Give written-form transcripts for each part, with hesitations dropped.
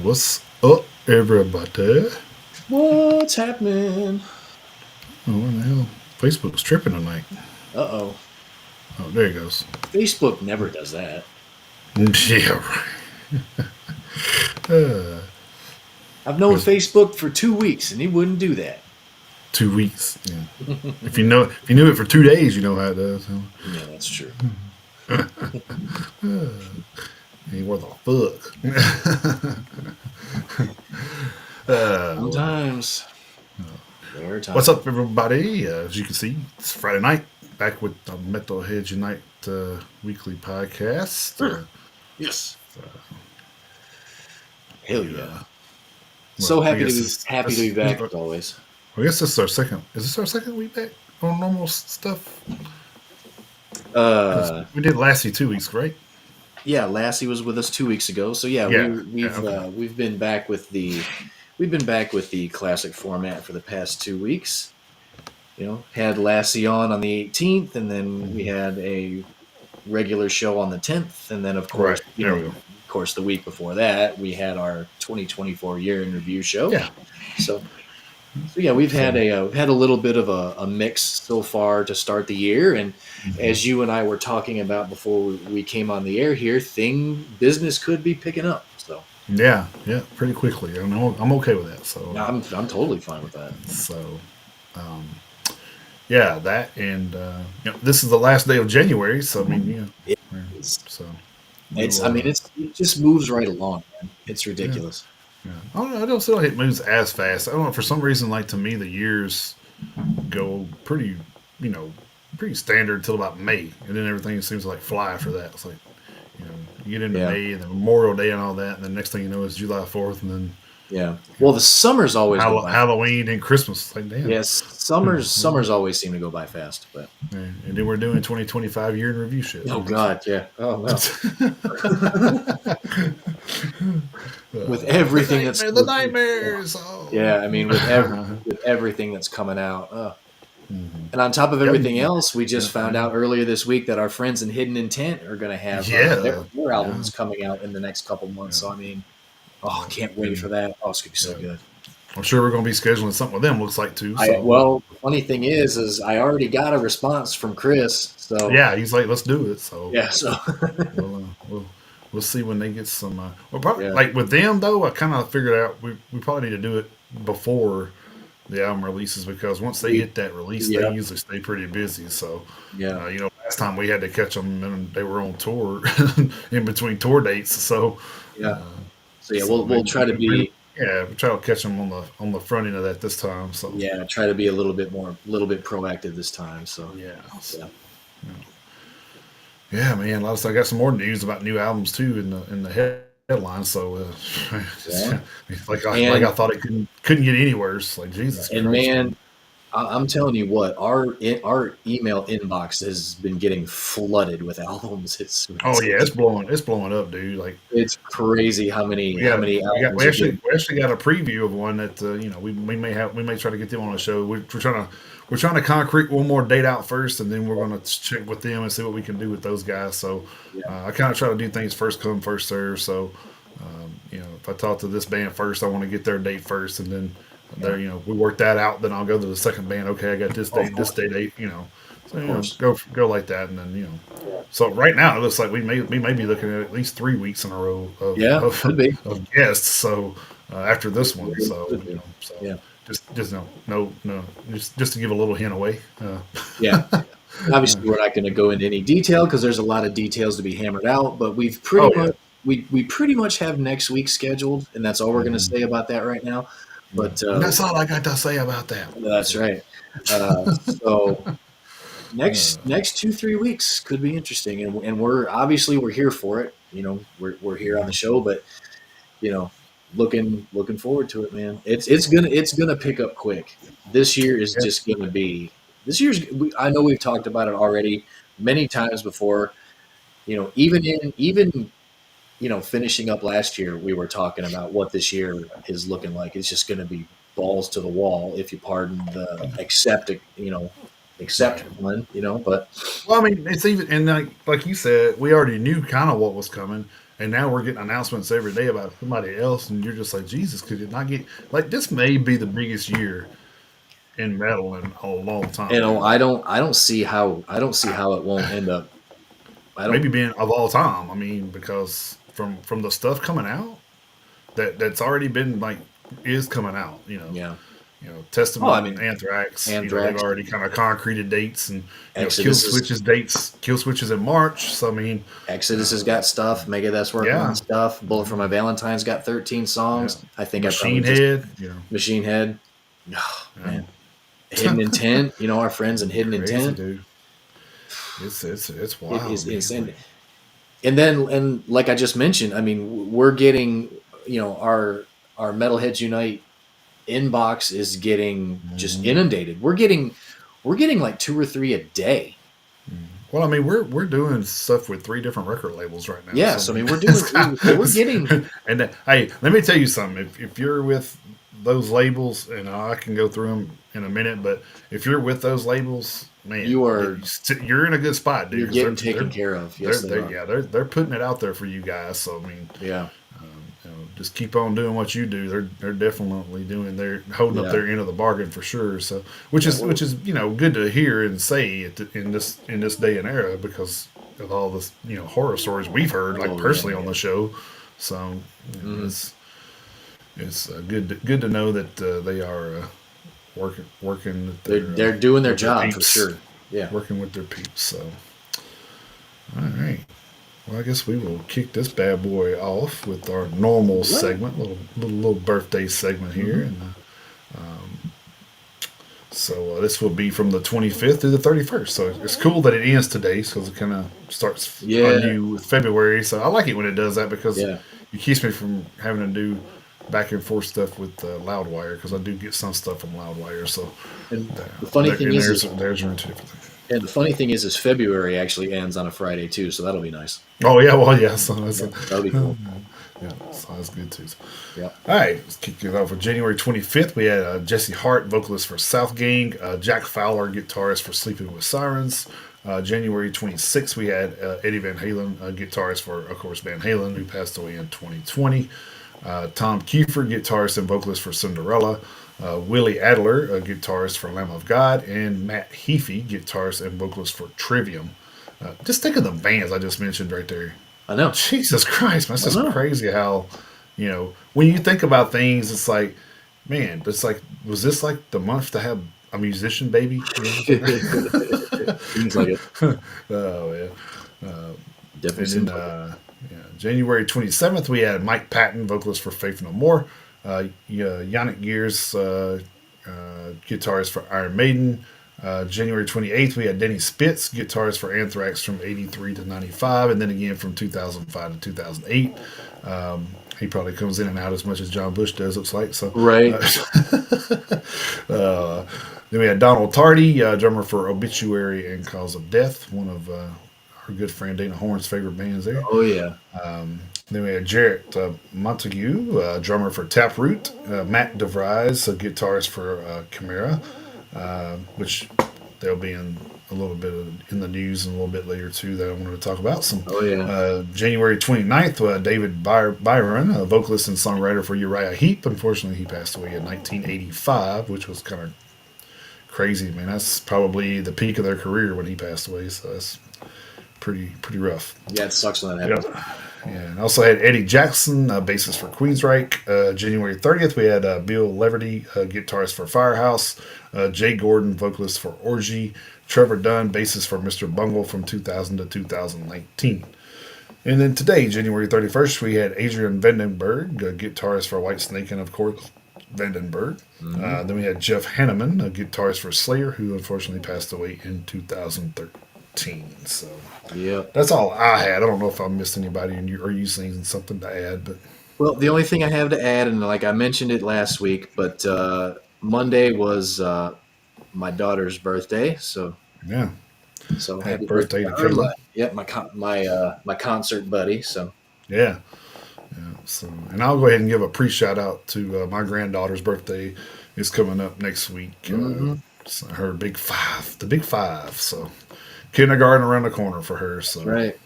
What's up, everybody? What's happening? Oh, what the hell? Facebook's tripping tonight. Uh-oh. Oh, there it goes. Facebook never does that. Yeah, right. I've known Facebook for 2 weeks, and he wouldn't do that. 2 weeks. Yeah. If you knew it for 2 days, you know how it does. Yeah, that's true. Hey, what the fuck? Sometimes. There are times. What's up, everybody? As you can see, it's Friday night. Back with the Metalheads Unite weekly podcast. Yes. Hell yeah. Well, So I happy guess to be back as always. I guess this is our second. Is this our second week back on normal stuff? We did Lassie 2 weeks, right? Yeah, Lassie was with us 2 weeks ago. So yeah, we've been back with the classic format for the past 2 weeks. You know, had Lassie on the 18th, and then we had a regular show on the 10th, and then of course, of course, the week before that we had our 2024 year in review show. Yeah. So yeah, we've had a little bit of a mix so far to start the year, and as you and I were talking about before we came on the air here, business could be picking up. So yeah, pretty quickly. I'm okay with that. So I'm totally fine with that. So, yeah, that and this is the last day of January. So I mean, so it just moves right along, man. It's ridiculous. Yeah. I don't feel like it moves as fast. I don't know, for some reason, like to me, the years go pretty standard until about May, and then everything seems to like fly after that. It's like, you get into May and then Memorial Day and all that, and then next thing you know is July 4th, and then well, the summers always go by Halloween and Christmas. Like, damn. Yes, summers always seem to go by fast, but and then we're doing 2025 year in review shit. Oh God, yeah. Oh no. With everything that's the nightmares. Oh. Yeah, I mean with everything that's coming out. And on top of everything else, we just found out earlier this week that our friends in Hidden Intent are going to have their albums coming out in the next couple months. So I mean, I can't wait for that. Oh, it's going to be so good. I'm sure we're going to be scheduling something with them. Looks like too. Well, the funny thing is I already got a response from Chris. So yeah, he's like, let's do it. So yeah, so we'll see when they get some. Like with them though, I kind of figured out we probably need to do it before the album releases, because once they hit that release, they usually stay pretty busy. So last time we had to catch them and they were on tour in between tour dates. So we'll try to be. Yeah, we try to catch them on the front end of that this time. So try to be a little bit proactive this time. So yeah, man. I got some more news about new albums too in the headline. So like I thought it couldn't get any worse. Like Jesus. And Christ, man, I'm telling you what, our email inbox has been getting flooded with albums. It's blowing up, dude. Like it's crazy how many albums. We actually got a preview of one that we may try to get them on the show. We're trying to concrete one more date out first, and then we're going to check with them and see what we can do with those guys. So I kind of try to do things first come first serve. So if I talk to this band first, I want to get their date first, and then. We work that out. Then I'll go to the second band. Okay, I got this date, So go like that, and then So right now it looks like we may be looking at least 3 weeks in a row of guests. So after this one, just to give a little hint away. Obviously, we're not going to go into any detail because there's a lot of details to be hammered out. But we've we pretty much have next week scheduled, and that's all we're going to say about that right now. But that's all I got to say about that. That's right. next 2 3 weeks could be interesting, and we're obviously we're here for it. We're here on the show, but you know, looking forward to it, man. It's gonna pick up quick. This year is Yeah. just gonna be this year's. I know we've talked about it already many times before. Even finishing up last year, we were talking about what this year is looking like. It's just gonna be balls to the wall, if you pardon the accept Right. one. But Well, I mean, it's even and like you said, we already knew kind of what was coming, and now we're getting announcements every day about somebody else, and you're just like, Jesus, could it not get like this? May be the biggest year in metal in a long time, man. I don't see how it won't end up. I don't. Maybe being of all time. I mean, because from the stuff coming out that's already been like is coming out, Yeah. Oh, I Testament, mean, Anthrax, they've Anthrax, already kind of concreted dates, and Exodus is Kill Switches in March. So I mean, Exodus has got stuff. Megadeth's working on yeah, stuff. Bullet for My Valentine's got 13 yeah, songs. I think I probably Machine just Head, Machine Head. Oh, man, yeah. Hidden Intent. Our friends in Hidden Crazy Intent. dude. It's It wild, is man. insane. And like I just mentioned, I mean, we're getting our Metalheads Unite inbox is getting just Mhm. inundated. We're getting like two or three a day. Well, I mean, we're doing stuff with three different record labels right now. Yeah, So I so I mean, mean, we're it's doing kind so we're of, getting and hey, let me tell you something. If you're with those labels, and I can go through them in a minute, but if you're with those labels, man, you are you're in a good spot, dude, you're because getting taken care of. Yes, they are. they're putting it out there for you guys. So I mean, Yeah, just keep on doing what you do. They're definitely doing they're holding up yeah, their end of the bargain for sure. So yeah. which is good to hear and say in this day and era because of all this horror stories we've heard like Oh yeah, personally on yeah. the show. So hmm it's good to know that they are working They're doing their with their job for peeps, sure. Yeah. working with their peeps. So all right. Well, I guess we will kick this bad boy off with our normal All right. segment, little birthday segment here, hmm and so this will be from the 25th through the 31st. So it's cool that it ends today, because it kind of starts Yeah, anew with February. So I like it when it does that because yeah. it keeps me from having to do back and forth stuff with Loudwire, because I do get some stuff from Loudwire. So And the funny thing and is there's your two. and the funny thing is February actually ends on a Friday too, so that'll be nice. Oh yeah, well yeah, so that's Yeah, that'll be cool. yeah, so that's good too. Yeah. All right, let's kick it off with January 25th. We had Jesse Hart, vocalist for South Gang, Jack Fowler, guitarist for Sleeping with Sirens. January 26th, we had Eddie Van Halen, guitarist for, of course, Van Halen, who passed away in 2020. Tom Kiefer, guitarist and vocalist for Cinderella. Willie Adler, a guitarist for Lamb of God. And Matt Heafy, guitarist and vocalist for Trivium. Just think of the bands I just mentioned right there. I know. Jesus Christ, man, it's I just know. crazy how, when you think about things, it's like, man, it's like, was this like the month to have a musician baby? Seems like it. Oh, yeah. Definitely And then seems like it. yeah, January 27th, we had Mike Patton, vocalist for Faith No More. Yeah, Yannick Gears, guitarist for Iron Maiden. January 28th, we had Denny Spitz, guitarist for Anthrax from 83 to 95, and then again from 2005 to 2008. He probably comes in and out as much as John Bush does, looks like. So, Right. uh, then we had Donald Tardy, drummer for Obituary and Cause of Death, one of our good friend Dana Horn's favorite bands there. Oh yeah. Then we had Jarrett Montague, drummer for Taproot, Matt DeVries, a guitarist for Chimera, which they'll be in a little bit in the news and a little bit later too that I wanted to talk about. Some Oh yeah. January 29th, David Byron, a vocalist and songwriter for Uriah Heep. Unfortunately, he passed away in 1985, which was kind of crazy, man. That's probably the peak of their career when he passed away. So that's pretty rough. Yeah, it sucks when that Yeah. happens. Yeah, and also had Eddie Jackson, bassist for Queensryche. January 30th, we had Bill Leverty, guitarist for Firehouse. Jay Gordon, vocalist for Orgy. Trevor Dunn, bassist for Mr. Bungle from 2000 to 2019. And then today, January 31st, we had Adrian Vandenberg, guitarist for Whitesnake, and of course, Vandenberg. Hmm. Then we had Jeff Hanneman, a guitarist for Slayer, who unfortunately passed away in 2013. So Yep. that's all I had. I don't know if I missed anybody and you or you seen something to add, but Well, the only thing I have to add, and like I mentioned it last week, but Monday was my daughter's birthday, yeah, so happy happy birthday birthday to to her. Kayla. My concert buddy. So Yeah, so, and I'll go ahead and give a pre-shout out to my granddaughter's birthday is coming up next week. hmm. It's her big five, the big five. So kindergarten around the corner for her. That's So right.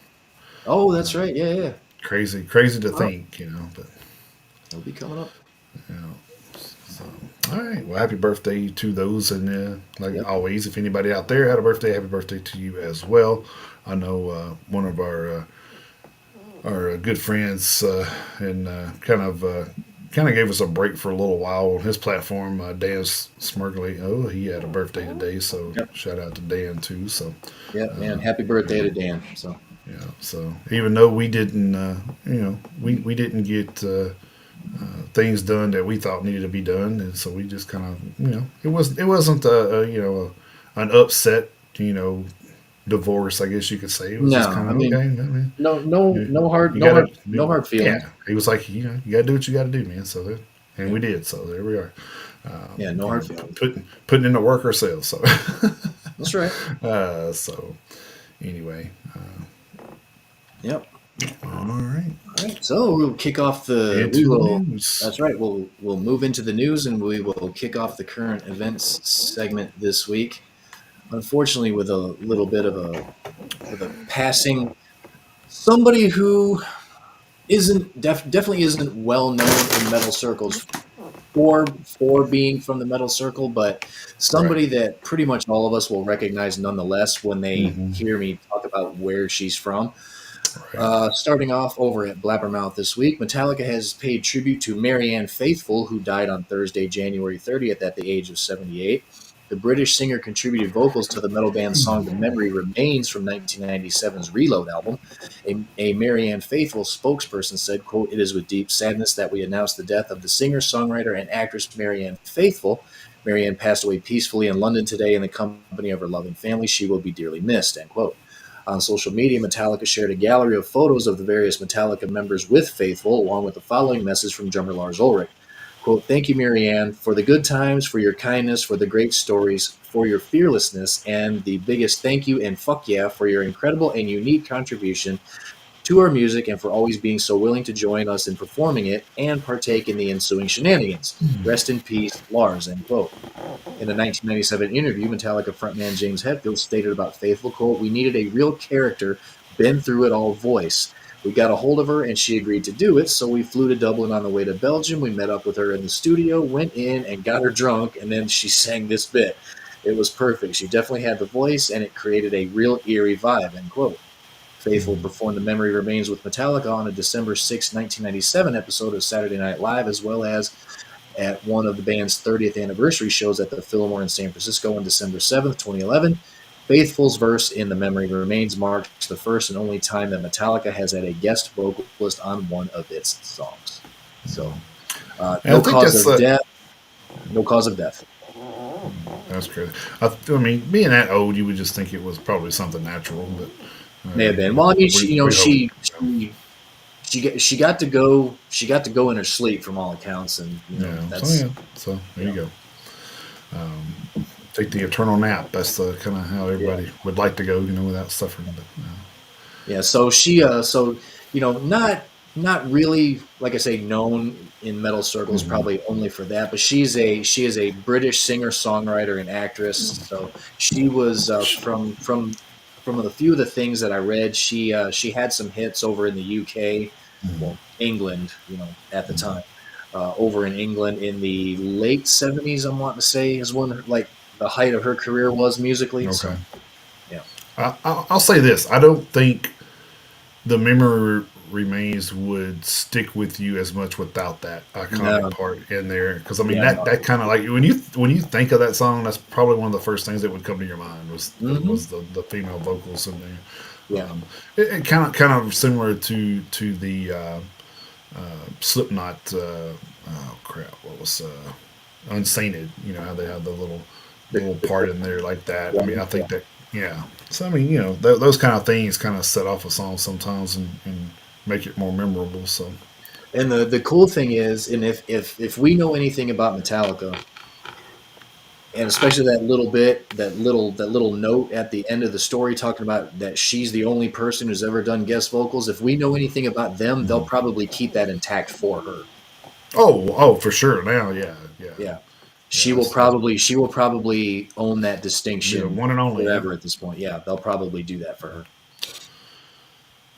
Oh, that's right. Yeah, yeah. crazy, crazy to Well, think, but it'll be coming up. you know. So all right, well, happy birthday to those, and like Yep. always, if anybody out there had a birthday, happy birthday to you as well. I know one of our good friends and kind of gave us a break for a little while on his platform. Dan Smurgley, oh, he had a birthday today, so Yep. shout out to Dan too. So Yep, man. Happy birthday to Dan. So yeah, so even though we didn't, we didn't get things done that we thought needed to be done, and so we just kind of, it wasn't an upset, divorce, I guess you could say. It was just no, kind I of okay. mean, I mean, no, you, no hard, you no gotta, hard, no hard feelings. yeah. He was like, you gotta do what you gotta do, man. So, and Yeah, we did. So there we are. yeah, no hard feelings. Putting in the work ourselves. So, That's right. so anyway, Yep. all right. All right. So we'll kick off the. We Into the will. news. That's right. We'll move into the news and we will kick off the current events segment this week. Unfortunately, with a little bit of a passing, somebody who definitely isn't well known in metal circles for being from the metal circle, but Right. somebody that pretty much all of us will recognize nonetheless when they Mm-hmm. hear me talk about where she's from. Right. Starting off over at Blabbermouth this week, Metallica has paid tribute to Marianne Faithfull, who died on Thursday, January 30th, at the age of 78. The British singer contributed vocals to the metal band's song The Memory Remains from 1997's Reload album. A Marianne Faithfull spokesperson said, quote, "It is with deep sadness that we announce the death of the singer, songwriter, and actress Marianne Faithfull. Marianne passed away peacefully in London today in the company of her loving family. She will be dearly missed," end quote. On social media, Metallica shared a gallery of photos of the various Metallica members with Faithful, along with the following message from drummer Lars Ulrich. Quote, "Thank you, Marianne, for the good times, for your kindness, for the great stories, for your fearlessness, and the biggest thank you and fuck yeah for your incredible and unique contribution to our music and for always being so willing to join us in performing it and partake in the ensuing shenanigans. Rest in peace, Lars," end quote. In a 1997 interview, Metallica frontman James Hetfield stated about Faithful, quote, "We needed a real character, been through it all voice. We got a hold of her and she agreed to do it, so we flew to Dublin on the way to Belgium. We met up with her in the studio, went in and got her drunk, and then she sang this bit. It was perfect. She definitely had the voice and it created a real eerie vibe," end quote. Faithful performed The Memory Remains with Metallica on a December 6, 1997 episode of Saturday Night Live, as well as at one of the band's 30th anniversary shows at the Fillmore in San Francisco on December 7th, 2011. Faithful's verse in The Memory Remains marks the first and only time that Metallica has had a guest vocalist on one of its songs. So, And I think that's no cause of death. that's crazy. I mean, being that old, you would just think it was probably something natural, but May have been. Well, I mean, we hope. she got to go. She got to go in her sleep, from all accounts, and So that's yeah. So there you you know go. Take the eternal nap. That's the kind of how yeah. everybody would like to go, without suffering. But Yeah, so not really, like I say, known in metal circles, mhm. probably only for that, but she is a British singer songwriter and actress. So she was from the few of the things that I read, she had some hits over in the UK, well, England, at the time, over in England in the late '70s. I'm wanting to say is when like the height of her career was musically. Okay. So yeah, I'll say this: I don't think the memory remains would stick with you as much without that iconic no, part in there. Because I mean, yeah, that kind of like when you think of that song, that's probably one of the first things that would come to your mind was the female vocals in there. yeah. It kind of similar to the Slipknot oh crap, what was Unsainted? You know how they have the The, little the part in there like that. I mean, I yeah. think that yeah. So I mean, those kind of things kind of set off a song sometimes and make it more memorable. So And the cool thing is, and if we know anything about Metallica, and especially that little bit, that little note at the end of the story talking about that she's the only person who's ever done guest vocals. If we know anything about them, they'll probably keep that intact for her. oh for sure now Yeah. yeah that's She will probably own that the distinction one and only yeah. forever at this point. Yeah, they'll probably do that for her.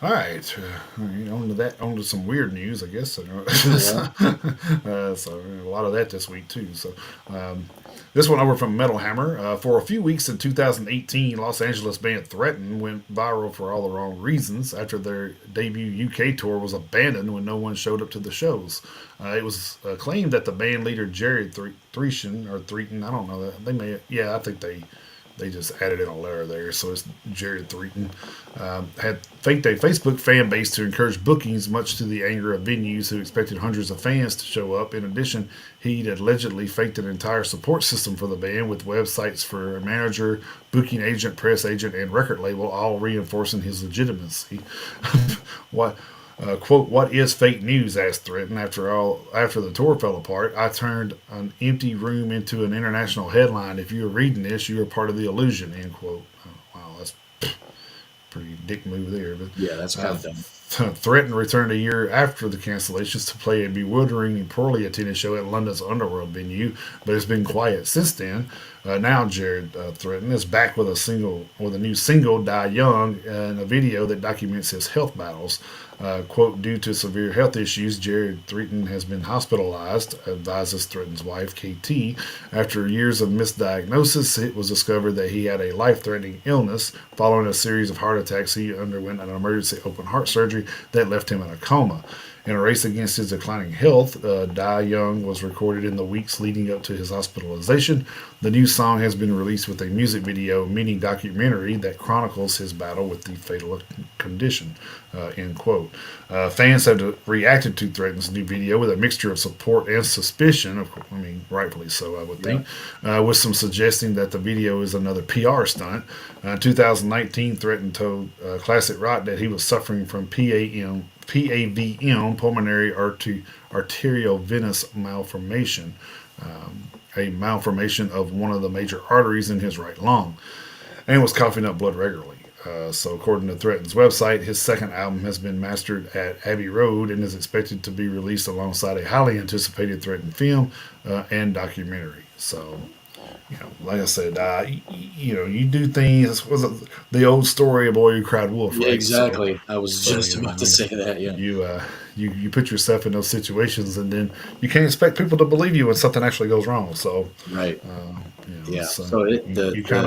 All right, on to that. On to some weird news, I guess. Yeah. So a lot of that this week too. So um, this one over from Metal Hammer. For a few weeks in 2018, Los Angeles band Threaten went viral for all the wrong reasons after their debut UK tour was abandoned when no one showed up to the shows. It was claimed that the band leader Jared Threeton or Threeton, I don't know that they may, yeah, I think they just added in a letter there, so it's Jared Threeton. Had faked a Facebook fan base to encourage bookings, much to the anger of venues who expected hundreds of fans to show up. In addition, he'd allegedly faked an entire support system for the band with websites for a manager, booking agent, press agent, and record label, all reinforcing his legitimacy. what quote, what is fake news? Asked Threaten. After the tour fell apart, I turned an empty room into an international headline. If you are reading this, you are part of the illusion, end quote. Wow, that's pretty dick move there. But Yeah, that's kind of dumb. Threaten returned a year after the cancellations to play a bewildering and poorly attended show at London's Underworld venue, but it's been quiet since then. Now Jared Threaten is back with a new single, "Die Young," and a video that documents his health battles. Quote, due to severe health issues, Jared Threaton has been hospitalized, advises Threaton's wife, KT. After years of misdiagnosis, it was discovered that he had a life threatening illness. Following a series of heart attacks, he underwent an emergency open heart surgery that left him in a coma. In a race against his declining health, Die Young was recorded in the weeks leading up to his hospitalization. The new song has been released with a music video, mini documentary that chronicles his battle with the fatal condition. End quote. Fans have reacted to Threaten's new video with a mixture of support and suspicion. I mean, rightfully so, I would Yeah. think, with some suggesting that the video is another PR stunt. 2019, Threaten told Classic Rock that he was suffering from PAVM, pulmonary arterial venous malformation, a malformation of one of the major arteries in his right lung, and was coughing up blood regularly. So, according to Threaten's website, his second album has been mastered at Abbey Road and is expected to be released alongside a highly anticipated Threaten film and documentary. So, like I said, you do things. Was the old story of boy who cried wolf, Yeah, right? So, exactly. I was so just about to say that. Yeah. you put yourself in those situations, and then you can't expect people to believe you when something actually goes wrong. So, Right. Yeah. so So it you kind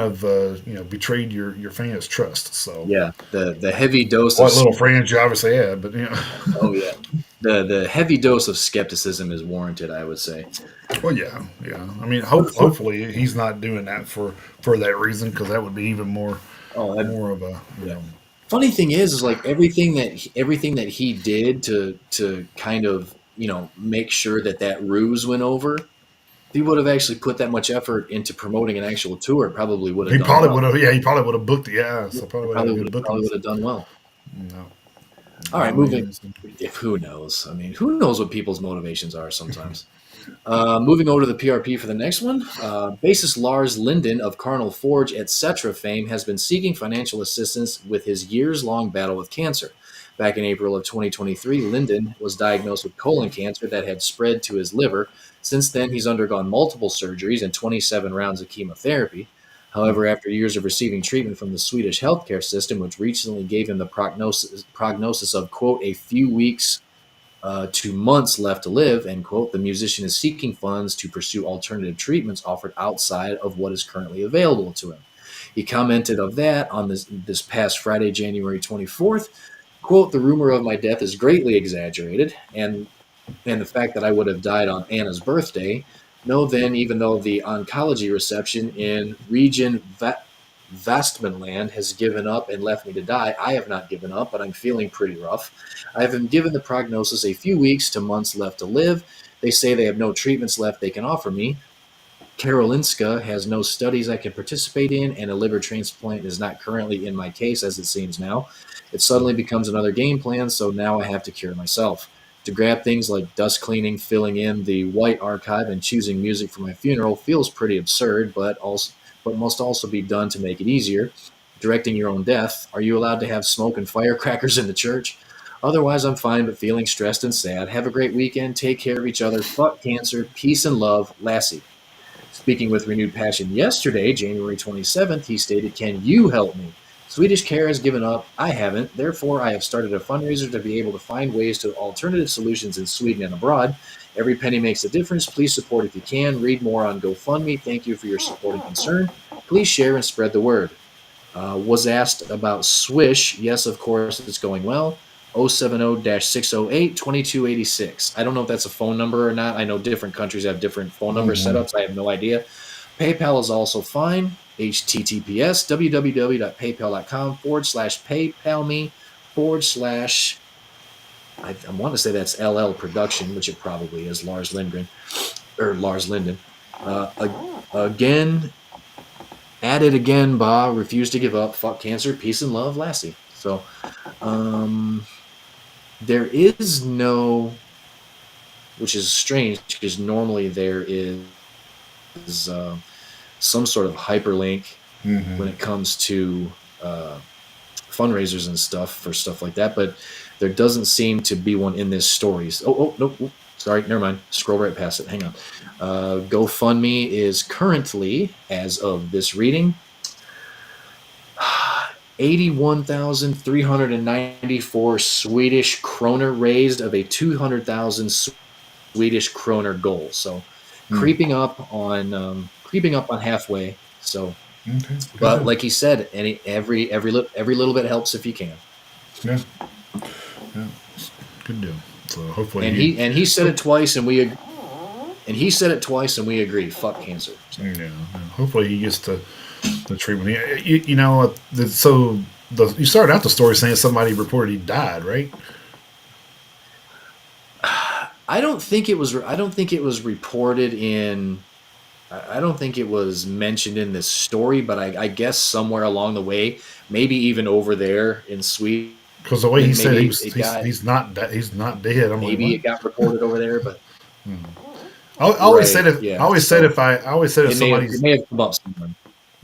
of betrayed your fans' trust. So, the heavy dose of what little friends you obviously had, but oh yeah, the heavy dose of skepticism is warranted, I would say. well, yeah. I mean, But hopefully he's not doing that for that reason because that would be even oh, that, more of a yeah. Funny thing is like everything that he did to kind of make sure that ruse went over. If he would have actually put that much effort into promoting an actual tour, it probably would have he done probably would well. have he probably would have booked it. Yeah, so probably It would have had probably a would good have probably bookings. would have done well. No, All right, I moving. mean, If who knows? I mean, who knows what people's motivations are sometimes. Moving over to the PRP for the next one, bassist Lars Linden of Carnal Forge, etc. fame has been seeking financial assistance with his years-long battle with cancer. Back in April of 2023, Linden was diagnosed with colon cancer that had spread to his liver. Since then, he's undergone multiple surgeries and 27 rounds of chemotherapy. However, after years of receiving treatment from the Swedish healthcare system, which recently gave him the prognosis of, quote, a few weeks 2 months left to live, end quote, the musician is seeking funds to pursue alternative treatments offered outside of what is currently available to him. He commented of that on this past Friday, January 24th, quote, the rumor of my death is greatly exaggerated, and the fact that I would have died on Anna's birthday. No, then, even though the oncology reception in Region Vastmanland has given up and left me to die. I have not given up, but I'm feeling pretty rough. I have been given the prognosis a few weeks to months left to live. They say they have no treatments left they can offer me. Karolinska has no studies I can participate in, and a liver transplant is not currently in my case as it seems now. It suddenly becomes another game plan, so now I have to cure myself. To grab things like dust cleaning, filling in the white archive, and choosing music for my funeral feels pretty absurd, but must also be done to make it easier. Directing your own death, are you allowed to have smoke and firecrackers in the church? Otherwise, I'm fine, but feeling stressed and sad. Have a great weekend. Take care of each other. Fuck cancer. Peace and love, Lassie. Speaking with renewed passion yesterday, January 27th, he stated, "Can you help me? Swedish Care has given up. I haven't. Therefore, I have started a fundraiser to be able to find ways to alternative solutions in Sweden and abroad. Every penny makes a difference. Please support if you can. Read more on GoFundMe. Thank you for your support and concern. Please share and spread the word." Was asked about Swish. Yes, of course, it's going well. 070-608-2286. I don't know if that's a phone number or not. I know different countries have different phone number Mm-hmm. setups. I have no idea. PayPal is also fine. HTTPS www.paypal.com/PayPal me / I want to say that's LL Production, which it probably is, Lars Lindgren or Lars Linden. Again, at it again, Ba. Refuse to give up. Fuck cancer. Peace and love, Lassie. So, um, there is no, which is strange because normally there is some sort of hyperlink Mm-hmm. when it comes to fundraisers and stuff for stuff like that, but there doesn't seem to be one in this story. Oh, no, sorry, never mind. Scroll right past it. Hang on. GoFundMe is currently, as of this reading, 81,394 Swedish kroner raised of a 200,000 Swedish kroner goal. So Mm. creeping up on halfway. So, Okay. Good but deal. like he said, every little bit helps if you can. Yeah. Yeah. Good deal. So hopefully And he. he said it twice, and he said it twice, and we agree. Fuck cancer. So. Yeah. Hopefully he gets to the treatment. You know. So you started out the story saying somebody reported he died, right? I don't think it was. I don't think it was reported in. I don't think it was mentioned in this story, but I guess somewhere along the way, maybe even over there in Sweden, Because the way he said maybe he was, it got he's not dead. I'm like, maybe what? it got reported over there, but I always said right, if I yeah. always said So if I always said if it somebody's may have come up somewhere.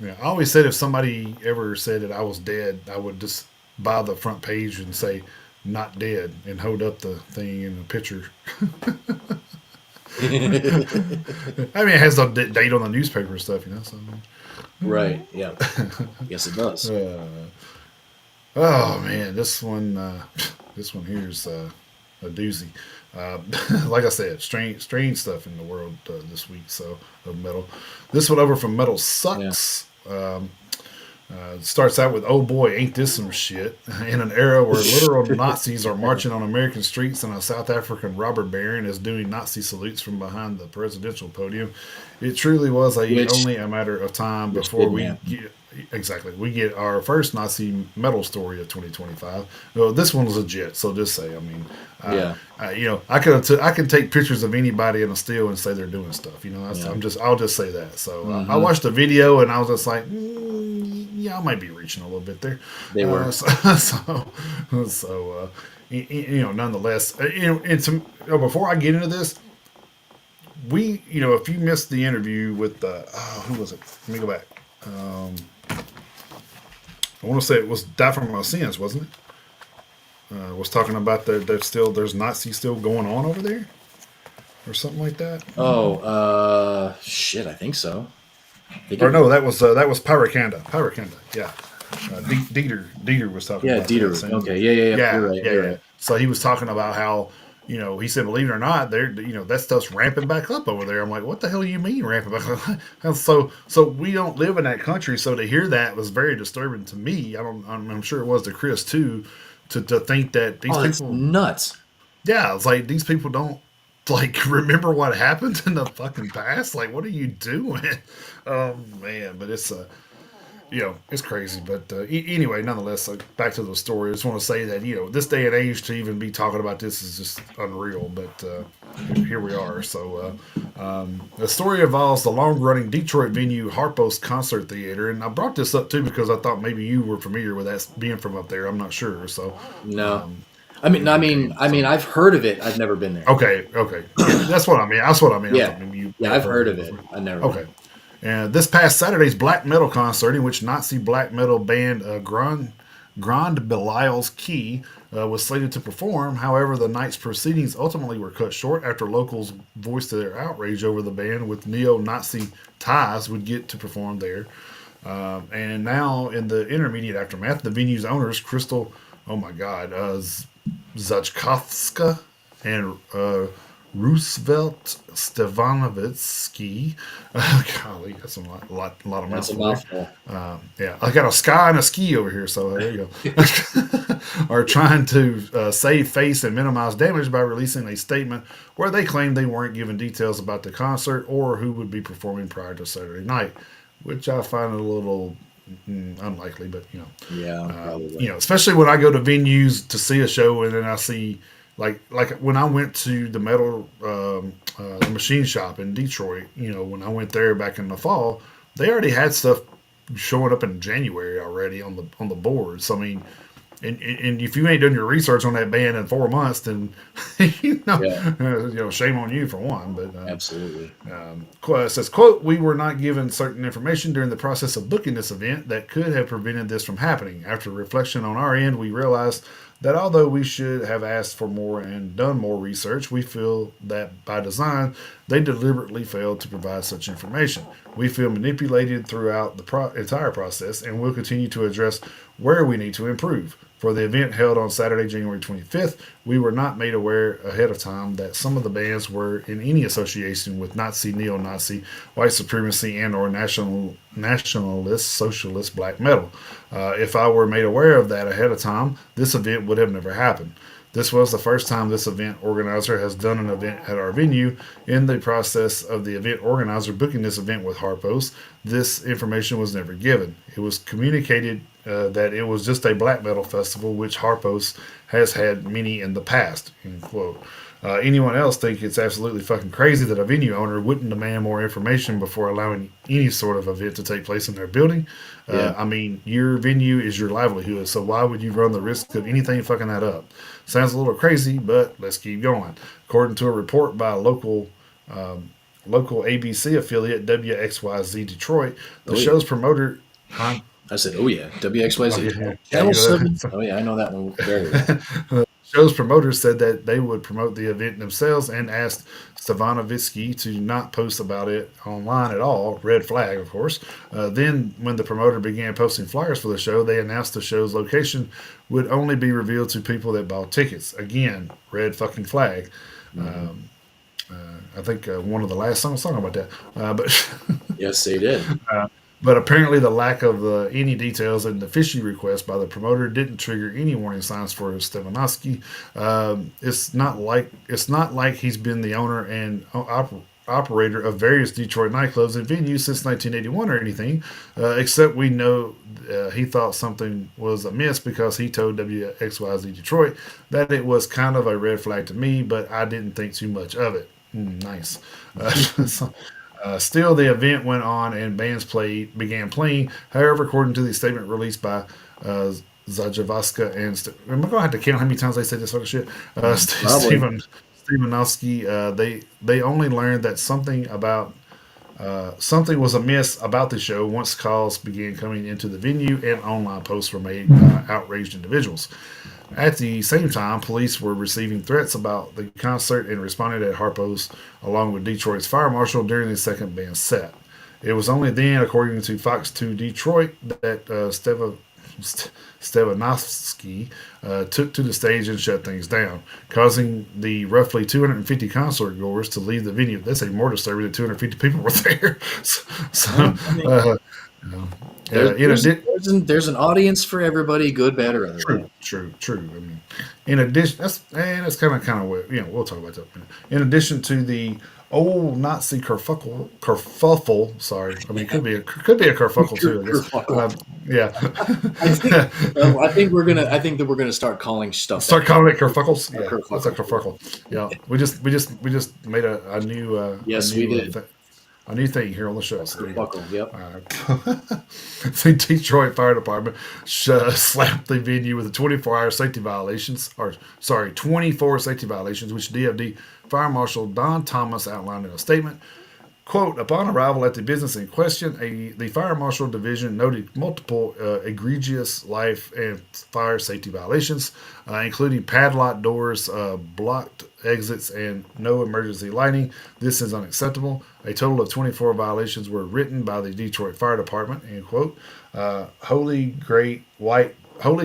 yeah, I always said if somebody ever said that I was dead, I would just buy the front page and say "not dead" and hold up the thing in the picture. I mean, it has the date on the newspaper and stuff, you know. So, Right, yeah. Yes, it does. oh man, this one here is a doozy. Uh, like I said, strange stuff in the world this week. So of metal. This one over from Metal Yeah. Sucks. Starts out with, "Oh boy, ain't this some shit." In an era where literal Nazis are marching on American streets and a South African robber baron is doing Nazi salutes from behind the presidential podium, it truly was which only a matter of time which before didn't we happen. get. Exactly. We get our first Nazi metal story of 2025. Well, this one was legit, so just say, I mean, uh, Yeah, I can take pictures of anybody in a still and say they're doing stuff. You know, yeah. I'll just say that. So I Hmm. watched the video and I was just like, yeah, I might be reaching a little bit there. They were. So you know, nonetheless, and before I get into this, if you missed the interview with who was it? Let me go back. I want to say it was Die from My Sins, wasn't it? Was talking about there's Nazi still going on over there or something like that. Oh, shit. I think so. I think Or it. no, that was Pyracanda. Pyracanda, yeah. Dieter was talking Yeah, about that, Dieter. saying, Okay. Yeah. You're yeah, right. yeah, You're yeah. right. So he was talking about how, he said, believe it or not, that stuff's ramping back up over there. I'm like, what the hell do you mean ramping back up? And so we don't live in that country. So to hear that was very disturbing to me. I'm sure it was to Chris too, to think that these Oh, that's people, nuts. yeah, it's like these people don't like remember what happened in the fucking past. Like, what are you doing? Oh man, but it's crazy. But anyway, nonetheless, back to the story. I just want to say that this day and age to even be talking about this is just unreal. But here we are. So the story involves the long-running Detroit venue Harpo's Concert Theater, and I brought this up too because I thought maybe you were familiar with that being from up there. I'm not sure. So No, um, I mean, I okay, mean, I so mean, I've heard of it. I've never been there. okay, yeah, that's what I mean. That's what I mean. I Yeah, thought maybe you may yeah, have I've heard heard of it of it. before. I've never been. Okay. And this past Saturday's black metal concert, in which Nazi black metal band Grand Belial's Key was slated to perform. However, the night's proceedings ultimately were cut short after locals voiced their outrage over the band with neo-Nazi ties would get to perform there. And now, in the intermediate aftermath, the venue's owners, Crystal, oh my God, Zachkowska and Roosevelt Stevanovitsky. Golly, that's a lot of That's a mouthful there. mouthful. Yeah, I got a sky and a ski over here, so there you go. Are trying to save face and minimize damage by releasing a statement where they claim they weren't given details about the concert or who would be performing prior to Saturday night, which I find a little unlikely. But Yeah, probably. especially when I go to venues to see a show and then I see like when I went to the metal the machine shop in Detroit. When I went there back in the fall, they already had stuff showing up in January already on the board. So I mean, and if you ain't done your research on that band in 4 months, then Yeah, shame on you for one. But absolutely. it says, quote, we were not given certain information during the process of booking this event that could have prevented this from happening. After reflection on our end, we realized that although we should have asked for more and done more research, we feel that by design, they deliberately failed to provide such information. We feel manipulated throughout the entire process and will continue to address where we need to improve. For the event held on Saturday, January 25th, we were not made aware ahead of time that some of the bands were in any association with Nazi, neo-Nazi, white supremacy, and/or nationalist, socialist black metal. If I were made aware of that ahead of time, this event would have never happened. This was the first time this event organizer has done an event at our venue. In the process of the event organizer booking this event with Harpos, this information was never given. It was communicated that it was just a black metal festival, which Harpos has had many in the past. End quote. Anyone else think it's absolutely fucking crazy that a venue owner wouldn't demand more information before allowing any sort of event to take place in their building? Yeah, I mean, your venue is your livelihood, so why would you run the risk of anything fucking that up? Sounds a little crazy, but let's keep going. According to a report by a local ABC affiliate WXYZ Detroit, the oh yeah. show's promoter, huh? I said, oh yeah, Oh, WXYZ yeah, yeah, Channel you know 7. that. Oh yeah, I know that one very well. Show's promoters said that they would promote the event themselves and asked Stavanovitsky to not post about it online at all. Red flag, of course. Then, when the promoter began posting flyers for the show, they announced the show's location would only be revealed to people that bought tickets. Again, red fucking flag. Hmm. I think one of the last songs song about that. But Yes, they did. But apparently, the lack of any details in the fishy request by the promoter didn't trigger any warning signs for Stevanovsky. It's not like he's been the owner and operator of various Detroit nightclubs and venues since 1981 or anything, except we know he thought something was amiss because he told WXYZ Detroit that it was kind of a red flag to me, but I didn't think too much of it. Nice. So, still, the event went on and bands began playing. However, according to the statement released by uh, Zajavaska am I going to have to count how many times they say this sort of shit? Probably. Stevanovsky, they only learned that something was amiss about the show once calls began coming into the venue and online posts were made by outraged individuals. At the same time, police were receiving threats about the concert and responded at Harpo's along with Detroit's fire marshal during the second band set. It was only then, according to Fox 2 Detroit, that Stevanovsky took to the stage and shut things down, causing the roughly 250 concert goers to leave the venue. That's even more disturbing that 250 people were there. So, Well, I mean, uh, there's in addition, there's an audience for everybody, good, bad, or otherwise. true. I mean, in addition, that's kind of what we'll talk about that. In addition to the Oh, Nazi kerfuffle. Sorry, I mean it could be a kerfuffle too. I guess. Kerfuckle. I think Yeah. I think that we're gonna start calling stuff that Start calling it kerfuckles. a Yeah, that's a kerfuckle. kerfuckle. Yeah, we just made a new Yes, we did. a new thing here on the show. So there you go. Kerfuckle. Yep. The Detroit Fire Department slapped the venue with a 24-hour safety violations, or sorry, 24 safety violations, which DFD Fire Marshal Don Thomas outlined in a statement. Quote, upon arrival at the business in question, the Fire Marshal Division noted multiple egregious life and fire safety violations, including padlocked doors, blocked exits, and no emergency lighting. This is unacceptable. A total of 24 violations were written by the Detroit Fire Department, end quote. Holy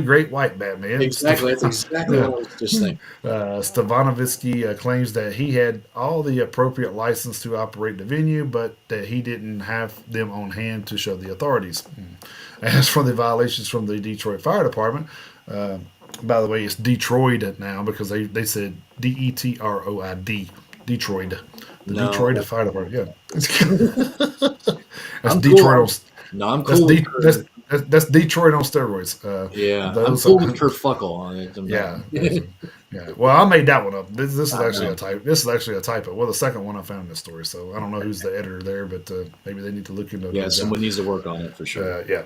great white Batman. Exactly. That's exactly what Yeah. I was just thinking. Stavanovitsky claims that he had all the appropriate license to operate the venue, but that he didn't have them on hand to show the authorities. As for the violations from the Detroit Fire Department, uh, by the way, it's Detroit now because they said Detroid, Detroit, the Detroit No, Fire Department. Yeah, that's I'm cool. Detroit on No, I'm that's cool with De- that's Detroit on steroids. yeah, I'm Those cool with kerfuckle on it. I'm not. Yeah, yeah. Well, I made that one up. This is I actually know. a type. This is actually a typo. Well, the second one I found in this story, so I don't know who's the editor there, but maybe they need to look into Yeah, those guys. someone needs to work on it for sure. Yeah,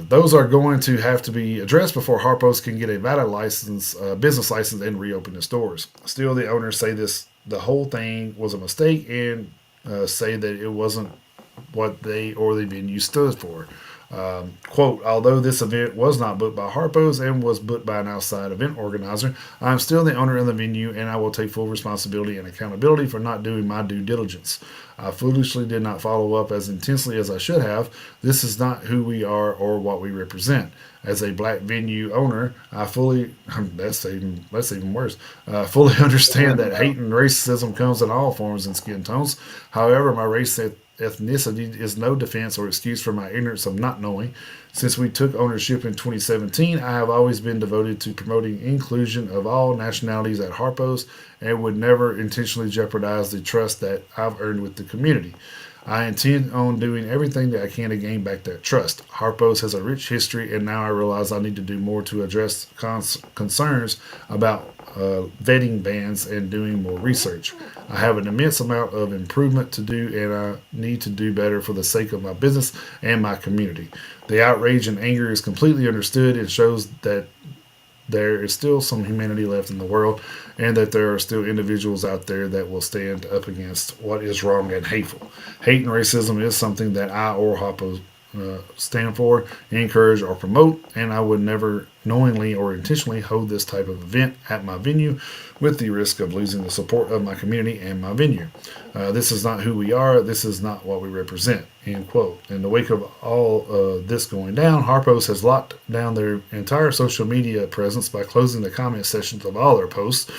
those are going to have to be addressed before Harpo's can get a valid license, business license, and reopen the stores. Still, the owners say the whole thing was a mistake and say that it wasn't what they or the venue stood for. Quote, although this event was not booked by Harpo's and was booked by an outside event organizer, I'm still the owner of the venue and I will take full responsibility and accountability for not doing my due diligence. I foolishly did not follow up as intensely as I should have. This is not who we are or what we represent. As a black venue owner, I fully that's even worse. Fully understand that hate and racism comes in all forms and skin tones. However, my race ethnicity is no defense or excuse for my ignorance of not knowing. Since we took ownership in 2017, I have always been devoted to promoting inclusion of all nationalities at Harpo's and would never intentionally jeopardize the trust that I've earned with the community. I intend on doing everything that I can to gain back that trust. Harpo's has a rich history, and now I realize I need to do more to address concerns about vetting bans and doing more research. I have an immense amount of improvement to do, and I need to do better for the sake of my business and my community. The outrage and anger is completely understood and shows that there is still some humanity left in the world and that there are still individuals out there that will stand up against what is wrong and hateful. Hate and racism is something that I or Hoppo stand for, encourage, or promote, and I would never knowingly or intentionally hold this type of event at my venue with the risk of losing the support of my community and my venue. This is not who we are. This is not what we represent. End quote. In the wake of all this going down, Harpo's has locked down their entire social media presence by closing the comment sections of all their posts.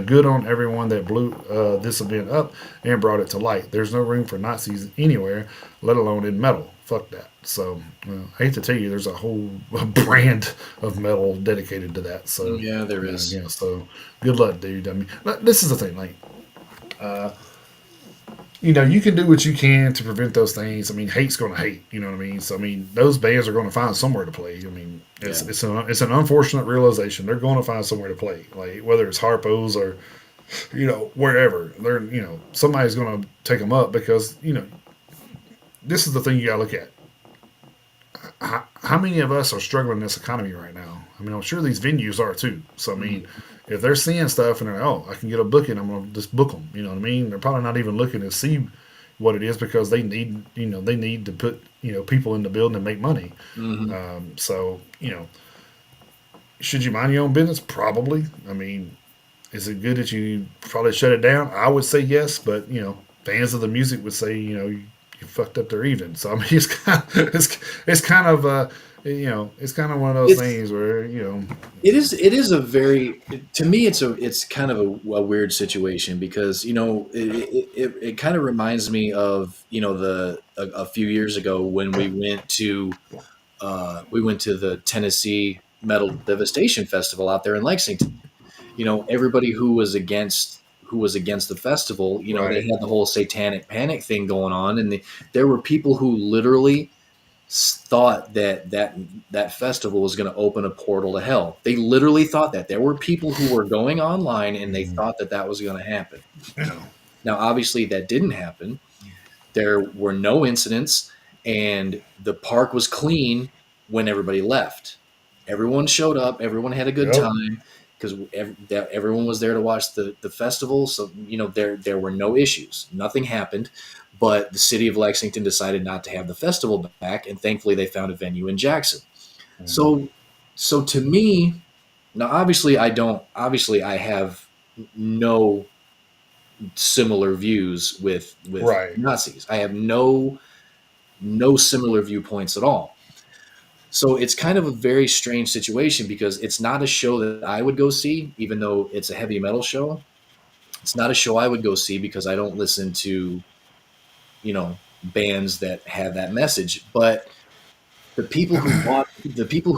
Good on everyone that blew this event up and brought it to light. There's no room for Nazis anywhere, let alone in metal. Fuck that. So I hate to tell you, there's a whole brand of metal dedicated to that. So Yeah, there is. yeah. So good luck, dude. I mean, this is the thing. Like, you can do what you can to prevent those things. I mean, hate's going to hate. You know what I mean? So I mean, those bands are going to find somewhere to play. I mean, it's Yeah. it's an unfortunate realization. They're going to find somewhere to play. Like whether it's Harpo's or wherever somebody's going to take them up because this is the thing you got to look at. How many of us are struggling in this economy right now? I mean, I'm sure these venues are too. So I mean, if they're seeing stuff and they're like, oh, I can get a booking, I'm gonna just book them. You know what I mean? They're probably not even looking to see what it is because they need to put people in the building and make money. Hmm. So should you mind your own business? Probably. I mean, is it good that you probably shut it down? I would say yes, but fans of the music would say you fucked up their evening. So I mean, it's kind of it's kind of one of those It's things where it is a very to me it's kind of a weird situation because it kind of reminds me of a few years ago when we went to the Tennessee Metal Devastation Festival out there in Lexington. Everybody who was against who was against the festival, they Right. had the whole satanic panic thing going on, and there were people who literally thought that festival was going to open a portal to hell. They literally thought that. There were people who were going online and they Mhm. thought that was going to happen. Yeah. Now, obviously, that didn't happen. There were no incidents, and the park was clean when everybody left. Everyone showed up. Everyone had a good Yep. time because everyone was there to watch the festival. So there were no issues. Nothing happened. But the city of Lexington decided not to have the festival back, and thankfully they found a venue in Jackson. Mhm. So to me, now obviously I don't. Obviously I have no similar views with Right. Nazis. I have no similar viewpoints at all. So it's kind of a very strange situation because it's not a show that I would go see, even though it's a heavy metal show. It's not a show I would go see because I don't listen to, bands that have that message. But the people who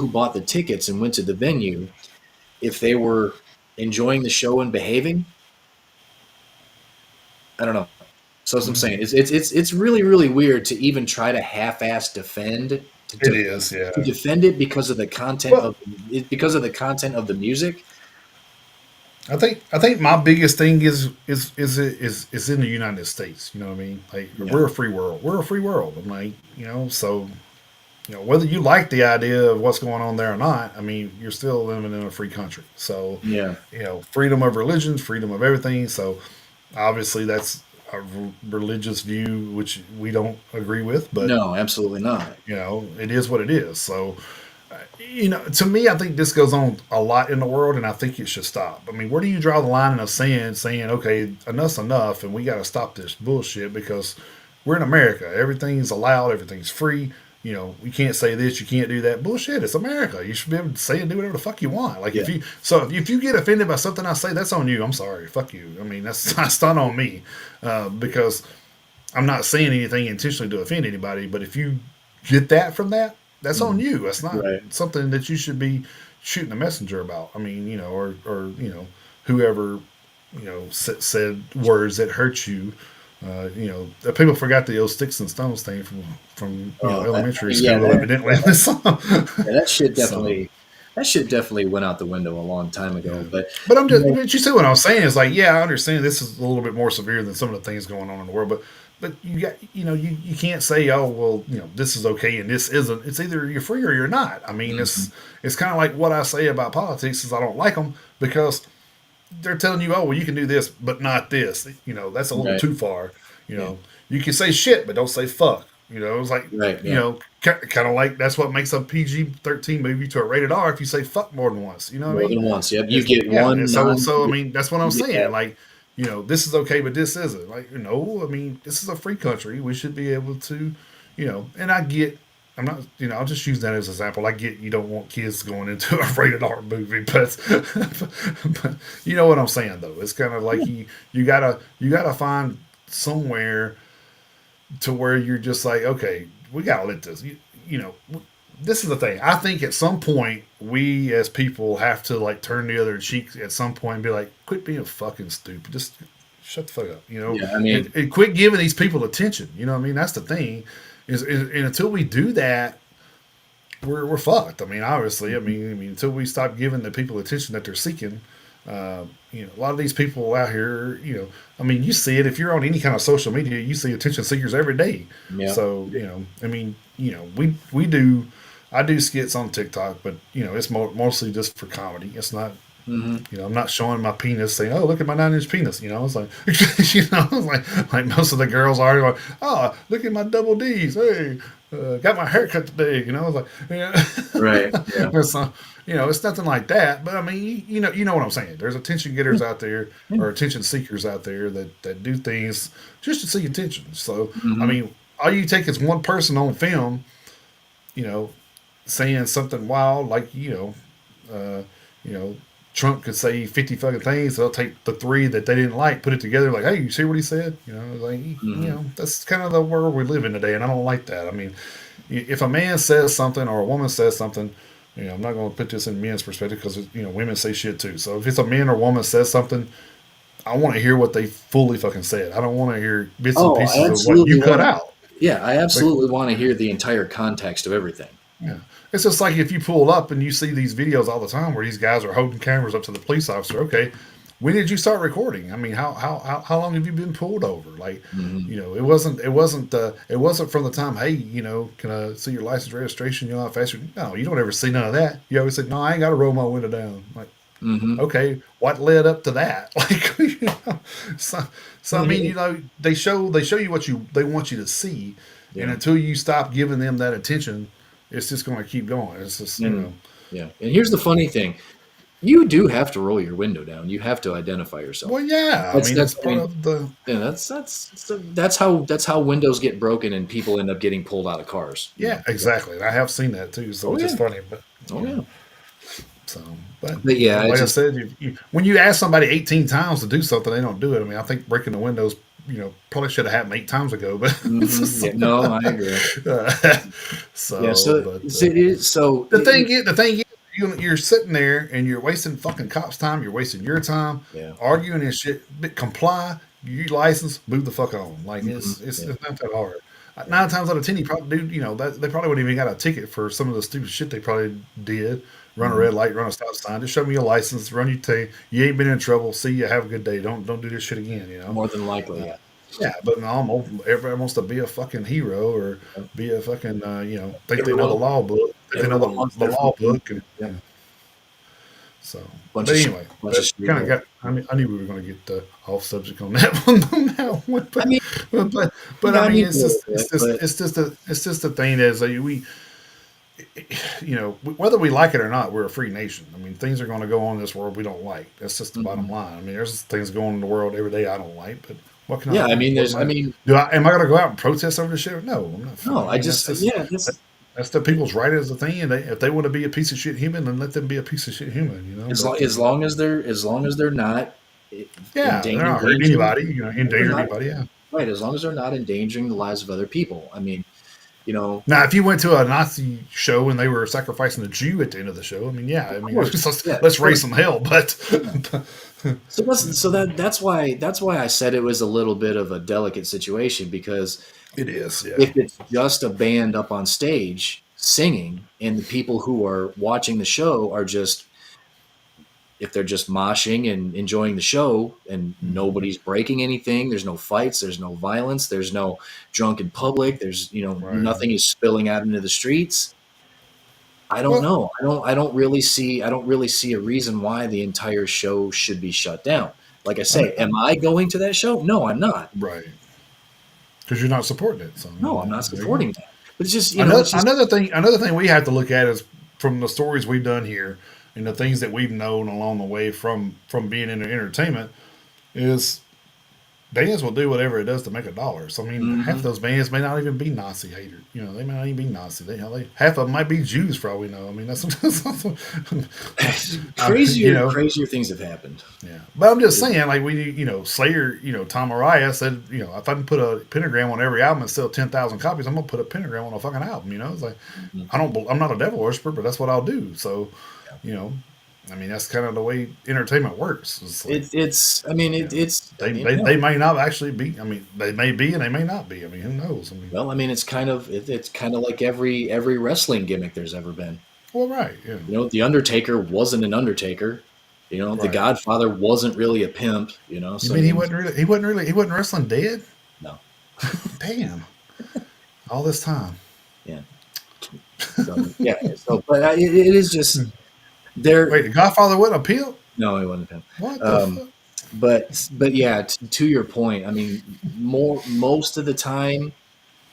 bought the tickets and went to the venue, if they were enjoying the show and behaving, I don't know. So that's what I'm saying. It's really really weird to even try to half-ass defend It is. to Yeah. defend it because of the content Well, of the music. I think my biggest thing is in the United States. You know what I mean? Like Yeah, we're a free world. We're a free world. I'm like, so whether you like the idea of what's going on there or not, I mean, you're still living in a free country. So, yeah. freedom of religions, freedom of everything. So, obviously, that's a religious view which we don't agree with, but No, absolutely not. it is what it is. So, to me, I think this goes on a lot in the world, and I think it should stop. I mean, where do you draw the line in the sand, saying, "Okay, enough's enough, and we got to stop this bullshit"? Because we're in America, everything's allowed, everything's free. You can't say this, you can't do that. Bullshit. It's America. You should be able to say and do whatever the fuck you want. Like Yeah, if you get offended by something I say, that's on you. I'm sorry. Fuck you. I mean, that's not on me, because I'm not saying anything intentionally to offend anybody, but if you get that from that, that's on mhm, you. That's not right. something that you should be shooting a messenger about. I mean, or whoever said words that hurt you. People forgot the old sticks and stones thing from elementary Yeah, school, evidently. yeah, that shit So definitely went out the window a long time yeah, ago. But but I'm you just, know, but you see what I'm saying is like, yeah, I understand this is a little bit more severe than some of the things going on in the world, but you got, you can't say, oh well, this is okay and this isn't. It's either you're free or you're not. I mean, mhm, it's kind of like what I say about politics is I don't like them because they're telling you, oh well, you can do this, but not this. That's a little right, too far. You yeah, know, you can say shit, but don't say fuck. It's like right, yeah, kind of like that's what makes a PG-13 movie to a rated R if you say fuck more than once. You know what I more mean? than once. Yep, you It's, get yeah. And one so non, so I mean that's what I'm you get saying. that. Like this is okay, but this isn't. Like no, I mean this is a free country. We should be able to, And I get. I'm not, I'll just use that as an example. I get you don't want kids going into a rated R movie, but you know what I'm saying though. It's kind of like you gotta find somewhere to where you're just like, okay, we gotta let this. You know, this is the thing. I think at some point we as people have to like turn the other cheek at some point and be like, quit being fucking stupid. Just shut the fuck up. Yeah, I And, mean, and quit giving these people attention. You know what I mean? That's the thing. And until we do that, we're fucked. I mean, obviously, until we stop giving the people attention that they're seeking, a lot of these people out here, you see it if you're on any kind of social media, you see attention seekers every day. yeah, So, we do. I do skits on TikTok, but it's mostly just for comedy. It's not. hmm, I'm not showing my penis, saying, "Oh, look at my 9-inch penis." It's like, it's like most of the girls are like, "Oh, look at my double D's. Hey, got my hair cut today." It's like, right, yeah, so, it's nothing like that. But I mean, you know what I'm saying. There's attention getters out there yeah, or attention seekers out there that do things just to see attention. So I hmm, mean, all you take is one person on film, you know, saying something wild, like uh, you know, Trump could say 50 fucking things. They'll take the three that they didn't like, put it together, like, hey, you see what he said? Like, hmm, that's kind of the world we live in today, and I don't like that. I mean, if a man says something or a woman says something, I'm not going to put this in men's perspective because women say shit too. So if it's a man or woman says something, I want to hear what they fully fucking said. I don't want to hear bits and Oh, I pieces of what absolutely you cut want to. out. Yeah, I Like, absolutely want to hear the entire context of everything. yeah. It's just like if you pull up and you see these videos all the time where these guys are holding cameras up to the police officer. Okay, when did you start recording? I mean, how long have you been pulled over? Like, Hmm. it wasn't from the time. Hey, can I see your license registration? You know how fast you? No, you don't ever see none of that. You always say, no, I ain't got to roll my window down. Like, Hmm. okay, what led up to that? Like, so, so I mean, they show you what they want you to see, and Yeah. until you stop giving them that attention, it's just going to keep going. It's just And yeah. And here's the funny thing: you do have to roll your window down. You have to identify well, yourself. yeah. I That's mean, that's. it's I part mean, of the yeah, that's how windows get broken and people end up getting pulled out of cars. You yeah, know. exactly. I have seen that too, so Oh it's yeah. just funny, but Oh you know, yeah. so but But yeah, I like I just. said, when you ask somebody 18 times to do something, they don't do it. I mean, I think breaking the windows, probably should have happened 8 times ago, but it's Hmm. just, Yeah. No, I agree. Yeah. so, So, but so it is. So the thing is, you're sitting there and you're wasting fucking cops' time. You're wasting your time yeah. arguing and shit. Comply. You license. Move the fuck on. Like Hmm. Yeah. it's not that hard. Yeah. 9 times out of 10, you probably do. They probably wouldn't even got a ticket for some of the stupid shit they probably did. Run a Hmm. red light, run a stop sign. Just show me your license. Run your tape. You ain't been in trouble. See you. Have a good day. Don't do this shit again. More than likely, Uh, yeah. yeah, but no, everybody wants to be a fucking hero or be a fucking think they know the Everyone, law book, think they know everyone wants the their law fucking. book, and Yep. so. Bunch But of anyway, bunch of that kind of streetwear. got. I knew we were going to get off subject on that one. On that one, I mean, but I yeah, I mean, mean a it's little just bit, but it's just the thing is we whether we like it or not, we're a free nation. I mean, things are going to go on in this world we don't like. That's just the bottom mhm. line. I mean, there's things going on in the world every day I don't like, but what can I Yeah, I do? mean, What am there's, I I mean, do? Am I going to go out and protest over this shit? No, I'm not. no, I I mean, just, that's just yeah, that, this, that's the people's right as a thing, and if they want to be a piece of shit human, then let them be a piece of shit human. But as long as they're not yeah, they're not hurting endangering, anybody. they're Endanger not anybody. Yeah. right, as long as they're not endangering the lives of other people. I mean, you know, Now, if you went to a Nazi show and they were sacrificing a Jew at the end of the show, I mean, yeah, of I mean, course, yeah, let's of course, raise some hell. But yeah. So that's why I said it was a little bit of a delicate situation because it is, yeah, if it's just a band up on stage singing and the people who are watching the show are just if they're just moshing and enjoying the show and hmm, nobody's breaking anything, there's no fights, there's no violence, there's no drunken public, there's right. nothing is spilling out into the streets. I don't Well, know. I don't really see a reason why the entire show should be shut down. Like I I, say, am I going to that show? No, I'm not. right, because you're not supporting it. So No, I'm not there you go. supporting that. But it's just, Another it's just another thing another thing we have to look at is from the stories we've done here and the things that we've known along the way from being in the entertainment is bands will do whatever it does to make a dollar. So I mean, half of mhm. those bands may not even be Nazi haters. They may not even be Nazi. Half of them might be Jews for all we know. I mean, Crazier and know. crazier things have happened. Yeah, but I'm just saying, like Slayer, Tom Araya said, if I can put a pentagram on every album and sell 10,000 copies, I'm gonna put a pentagram on a fucking album. It's like Mhm. I'm not a devil worshiper, but that's what I'll do. So, Yeah. you know, I mean, that's kind of the way entertainment works. It's like, It's I mean you know, it's I they, mean they, yeah. they may not actually be. I mean, they may be and they may not be. I mean, who knows? I mean, Well, I mean it's kind of like every wrestling gimmick there's ever been. well, right, yeah, The Undertaker wasn't an Undertaker. The right. Godfather wasn't really a pimp. You So I mean mean, he wasn't wrestling dead? no, Damn, all this time. yeah. So yeah, so but it is just there. Wait, the Godfather wasn't a pimp? No, it wasn't a pimp. What the Um, fuck? but yeah, to your point, I mean, most of the time,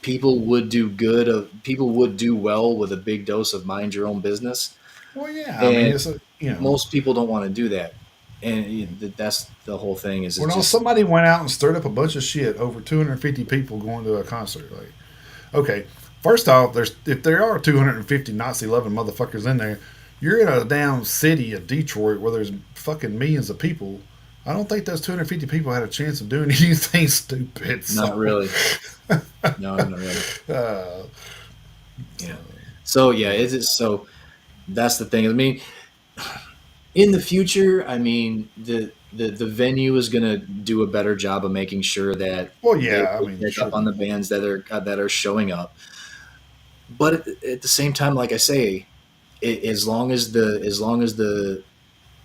people would do well with a big dose of mind your own business, Well, yeah. I mean, and it's most people don't want to do that, and that's the whole thing. Is well, it's no, just somebody went out and stirred up a bunch of shit over 250 people going to a concert. Like, okay, first off, if there are 250 Nazi loving motherfuckers in there, you're in a damn city of Detroit where there's fucking millions of people. I don't think those 250 people had a chance of doing anything stupid. not So, really. No, not really. uh, so Yeah. So yeah, but it's so that's the thing. I mean, in the future, I mean, the venue is going to do a better job of making sure that Well, they yeah, I will mean, pick up sure on they the will. bands that are showing up. But at the same time, like I say, as long as the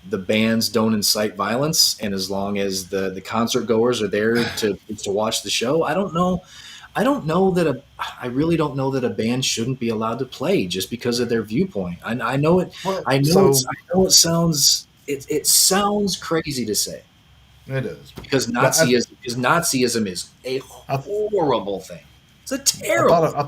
bands don't incite violence, and as long as the concert goers are there to watch the show, I don't know that I really don't know that a band shouldn't be allowed to play just because of their viewpoint. I know it. Well, so I know it sounds crazy to say it is, because but Nazism is a I, horrible thing. It's a terrible thing. I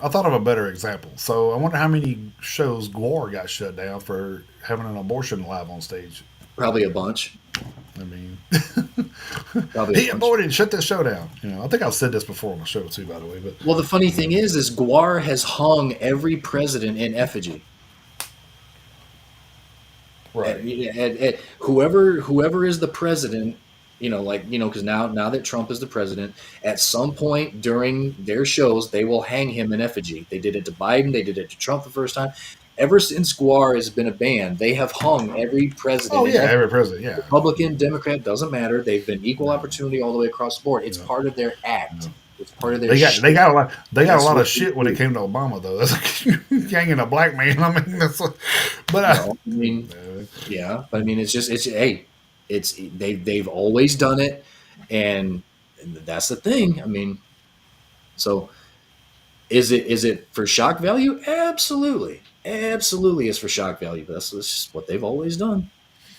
thought of a better example. So I wonder how many shows Gore got shut down for having an abortion live on stage. Probably a bunch. I mean, Probably a he bunch. aborted, shut that show down. You know, I think I've said this before on the show too, by the way. But Well, the funny thing is Guar has hung every president in effigy. right, Whoever is the president, because now that Trump is the president, at some point during their shows they will hang him in effigy. They did it to Biden, they did it to Trump the first time. Ever since Guar has been a band, they have hung every oh president in yeah, effigy. every president, yeah, Republican, Democrat, doesn't matter. They've been equal no, opportunity all the way across the board. It's no, part of their no. act. It's part Yeah. of their shit. They got a That's lot what of they shit when it do. came to Obama though. That's like hanging a black man. I mean, that's like, but Well, I mean, uh, yeah, but I mean, it's hey, they've always done it, and that's the thing. I mean, so is it for shock value? Absolutely, absolutely, is for shock value. But that's just what they've always done,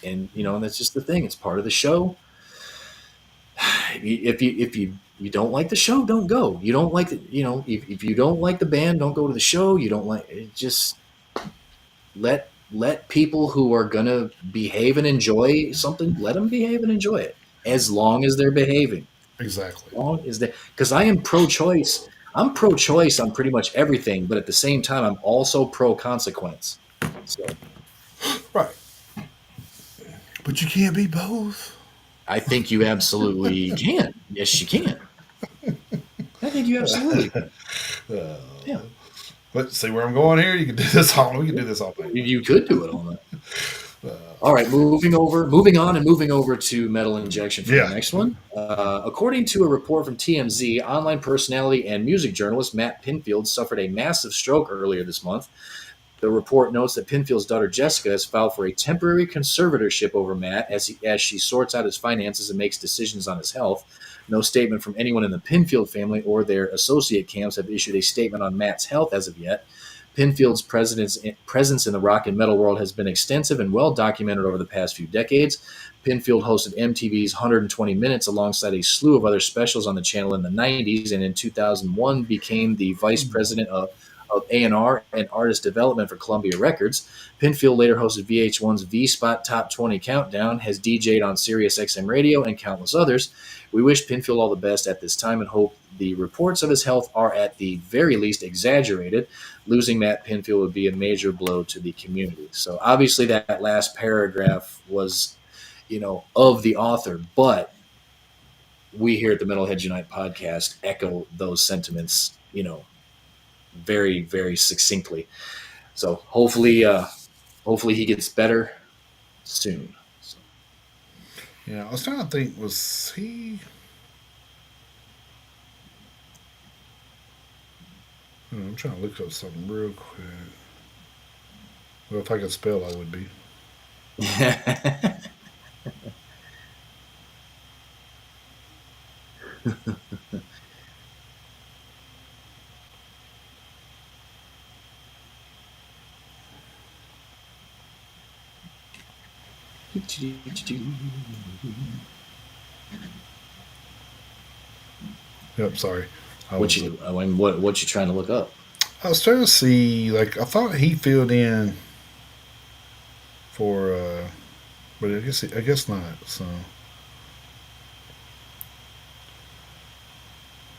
and that's just the thing. It's part of the show. If you don't like the show, don't go. You don't like the if you don't like the band, don't go to the show. You don't like it, just let people who are gonna behave and enjoy something, let them behave and enjoy it as long as they're behaving. exactly. As long as they, because I am pro-choice. I'm pro-choice on pretty much everything, but at the same time, I'm also pro-consequence. So Right. But you can't be both. I think you absolutely can. Yes, you can. I think you absolutely can. Yeah, But see where I'm going here. You can do this all. We can do this all night. you could do it all night. All right, moving on, and moving over to metal injection for the Yeah. next one. According to a report from TMZ, online personality and music journalist Matt Pinfield suffered a massive stroke earlier this month. The report notes that Pinfield's daughter Jessica has filed for a temporary conservatorship over Matt as she sorts out his finances and makes decisions on his health. No statement from anyone in the Pinfield family or their associate camps have issued a statement on Matt's health as of yet. Pinfield's presence in the rock and metal world has been extensive and well documented over the past few decades. Pinfield hosted MTV's 120 Minutes alongside a slew of other specials on the channel in the 90s, and in 2001 became the vice president of A&R and artist development for Columbia Records. Pinfield later hosted VH1's V-Spot Top 20 Countdown, has DJ'd on Sirius XM Radio, and countless others. We wish Pinfield all the best at this time and hope the reports of his health are at the very least exaggerated. Losing Matt Pinfield would be a major blow to the community. So obviously that last paragraph was, of the author, but we here at the Metalheads Unite podcast echo those sentiments, very, very succinctly. So hopefully he gets better soon. So, Yeah. I was trying to think. Was he? I'm trying to look up something real quick. Well, if I could spell, I would be. Yep. Sorry. I what was. you I mean, what you trying to look up? I was trying to see. Like I thought he filled in for, but I guess not. So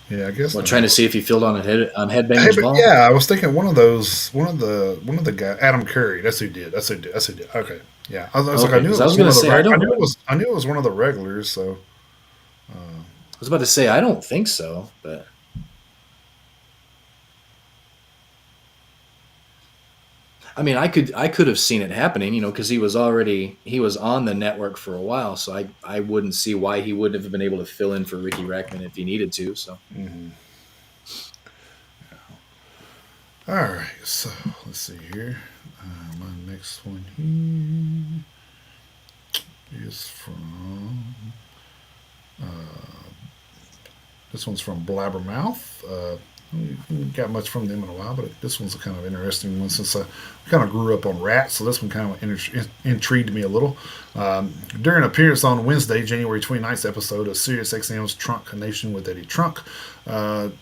yeah, I guess Well, not. trying to see if he filled on Hey, Headbangers but Ball. yeah, I was thinking one of the guy, Adam Curry. That's who did. That's who did. Okay, yeah. I was like, I Okay, knew because it I was was going one to of the. say I don't. I knew it was one of the regulars. So I was about to say I don't think so, but I mean, I could have seen it happening, because he was on the network for a while, so I wouldn't see why he wouldn't have been able to fill in for Ricky Rackman if he needed to. So All right, so let's see here. My next one here is from this one's from Blabbermouth. We haven't got much from them in a while, but this one's a kind of interesting one since I kind of grew up on Rat, so this one kind of intrigued me a little. During an appearance on Wednesday, January 29th episode of SiriusXM's Trunk Nation with Eddie Trunk,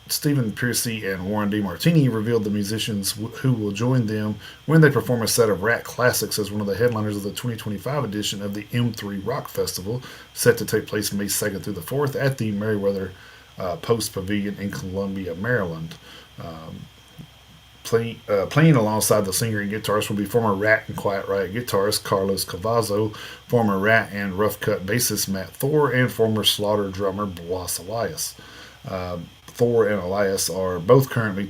Stephen Piercy and Warren DeMartini revealed the musicians who will join them when they perform a set of Rat classics as one of the headliners of the 2025 edition of the M3 Rock Festival, set to take place May 2nd through the 4th at the Merriweather Post Pavilion in Columbia, Maryland. Playing alongside the singer and guitarist will be former Rat and Quiet Riot guitarist Carlos Cavazo, former Rat and Rough Cut bassist Matt Thor, and former Slaughter drummer Blas Elias. Thor and Elias are both currently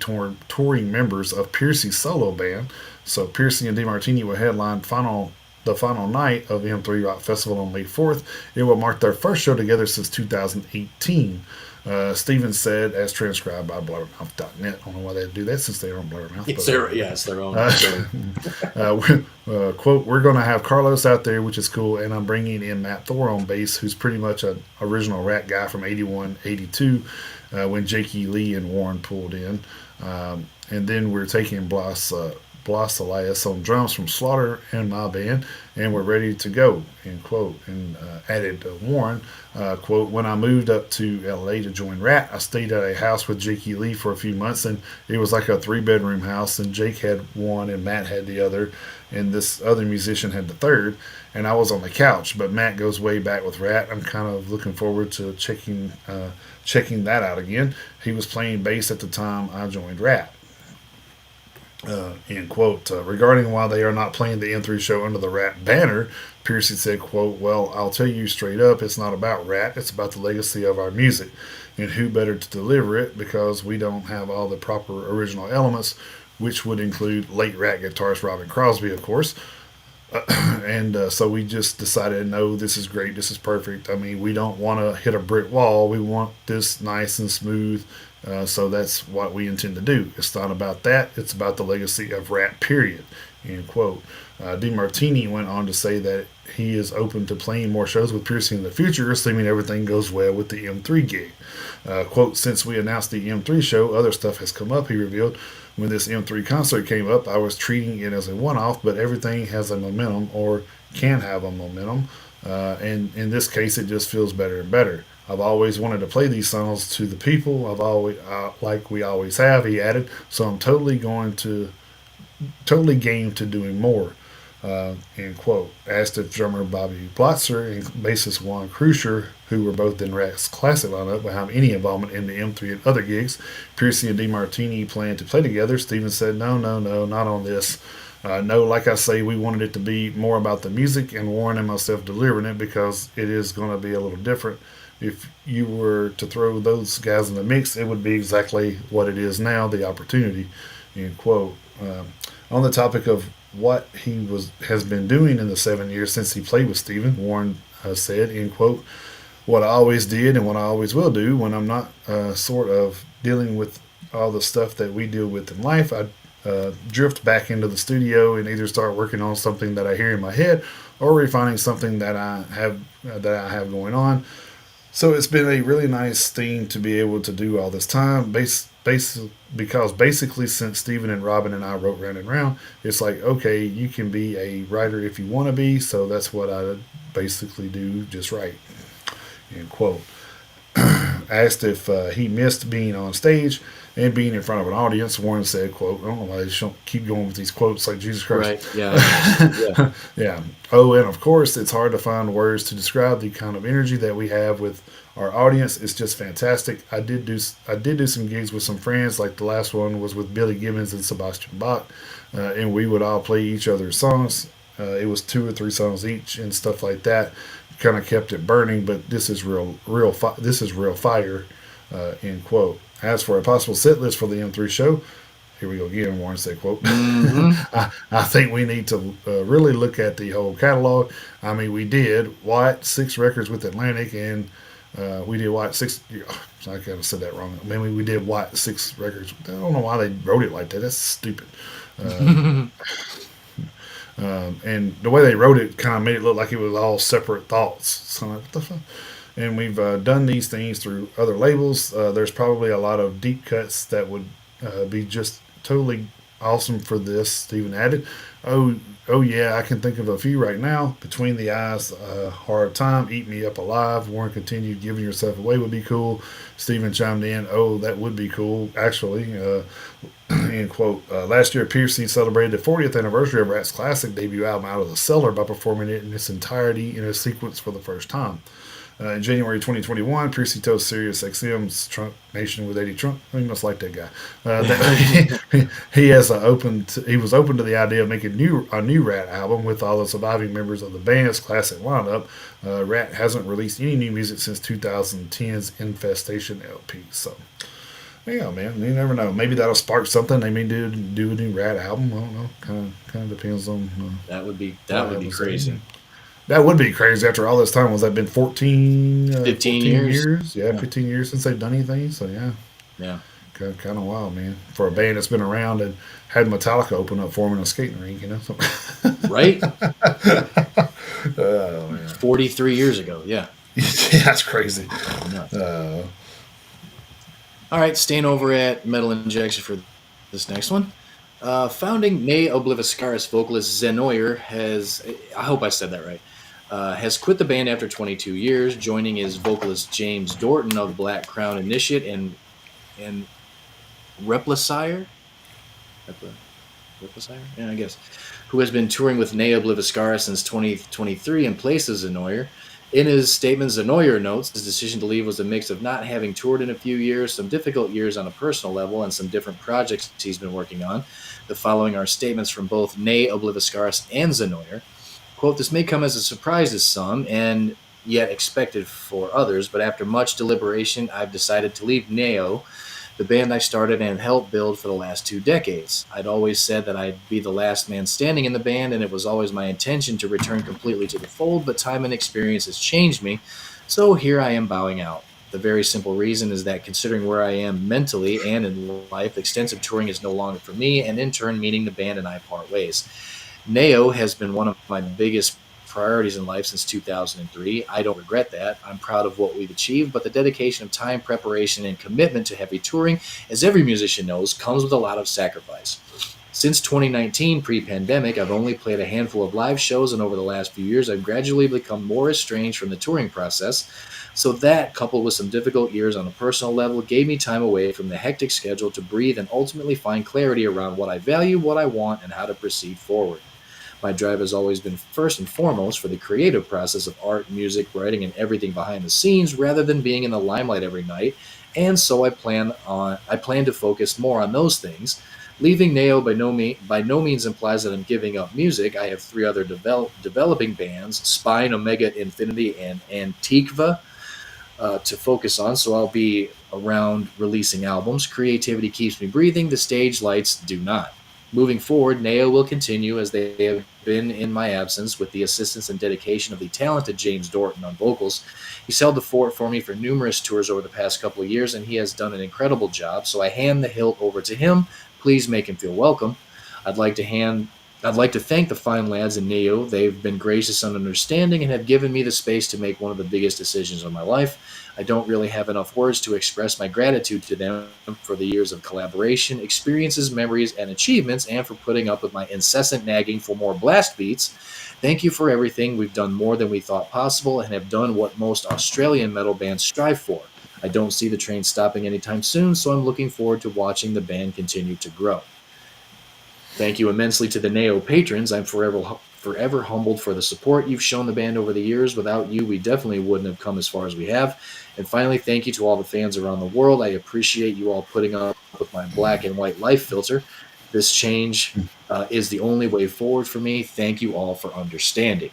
touring members of Piercy's solo band, so Piercy and DeMartini will headline the final night of the M3 Rock Festival on May 4th. It will mark their first show together since 2018. Stevens said, as transcribed by blabbermouth.net. I don't know why they do that since they own Blabbermouth. it's their own. Quote, we're going to have Carlos out there, which is cool, and I'm bringing in Matt Thor on bass, who's pretty much an original Rat guy from 81, 82, when Jakey Lee and Warren pulled in. And then we're taking Blas Elias on drums from Slaughter and my band, and we're ready to go, end quote. And added Warren, quote, when I moved up to LA to join Rat, I stayed at a house with Jakey Lee for a few months, and it was like a 3-bedroom house, and Jake had one and Matt had the other, and this other musician had the third, and I was on the couch, but Matt goes way back with Rat. I'm kind of looking forward to checking that out again. He was playing bass at the time I joined Rat. End quote. Regarding why they are not playing the M3 show under the Rat banner, Piercy said, quote, well, I'll tell you straight up, it's not about Rat, it's about the legacy of our music, and who better to deliver it, because we don't have all the proper original elements, which would include late Rat guitarist Robin Crosby, of course. So we just decided, no, this is great, this is perfect. I mean, we don't want to hit a brick wall, we want this nice and smooth. So that's what we intend to do. It's not about that. It's about the legacy of Rat, period. End quote. DeMartini went on to say that he is open to playing more shows with Piercy in the future, assuming everything goes well with the M3 gig. Quote, since we announced the M3 show, other stuff has come up, he revealed. When this M3 concert came up, I was treating it as a one-off, but everything has a momentum, or can have a momentum. And in this case, it just feels better and better. I've always wanted to play these songs to the people. I've always, like we always have, he added. So I'm totally game to doing more. End quote. Asked if drummer Bobby Blotzer and bassist Juan Crucier, who were both in Rat's classic lineup, will have any involvement in the M3 and other gigs. Piercy and DeMartini plan to play together. Stevens said, no, not on this. No, like I say, we wanted it to be more about the music and Warren and myself delivering it, because it is going to be a little different. If you were to throw those guys in the mix, it would be exactly what it is now, the opportunity, end quote. On the topic of what he has been doing in the 7 years since he played with Steven, Warren said, end quote, what I always did and what I always will do when I'm not sort of dealing with all the stuff that we deal with in life, I drift back into the studio and either start working on something that I hear in my head or refining something that I have going on. So it's been a really nice thing to be able to do all this time, because basically since Steven and Robin and I wrote Round and Round, it's like, okay, you can be a writer if you want to be, so that's what I basically do, just write, end quote. Asked if he missed being on stage and being in front of an audience, Warren said, quote, I don't know why they just don't keep going with these quotes like Jesus Christ. Right, yeah. Yeah. Oh, and of course, it's hard to find words to describe the kind of energy that we have with our audience. It's just fantastic. I did do some gigs with some friends, like the last one was with Billy Gibbons and Sebastian Bach, and we would all play each other's songs. It was 2 or 3 songs each and stuff like that. Kind of kept it burning, but this is real fire, end quote. As for a possible set list for the M3 show, here we go again, Warren said, quote, Mm-hmm. I think we need to really look at the whole catalog. I mean, we did White, 6 records with Atlantic, and we did White, 6. I kind of said that wrong. I mean, we did White, 6 records. I don't know why they wrote it like that. That's stupid. Um, and the way they wrote it kind of made it look like it was all separate thoughts. So I'm like, what the fuck? And we've done these things through other labels. There's probably a lot of deep cuts that would be just totally awesome for this. Steven added, "Oh, oh yeah, I can think of a few right now. Between the Eyes, Hard Time, Eat Me Up Alive." Warren continued, "Giving Yourself Away would be cool." Steven chimed in, "Oh, that would be cool, actually." End quote. Last year, Piercy celebrated the 40th anniversary of Rat's classic debut album Out of the Cellar by performing it in its entirety in a sequence for the first time. In January 2021, Piercy told Sirius XM's Trump Nation with Eddie Trump, he must like that guy, that he has he was open to the idea of making a new Rat album with all the surviving members of the band's classic lineup. Rat hasn't released any new music since 2010's Infestation LP, so yeah, man, you never know. Maybe that'll spark something. They may do a new Rat album. I don't know. Kind of depends on That would be crazy. that would be crazy after all this time. Was that been 15 14 years. years? Yeah, Yeah. 15 years since they've done anything. So, yeah, Yeah. kind of wild, man. For a band that's been around and had Metallica open up for them in a skating rink, you know? So, Right? oh, man. 43 years ago. Yeah. Yeah, that's crazy. Nuts. Uh, All right, staying over at Metal Injection for this next one. Founding Ne Obliviscaris vocalist Zenoyer has, I hope I said that right, has quit the band after 22 years, joining his vocalist James Dorton of Black Crown Initiate and Replicire? Replicire? Yeah, I guess. Who has been touring with Ne Obliviscaris since 2023 in place of Zenoyer. In his statement, Zenoyer notes his decision to leave was a mix of not having toured in a few years, some difficult years on a personal level, and some different projects he's been working on. The following are statements from both Ne Obliviscaris and Zenoyer. Quote, "This may come as a surprise to some, and yet expected for others, but after much deliberation, I've decided to leave Neo, the band I started and helped build for the last 2 decades. I'd always said that I'd be the last man standing in the band, and it was always my intention to return completely to the fold, but time and experience has changed me, so here I am bowing out. The very simple reason is that considering where I am mentally and in life, extensive touring is no longer for me, and in turn meaning the band and I part ways. Neo has been one of my biggest priorities in life since 2003. I don't regret that. I'm proud of what we've achieved, but the dedication of time, preparation, and commitment to heavy touring, as every musician knows, comes with a lot of sacrifice. Since 2019, pre-pandemic, I've only played a handful of live shows, and over the last few years, I've gradually become more estranged from the touring process. So that, coupled with some difficult years on a personal level, gave me time away from the hectic schedule to breathe and ultimately find clarity around what I value, what I want, and how to proceed forward. My drive has always been first and foremost for the creative process of art, music, writing, and everything behind the scenes, rather than being in the limelight every night. And so I plan to focus more on those things. Leaving Neo by no means implies that I'm giving up music. I have 3 other developing bands, Spine, Omega Infinity, and Antiqua, to focus on, so I'll be around releasing albums. Creativity keeps me breathing, the stage lights do not. Moving forward, Neo will continue as they have been in my absence with the assistance and dedication of the talented James Dorton on vocals. He's held the fort for me for numerous tours over the past couple of years, and he has done an incredible job, so I hand the hilt over to him. Please make him feel welcome. I'd like to thank the fine lads in Neo. They've been gracious and understanding and have given me the space to make one of the biggest decisions of my life. I don't really have enough words to express my gratitude to them for the years of collaboration, experiences, memories, and achievements, and for putting up with my incessant nagging for more blast beats. Thank you for everything. We've done more than we thought possible and have done what most Australian metal bands strive for. I don't see the train stopping anytime soon, so I'm looking forward to watching the band continue to grow. Thank you immensely to the Neo patrons. I'm forever humbled for the support you've shown the band over the years. Without you, we definitely wouldn't have come as far as we have. And finally, thank you to all the fans around the world. I appreciate you all putting up with my black and white life filter. This change is the only way forward for me. Thank you all for understanding."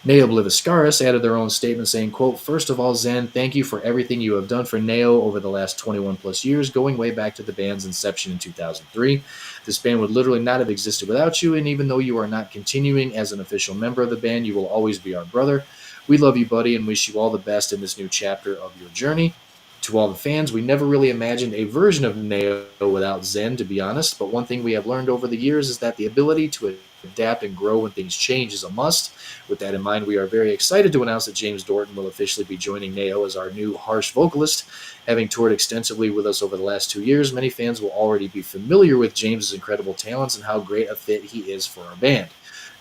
Neo Bliviscaris added their own statement saying, quote, "First of all, Zen, thank you for everything you have done for Neo over the last 21 plus years, going way back to the band's inception in 2003. This band would literally not have existed without you, and even though you are not continuing as an official member of the band, you will always be our brother. We love you, buddy, and wish you all the best in this new chapter of your journey. To all the fans, we never really imagined a version of Neo without Zen, to be honest, but one thing we have learned over the years is that the ability to adapt and grow when things change is a must. With that in mind, we are very excited to announce that James Dorton will officially be joining Neo as our new harsh vocalist. Having toured extensively with us over the last 2 years, many fans will already be familiar with James's incredible talents and how great a fit he is for our band.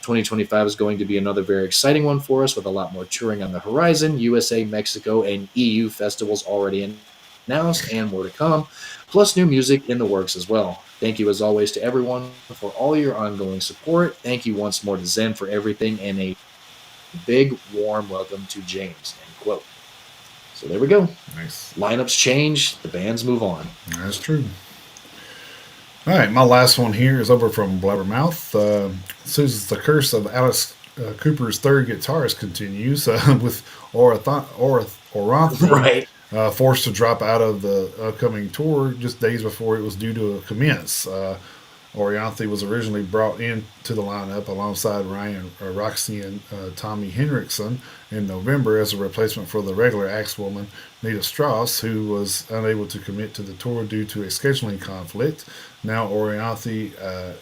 2025 is going to be another very exciting one for us with a lot more touring on the horizon, USA, Mexico, and EU festivals already announced and more to come, plus new music in the works as well. Thank you as always to everyone for all your ongoing support. Thank you once more to Zen for everything, and a big warm welcome to James." End quote. So there we go. Nice. Lineups change, the bands move on. That's true. All right, my last one here is over from Blabbermouth. Says the curse of Alice Cooper's third guitarist continues with Oranthi Right. forced to drop out of the upcoming tour just days before it was due to commence. Orianthi was originally brought into the lineup alongside Ryan Roxy and Tommy Henriksen in November as a replacement for the regular Axewoman Nita Strauss, who was unable to commit to the tour due to a scheduling conflict. Now Orianthi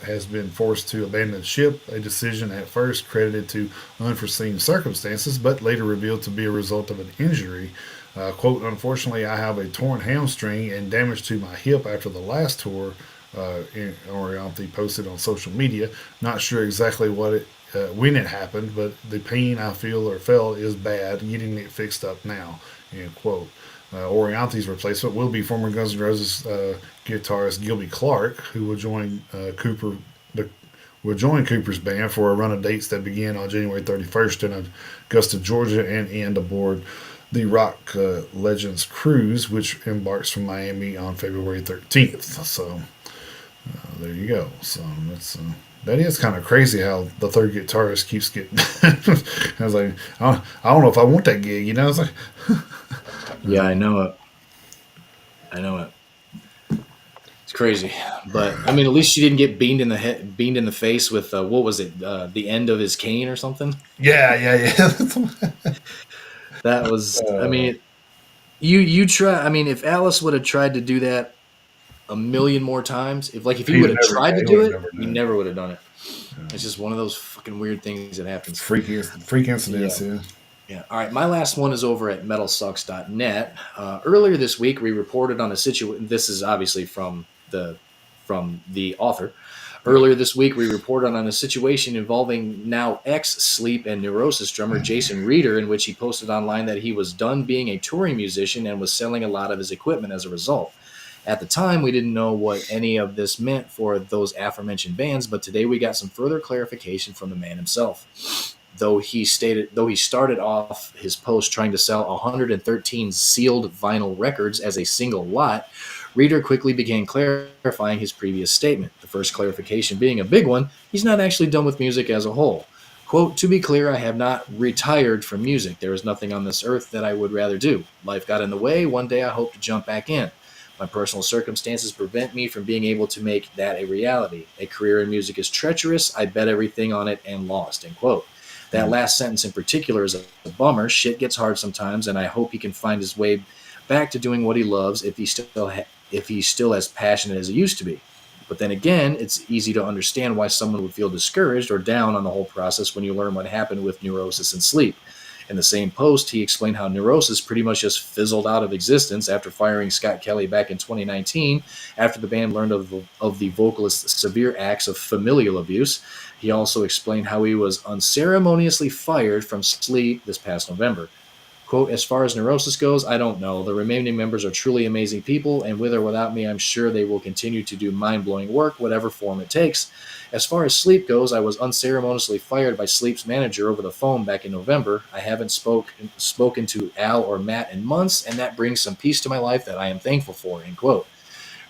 has been forced to abandon ship, a decision at first credited to unforeseen circumstances, but later revealed to be a result of an injury. Quote, "Unfortunately, I have a torn hamstring and damage to my hip after the last tour," Orianthi posted on social media. "Not sure exactly when it happened, but the pain I feel or felt is bad. Getting it fixed up now." End quote. Orianthi's replacement will be former Guns N' Roses guitarist Gilby Clarke, who will join Cooper's band for a run of dates that begin on January 31st in Augusta, Georgia, and end aboard the Rock Legends cruise, which embarks from Miami on February 13th. So there you go. So that is kind of crazy how the third guitarist keeps getting. I was like, I don't know if I want that gig. I was like, yeah, I know it. It's crazy, but I mean, at least she didn't get beamed in the face with what was it? The end of his cane or something. Yeah. That was. I mean, you try. I mean, if Alice would have tried to do that a million more times, if he would have tried to do it, he never would have done it. It's just one of those fucking weird things that happens. Freak incidents, yeah. Yeah. All right. My last one is over at metalsucks.net. Earlier this week, we reported on a situation. This is obviously from the author. Earlier this week, we reported on a situation involving now ex-Sleep and Neurosis drummer Jason Reeder, in which he posted online that he was done being a touring musician and was selling a lot of his equipment as a result. At the time, we didn't know what any of this meant for those aforementioned bands, but today we got some further clarification from the man himself. Though he started off his post trying to sell 113 sealed vinyl records as a single lot, Reeder quickly began clarifying his previous statement. The first clarification being a big one: he's not actually done with music as a whole. Quote, "To be clear, I have not retired from music. There is nothing on this earth that I would rather do. Life got in the way. One day I hope to jump back in. My personal circumstances prevent me from being able to make that a reality. A career in music is treacherous. I bet everything on it and lost." End quote. That last sentence in particular is a bummer. Shit gets hard sometimes, and I hope he can find his way back to doing what he loves if he's still as passionate as he used to be. But then again, it's easy to understand why someone would feel discouraged or down on the whole process when you learn what happened with Neurosis and Sleep. In the same post, he explained how Neurosis pretty much just fizzled out of existence after firing Scott Kelly back in 2019 after the band learned of the vocalist's severe acts of familial abuse. He also explained how he was unceremoniously fired from Sleep this past November. Quote, "As far as Neurosis goes, I don't know. The remaining members are truly amazing people, and with or without me, I'm sure they will continue to do mind-blowing work, whatever form it takes. As far as Sleep goes, I was unceremoniously fired by Sleep's manager over the phone back in November. I haven't spoken to Al or Matt in months, and that brings some peace to my life that I am thankful for," end quote.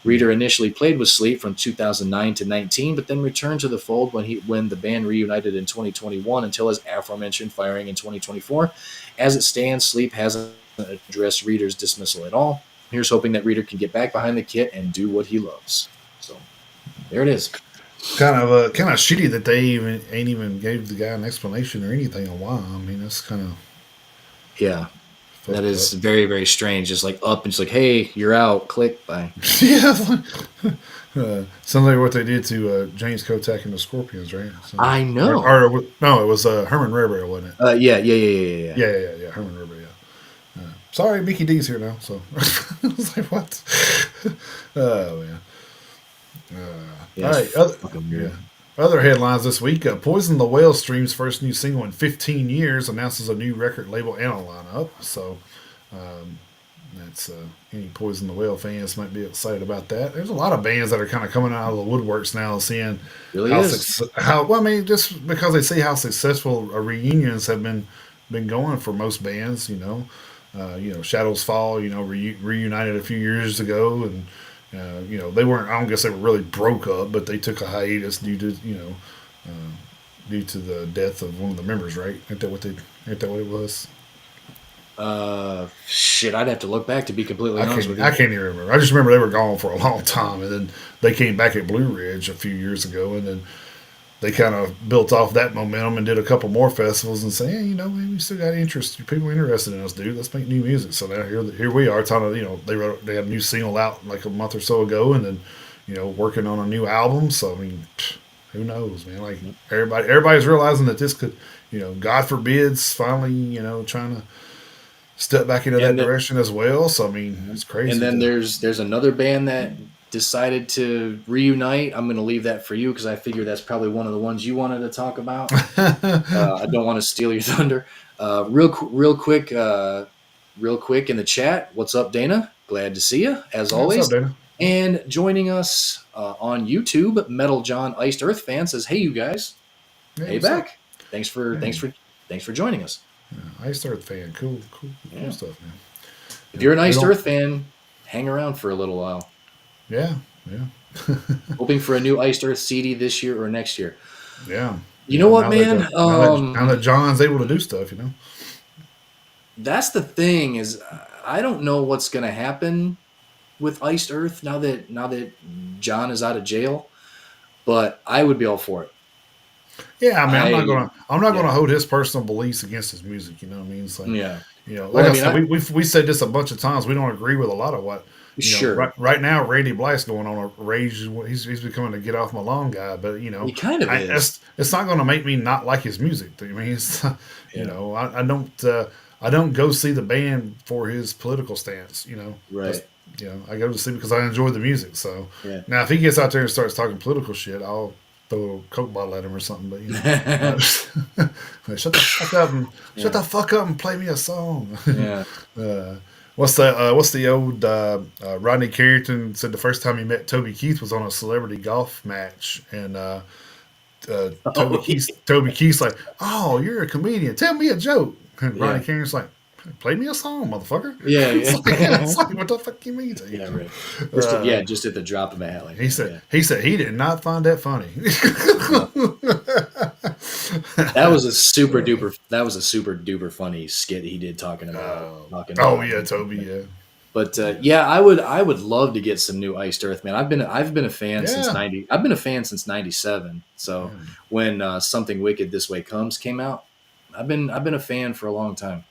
Reeder initially played with Sleep from 2009 to 19, but then returned to the fold when the band reunited in 2021 until his aforementioned firing in 2024. As it stands, Sleep hasn't addressed Reeder's dismissal at all. Here's hoping that Reeder can get back behind the kit and do what he loves. So there it is. Kind of shitty that they even ain't even gave the guy an explanation or anything on why. I mean, that's kind of Yeah, that fucked up. is very, very strange. Just like up and just like, hey, you're out. Click. Bye. Yeah, sounds like what they did to James Kotak and the Scorpions, right? So, I know. no, it was Herman Rayberry, wasn't it? Yeah. Yeah. Herman Rayberry. Yeah. Sorry, Mickey D's here now. So I was like, what? Oh man. Yeah, All right. it's fucking Yeah. weird. Other headlines this week: Poison the Whale streams first new single in 15 years, announces a new record label and a lineup. So um, that's any Poison the Whale fans might be excited about that. There's a lot of bands that are kind of coming out of the woodworks now, seeing Really is. how well. I mean, just because they see how successful reunions have been going for most bands. Shadows Fall. Reunited a few years ago, and they weren't. I don't guess they were really broke up, but they took a hiatus due to the death of one of the members. Right? Ain't that what it was? Shit, I'd have to look back to be completely honest with I you. can't even remember. I just remember they were gone for a long time, and then they came back at Blue Ridge a few years ago, and then they kind of built off that momentum and did a couple more festivals and say, hey, we still got interest. People are interested in us, dude. Let's make new music. So now here we are. Talking, they had a new single out like a month or so ago, and then working on a new album. So I mean, who knows, man? Like everybody's realizing that this could, God forbids, finally, trying to step back into that And direction as well. So I mean, it's and crazy. then there's another band that decided to reunite. I'm going to leave that for you because I figure that's probably one of the ones you wanted to talk about. I don't want to steal your thunder. Real quick in the chat. What's up, Dana? Glad to see you as Hey, what's up, always. Dana? And joining us on YouTube, Metal John Iced Earth fan says, "Hey, you guys, Hey, hey what's up? back. Thanks Hey, for joining us. Ice Earth fan, cool Yeah. stuff, man. If you're an We Iced don't. Earth fan, hang around for a little while. Yeah, yeah, Hoping for a new Iced Earth CD this year or next year. yeah, You know yeah. what, man? Now that John's able to do stuff, That's the thing is I don't know what's going to happen with Iced Earth now that John is out of jail, but I would be all for it. Yeah, I mean, I I'm not yeah gonna hold his personal beliefs against his music. You know what I mean? It's like, yeah. like Well, I I mean, said, we said this a bunch of times. We don't agree with a lot of what sure, right now, Randy Blythe's going on a rage. He's becoming a get off my lawn guy. But he kind of is. it's not going to make me not like his music. I mean, it's, Yeah, I don't go see the band for his political stance. That's, right. I go to see because I enjoy the music. So Yeah. now if he gets out there and starts talking political shit, I'll throw a Coke bottle at him or something. But like, shut Yeah. the fuck up and play me a song. Yeah. uh, what's the old Rodney Carrington said the first time he met Toby Keith was on a celebrity golf match, and Oh, Toby Keith's like, oh, you're a comedian, tell me a joke. And Rodney yeah. Carrington's like, play me a song, motherfucker. Yeah. It's Yeah. like what the fuck you mean? Yeah. Right. Uh, Just at the drop of a hat like he that. said Yeah. he did not find that funny. No. That was a super duper. That was a super duper funny skit he did talking about Oh yeah, Toby. Yeah, But yeah, I would love to get some new Iced Earth, man. I've been a fan since yeah, 90. I've been a fan since 97. So yeah. when Something Wicked This Way Comes came out, I've been a fan for a long time.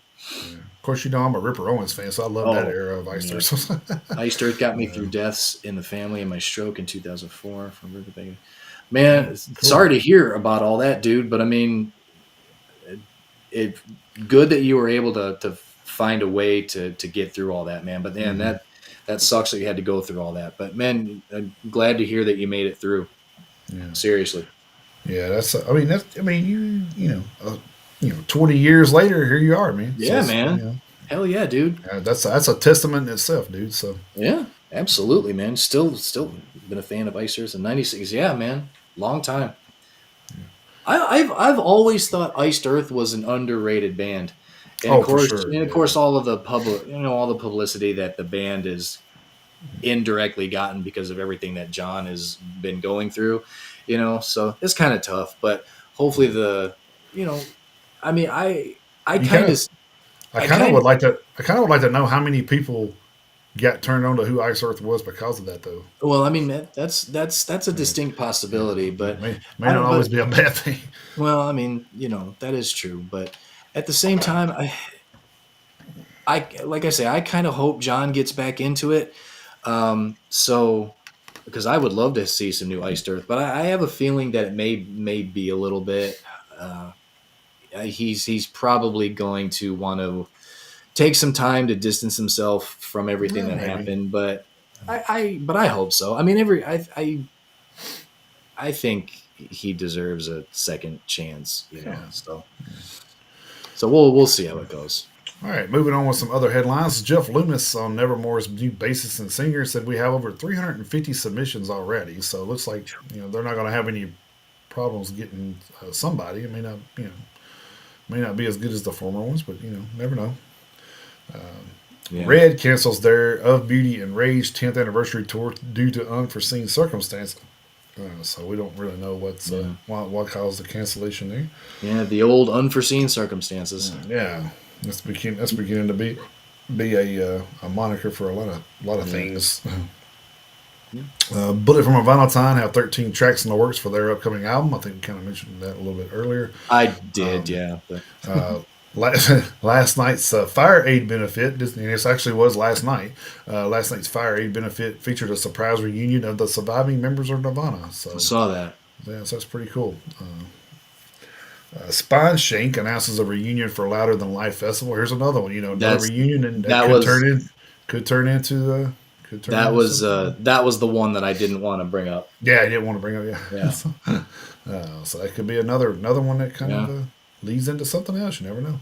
Yeah. Of course, I'm a Ripper Owens fan, so I love that Oh, era of Ice yeah. Earth. Iced Earth got me through deaths in the family and my stroke in 2004 from Riverbank. Man, Cool. sorry to hear about all that, dude. But I mean, it good that you were able to find a way to get through all that, man. But man, Mhm. that sucks that you had to go through all that. But man, I'm glad to hear that you made it through. Yeah, Seriously. yeah. I mean, 20 years later, here you are, man. So Yeah, man. Hell yeah, dude. that's a testament in itself, dude. So Yeah, absolutely, man. Still been a fan of Iced Earth in '96. Yeah, man. Long time. I've always thought Iced Earth was an underrated band, oh, for sure, and of yeah, course, all of the public, all the publicity that the band is indirectly gotten because of everything that John has been going through, so it's kind of tough, but hopefully you know, I mean, I You kind kind of, of, I I kind of kind would of, like to, I kind of would like to know how many people got turned on to who Ice Earth was because of that, though. well, I mean, that's a Yeah, distinct yeah. possibility, but May not always but be a bad thing. well, I mean, that is true, but at the same time, I like I say, I kind of hope John gets back into it. So because I would love to see some new Iced Earth, but I have a feeling that it may be a little bit. Uh, he's probably going to want to take some time to distance himself from everything Yeah, that maybe. happened, but I hope so. I mean, I think he deserves a second chance, Yeah. so we'll see how it goes. All right, moving on with some other headlines. Jeff Loomis on Nevermore's new bassist and singer said we have over 350 submissions already. So it looks like they're not going to have any problems getting somebody. It may not may not be as good as the former ones, but never know. Yeah. Red cancels their Of Beauty and Rage 10th anniversary tour due to unforeseen circumstances. So we don't really know Yeah. what caused the cancellation there. Yeah, the old unforeseen circumstances. Yeah, that's beginning to be a moniker for a lot of Yeah. things. Yeah. Bullet from a Valentine have 13 tracks in the works for their upcoming album. I think we kind of mentioned that a little bit earlier. I did, Um, yeah. But uh, last night's Fire Aid benefit, this actually was last night. Last night's Fire Aid benefit featured a surprise reunion of the surviving members of Nirvana. I So, saw that. yeah, so that's pretty cool. Spine Shank announces a reunion for Louder Than Life Festival. Here's another one. Another That's reunion, and that that was could turn into something. that was the one that I didn't want to bring up. Yeah, I didn't want to bring up. Yeah, Yeah. so that could be another one that kind of Yeah. leads into something else. You never know.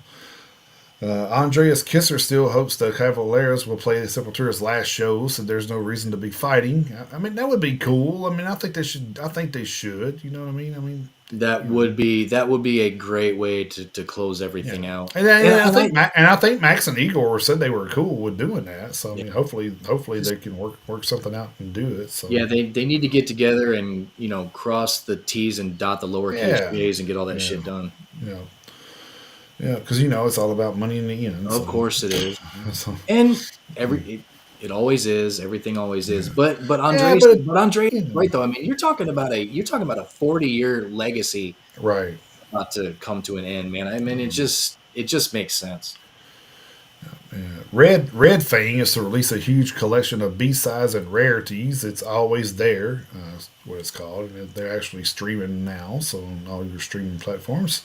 Andreas Kisser still hopes the Cavaleras will play Sepultura's last show, so there's no reason to be fighting. I mean, that would be cool. I mean, I think they should. I think they should. You know what I mean? I mean, That you know, would be a great way to close yeah. everything out. And I And think I think Max and Igor said they were cool with doing that. So I yeah, mean, hopefully they can work something out and do it. So yeah, they need to get together and cross the T's and dot the lowercase yeah, J's and get all that yeah, shit done. yeah, yeah. Because it's all about money in the end. Of So, course it is. so And it always is. Everything always is. yeah, But yeah, Andres, but is right though. I mean, you're talking about a 40-year legacy right. about to come to an end, man. I mean, it just makes sense. Yeah. Red Fang is to release a huge collection of B-sides and rarities. It's always there. That's what it's called. And they're actually streaming now, so on all your streaming platforms.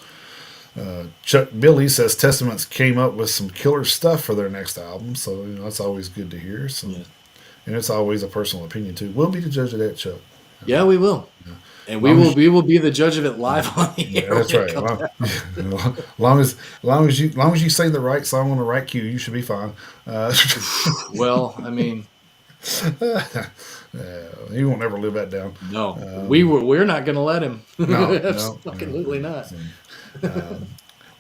Chuck Billy says Testaments came up with some killer stuff for their next album, so that's always good to hear. So, Yeah, and it's always a personal opinion too. We'll be the judge of that, Chuck. yeah, we will, and we Long will as we will be the judge of it live on the Yeah, air that's when it right. comes out. Long as you say the right song on the right cue, you should be fine. Well, I mean, He won't ever live that down. no, Um, we're not going to let him. no, no, Absolutely not. no.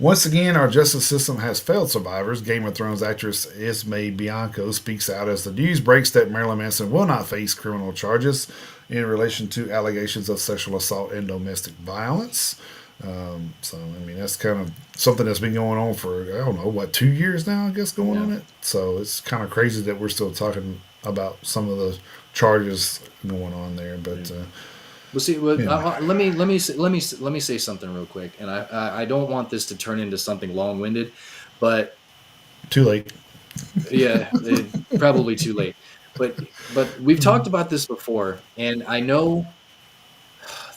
Once again, our justice system has failed survivors. Game of Thrones actress Esme Bianco speaks out as the news breaks that Marilyn Manson will not face criminal charges in relation to allegations of sexual assault and domestic violence. So, I mean, that's kind of something that's been going on for, I don't know, 2 years now, I guess, going Yeah. on it. So it's kind of crazy that we're still talking about some of the charges going on there. But, Well, see, anyway, let me say something real quick, and I don't want this to turn into something long winded, but too late. yeah, probably too late. But we've talked about this before, and I know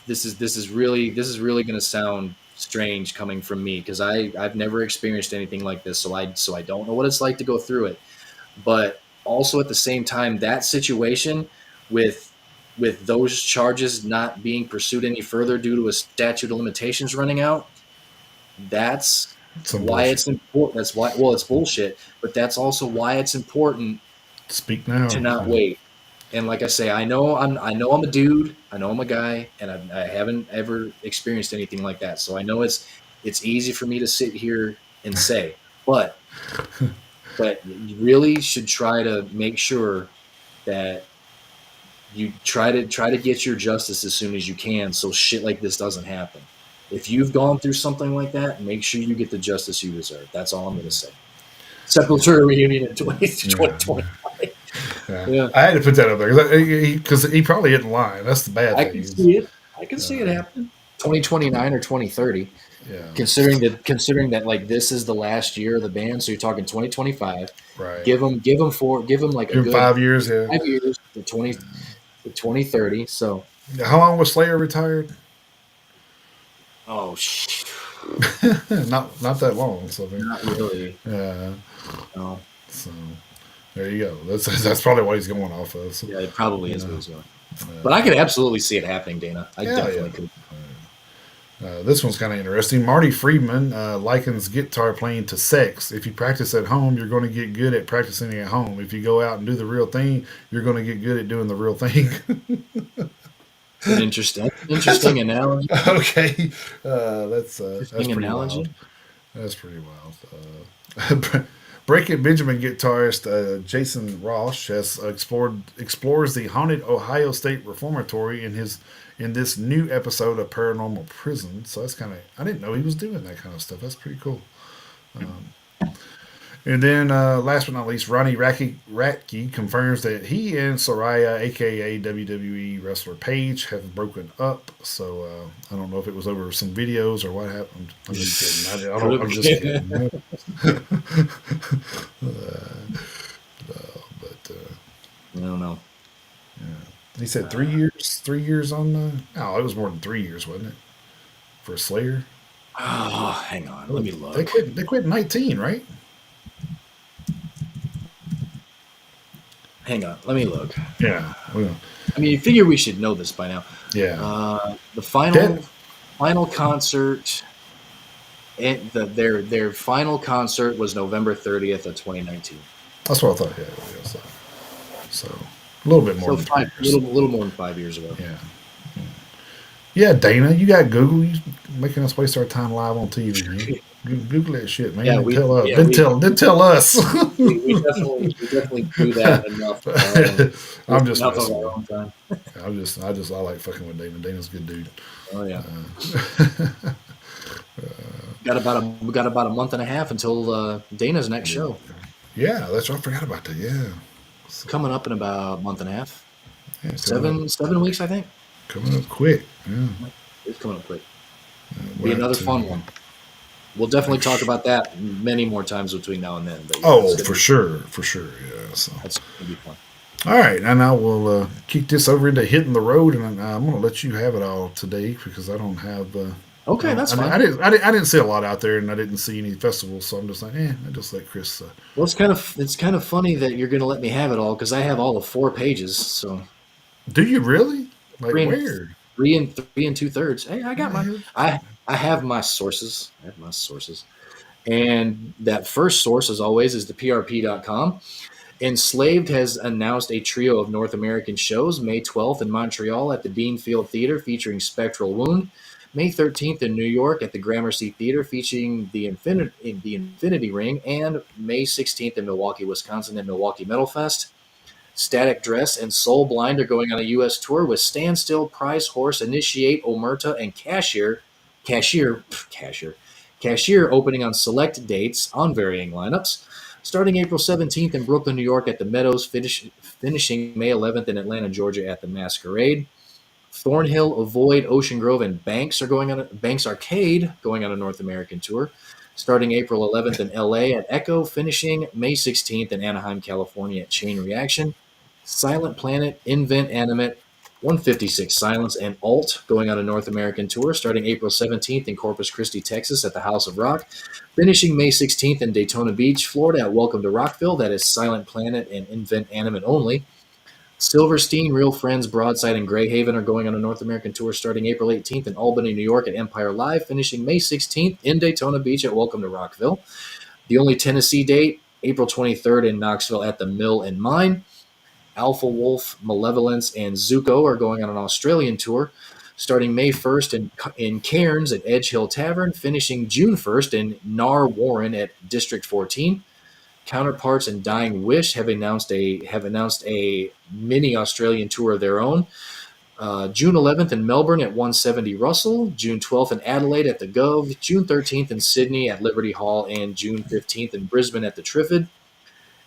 this is really going to sound strange coming from me because I've never experienced anything like this, so I don't know what it's like to go through it. But also at the same time, that situation with those charges not being pursued any further due to a statute of limitations running out, that's Some why bullshit. it's important. That's why, well, it's bullshit, but that's also why it's important Speak to now. not wait. And like I say, I know I'm a dude, I know I'm a guy, and I haven't ever experienced anything like that. So I know it's easy for me to sit here and say, but you really should try to make sure that you try to get your justice as soon as you can, so shit like this doesn't happen. If you've gone through something like that, make sure you get the justice you deserve. That's all I'm going to say. Sepultura reunion in Yeah. 2025. Yeah. Yeah, I had to put that up there because he probably isn't lying. That's the bad I thing. can see it. I can see it happening. 2029 or 2030. Yeah. Considering that like this is the last year of the band, so you're talking 2025. Right. Give them like a Give him good 5 years. Yeah. 5 years to 2030. So How long was Slayer retired? oh shit, Not that long. So, not really. yeah. No. So there you go. That's probably what he's going off of. So, Yeah, it probably is yeah. what he's going. But I could absolutely see it happening, Dana. I Yeah. Yeah. definitely could. This one's kind of interesting. Marty Friedman likens guitar playing to sex. If you practice at home, you're going to get good at practicing at home. If you go out and do the real thing, you're going to get good at doing the real thing. It's an interesting analogy. Okay, that's Interesting pretty wild. analogy. That's pretty wild. Breaking Benjamin guitarist Jason Ross has explores the haunted Ohio State Reformatory in this new episode of Paranormal Prison. So that's kind of I didn't know he was doing that kind of stuff. That's pretty cool. And then, last but not least, Ronnie Ratke confirms that he and Soraya, aka WWE wrestler Paige, have broken up. So I don't know if it was over some videos or what happened. I'm just kidding. I'm just kidding. But I don't know. he said 3 years. 3 years on the. Oh, it was more than 3 years, wasn't it? For Slayer. Oh, hang on. Let me They look. quit. They quit in 19, right? Hang on. Let me look. Yeah. Well, I mean, you figure we should know this by now. yeah. The Dead. final concert. Their final concert was November 30th of 2019. That's what I thought. Yeah. So a little bit more So than five, 3 years. little more than 5 years ago. Yeah. Yeah, Dana, you got Google. You making us waste our time live on TV. Man. Google that shit, man. Yeah, And we tell us. yeah Then we, tell us. we definitely do that enough of our own I'm just enough of messing our with own time. you. I like fucking with Dana. Dana's a good dude. Oh yeah. Got about a month and a half until Dana's next show. Yeah, that's right. I forgot about that. Yeah. It's coming up in about a month and a half. Yeah, Seven weeks, I think. coming up quick. Yeah. It's coming up quick. Be We'll have another to- fun one. We'll definitely talk about that many more times between now and then. But yeah, Oh, it's for sure. Yeah. So. that's gonna be fun. All right, and I will kick this over into hitting the road, and I'm going to let you have it all today because I don't have. Okay, that's fine. I didn't see a lot out there, and I didn't see any festivals, so I'm just like, I just let Chris. Well, it's kind of funny that you're gonna let me have it all because I have all of 4 pages. So Do you really? Like three and where? three and 2/3. Hey, I got I have my sources. I have my sources. And that first source, as always, is the PRP.com. Enslaved has announced a trio of North American shows May 12th in Montreal at the Beanfield Theater featuring Spectral Wound, May 13th in New York at the Gramercy Theater featuring the Infinity Ring, and May 16th in Milwaukee, Wisconsin at Milwaukee Metal Fest. Static Dress and Soul Blind are going on a U.S. tour with Standstill, Price, Horse, Initiate, Omerta, and Cashier opening on select dates on varying lineups. Starting April 17th in Brooklyn, New York at the Meadows, finishing May 11th in Atlanta, Georgia at the Masquerade. Thornhill, Avoid, Ocean Grove, and Banks Arcade going on a North American tour. Starting April 11th in LA at Echo, finishing May 16th in Anaheim, California at Chain Reaction. Silent Planet, Invent Animate, 156 Silence, and Alt going on a North American tour starting April 17th in Corpus Christi, Texas at the House of Rock. Finishing May 16th in Daytona Beach, Florida at Welcome to Rockville. That is Silent Planet and Invent Animate only. Silverstein, Real Friends, Broadside, and Greyhaven are going on a North American tour starting April 18th in Albany, New York at Empire Live, finishing May 16th in Daytona Beach at Welcome to Rockville. The only Tennessee date, April 23rd in Knoxville at the Mill and Mine. Alpha Wolf, Malevolence, and Zuko are going on an Australian tour starting May 1st in Cairns at Edge Hill Tavern, finishing June 1st in Nar Warren at District 14. counterparts in Dying Wish have announced a mini Australian tour of their own. June 11th in Melbourne at 170 Russell, June 12th in Adelaide at the Gove, June 13th in Sydney at Liberty Hall, and June 15th in Brisbane at the Triffid.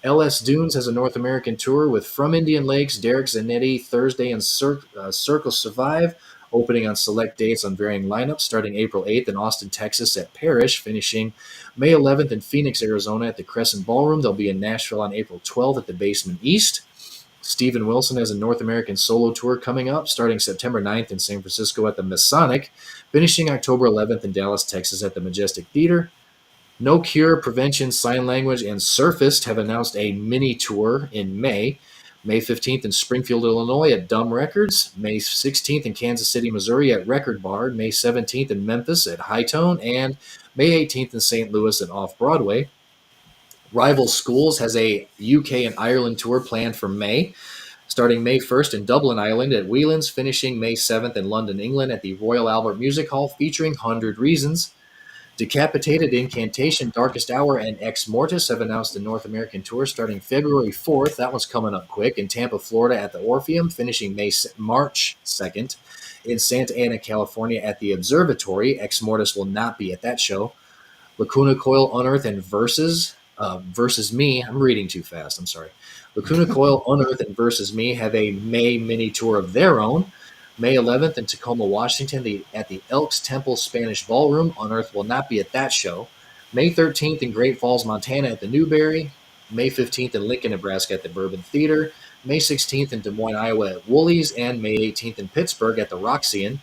LS Dunes has a North American tour with From Indian Lakes, Derek Zanetti, Thursday, and Circle Survive, opening on select dates on varying lineups, starting April 8th in Austin, Texas at Parrish, finishing May 11th in Phoenix, Arizona at the Crescent Ballroom. They'll be in Nashville on April 12th at the Basement East. Steven Wilson has a North American solo tour coming up, starting September 9th in San Francisco at the Masonic, finishing October 11th in Dallas, Texas at the Majestic Theater. No Cure, Prevention, Sign Language, and Surfaced have announced a mini tour in May. May 15th in Springfield, Illinois at Dumb Records. May 16th in Kansas City, Missouri at Record Bar. May 17th in Memphis at High Tone. And May 18th in St. Louis at Off Broadway. Rival Schools has a UK and Ireland tour planned for May, starting May 1st in Dublin, Ireland at Whelan's, finishing May 7th in London, England at the Royal Albert Music Hall, featuring 100 Reasons. Decapitated, Incantation, Darkest Hour, and Ex Mortis have announced a North American tour starting February 4th. That one's coming up quick in Tampa, Florida at the Orpheum, finishing March 2nd in Santa Ana, California at the Observatory. Ex Mortis will not be at that show. Lacuna Coil, Unearth, and Versus Me. I'm reading too fast. I'm sorry. Lacuna Coil, Unearth, and Versus Me have a May mini tour of their own. May 11th in Tacoma, Washington, at the Elks Temple Spanish Ballroom. Unearth will not be at that show. May 13th in Great Falls, Montana at the Newberry. May 15th in Lincoln, Nebraska at the Bourbon Theater. May 16th in Des Moines, Iowa at Woolies. And May 18th in Pittsburgh at the Roxy.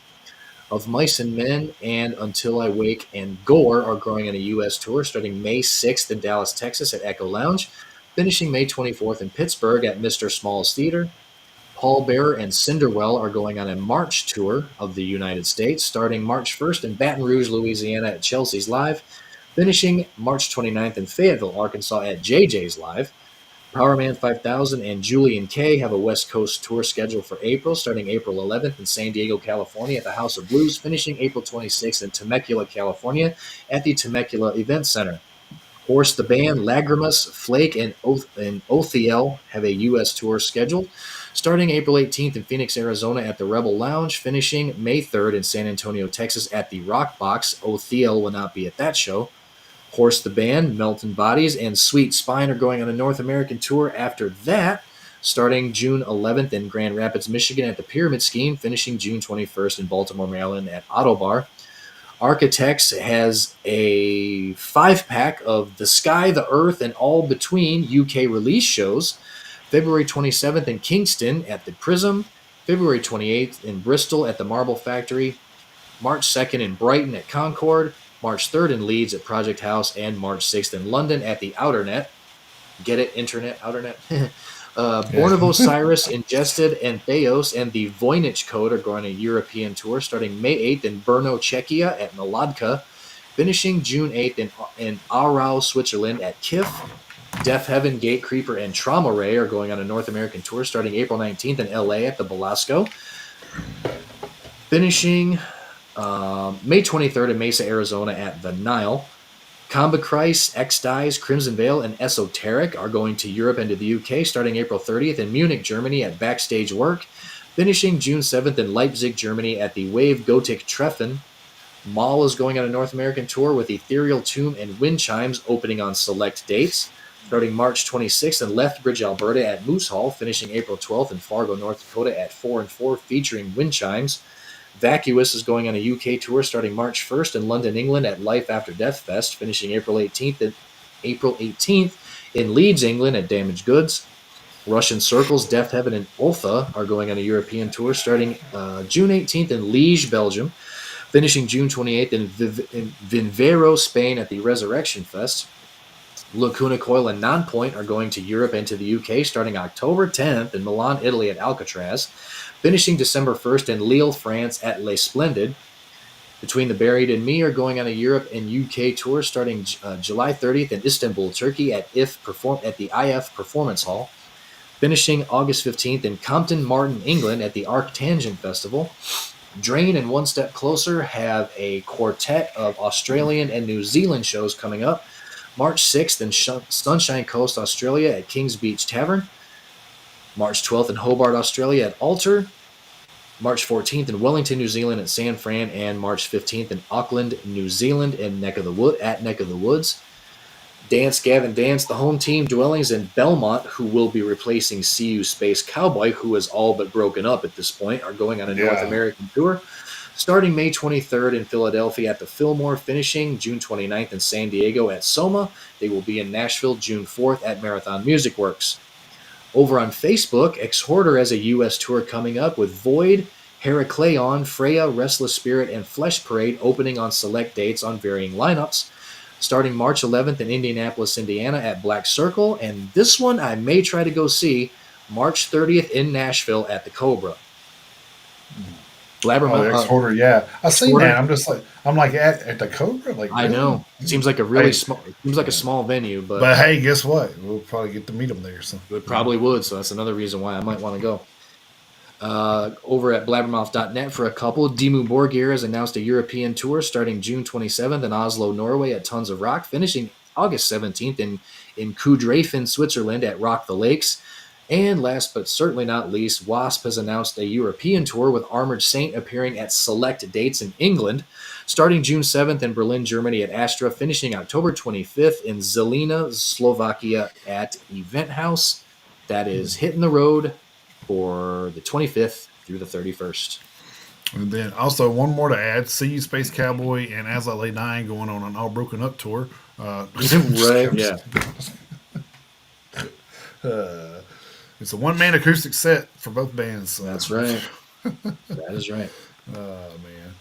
Of Mice and Men and Until I Wake and Gore are going on a U.S. tour starting May 6th in Dallas, Texas at Echo Lounge, finishing May 24th in Pittsburgh at Mr. Small's Theater. Paul Bearer and Cinderwell are going on a March tour of the United States, starting March 1st in Baton Rouge, Louisiana at Chelsea's Live, finishing March 29th in Fayetteville, Arkansas at JJ's Live. Powerman 5000 and Julian K have a West Coast tour scheduled for April, starting April 11th in San Diego, California at the House of Blues, finishing April 26th in Temecula, California at the Temecula Event Center. Horse the Band, Lagrimas, Flake, and Othiel have a U.S. tour scheduled, starting April 18th in Phoenix, Arizona at the Rebel Lounge, finishing May 3rd in San Antonio, Texas at the Rock Box. Othiel will not be at that show. Horse the Band, Melton Bodies, and Sweet Spine are going on a North American tour after that, starting June 11th in Grand Rapids, Michigan at the Pyramid Scheme, finishing June 21st in Baltimore, Maryland at Autobar. Architects has a 5-pack of The Sky, the Earth, and All Between UK release shows. February 27th in Kingston at the Prism, February 28th in Bristol at the Marble Factory, March 2nd in Brighton at Concord, March 3rd in Leeds at Project House, and March 6th in London at the Outernet. Get it? Internet? Outernet? Born of Osiris, Ingested, and Theos, and the Voynich Code are going on a European tour starting May 8th in Brno, Czechia at Naladka, finishing June 8th in Aarau, Switzerland at KIF. Death Heaven, Gate Creeper, and Trauma Ray are going on a North American tour starting April 19th in LA at the Belasco, finishing May 23rd in Mesa, Arizona at the Nile. Combichrist, X-Dies, Crimson Veil, and Esoteric are going to Europe and to the UK starting April 30th in Munich, Germany at Backstage Work, finishing June 7th in Leipzig, Germany at the Wave Gothic Treffen. Maul is going on a North American tour with Ethereal Tomb and Wind Chimes opening on select dates, starting March 26th in Lethbridge, Alberta at Moose Hall, finishing April 12th in Fargo, North Dakota at 4 and 4 featuring Wind Chimes. Vacuous is going on a UK tour starting March 1st in London, England at Life After Death Fest, finishing April 18th in Leeds, England at Damaged Goods. Russian Circles, Death Heaven, and Ultha are going on a European tour starting June 18th in Liège, Belgium, finishing June 28th in Vinvero, Spain at the Resurrection Fest. Lacuna Coil and Nonpoint are going to Europe and to the UK starting October 10th in Milan, Italy at Alcatraz, finishing December 1st in Lille, France at Les Splendid. Between the Buried and Me are going on a Europe and UK tour starting July 30th in Istanbul, Turkey at the IF Performance Hall, finishing August 15th in Compton, Martin, England at the Arctangent Festival. Drain and One Step Closer have a quartet of Australian and New Zealand shows coming up. March 6th in Sunshine Coast, Australia at Kings Beach Tavern. March 12th in Hobart, Australia at Alter. March 14th in Wellington, New Zealand at San Fran. And March 15th in Auckland, New Zealand at Neck of the Woods. Dance Gavin Dance, the home team dwellings in Belmont, who will be replacing CU Space Cowboy, who is all but broken up at this point, are going on a North Yeah. American tour. Starting May 23rd in Philadelphia at the Fillmore, finishing June 29th in San Diego at Soma. They will be in Nashville June 4th at Marathon Music Works. Over on Facebook, Exhorter has a U.S. tour coming up with Void, Heracleon, Freya, Restless Spirit, and Flesh Parade opening on select dates on varying lineups. Starting March 11th in Indianapolis, Indiana at Black Circle. And this one I may try to go see March 30th in Nashville at the Cobra. Oh, the Exhorter, yeah. I've seen that. I'm like at the Cobra. Like, I really? know. It seems like a really small. It seems like a small venue, but hey, guess what? We'll probably get to meet them there. So it probably would. So that's another reason why I might want to go. Over at blabbermouth.net for a couple, Dimmu Borgir has announced a European tour starting June 27th in Oslo, Norway at Tons of Rock, finishing August 17th in Kudrafen, Switzerland at Rock the Lakes. And last but certainly not least, Wasp has announced a European tour with Armored Saint appearing at select dates in England, starting June 7th in Berlin, Germany at Astra, finishing October 25th in Zelina, Slovakia at Event House. That is hitting the road for the 25th through the 31st. And then also one more to add: CU Space Cowboy and As I Lay Dying going on an All Broken Up tour. Right? Yeah. It's a one-man acoustic set for both bands. That's right. That is right. Oh man.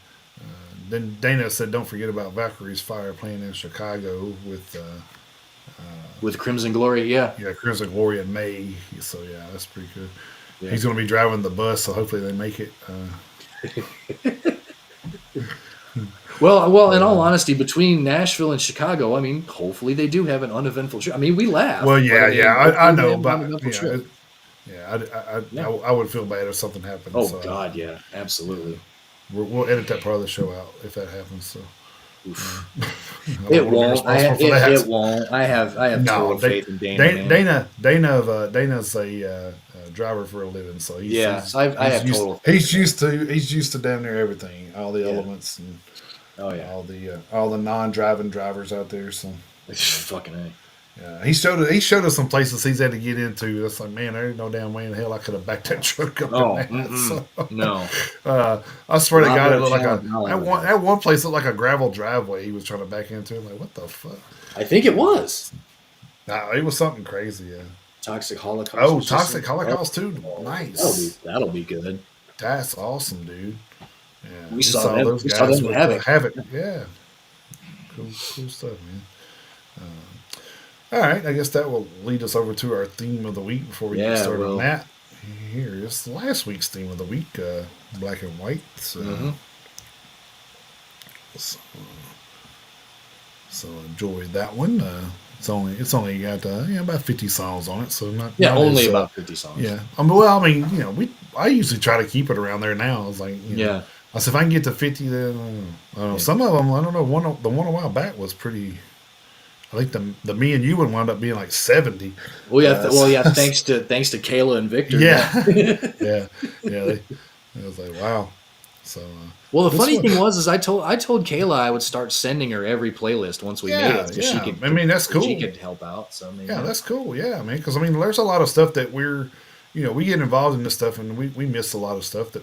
Then Dana said, "Don't forget about Valkyrie's Fire playing in Chicago with Crimson Glory." Yeah. Yeah, Crimson Glory in May. So yeah, that's pretty good. Yeah. He's going to be driving the bus, so hopefully they make it. Well, in all honesty, between Nashville and Chicago, I mean, hopefully they do have an uneventful trip. I mean, we laugh. Well, yeah, I know, but I would feel bad if something happened. Oh so, God, yeah, absolutely. We'll edit that part of the show out if that happens. So it won't. It won't. I have total faith in Dana. Dana's a driver for a living, so I have total. He's used to damn near everything, all the elements, and all the non-driving drivers out there. So fucking A. Yeah, he showed us some places he's had to get into. That's like, man, there ain't no damn way in hell I could have backed that truck up. No. I swear to God, it looked like at one place looked like a gravel driveway he was trying to back into. I'm like, what the fuck? I think it was. Nah, it was something crazy. Yeah. Toxic Holocaust. Oh, Toxic Holocaust too. Nice. That'll be good. That's awesome, dude. Yeah, we saw those guys with Havoc. Yeah. Cool stuff, man. All right, I guess that will lead us over to our theme of the week before we get started on that. Here is last week's theme of the week, Black and White. So enjoy that one. It's only got about 50 songs on it, so not only about 50 songs. Yeah, I usually try to keep it around there now. I was like, I said if I can get to 50, then some of them I don't know. The one a while back was pretty. I think the me and you would wind up being like 70. Well, yeah. Thanks to Kayla and Victor. Yeah. I was like, wow. So. Well, the funny thing was I told Kayla I would start sending her every playlist once we made it, so she could. That's cool. She could help out. So that's cool. Yeah, man. Because there's a lot of stuff that we get involved in this stuff, and we miss a lot of stuff that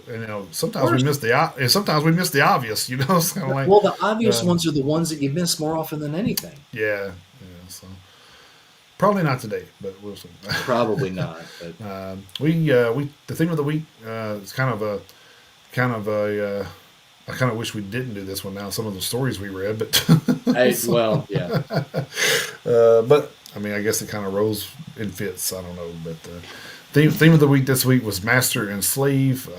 sometimes we miss the obvious. It's kind of like the obvious ones are the ones that you miss more often than anything. Yeah. So probably not today, but we'll see. Probably not. But. The theme of the week is kind of a. I kind of wish we didn't do this one now. Some of the stories we read, but but I guess it kind of rolls in fits. I don't know, but theme of the week this week was Master and Slave.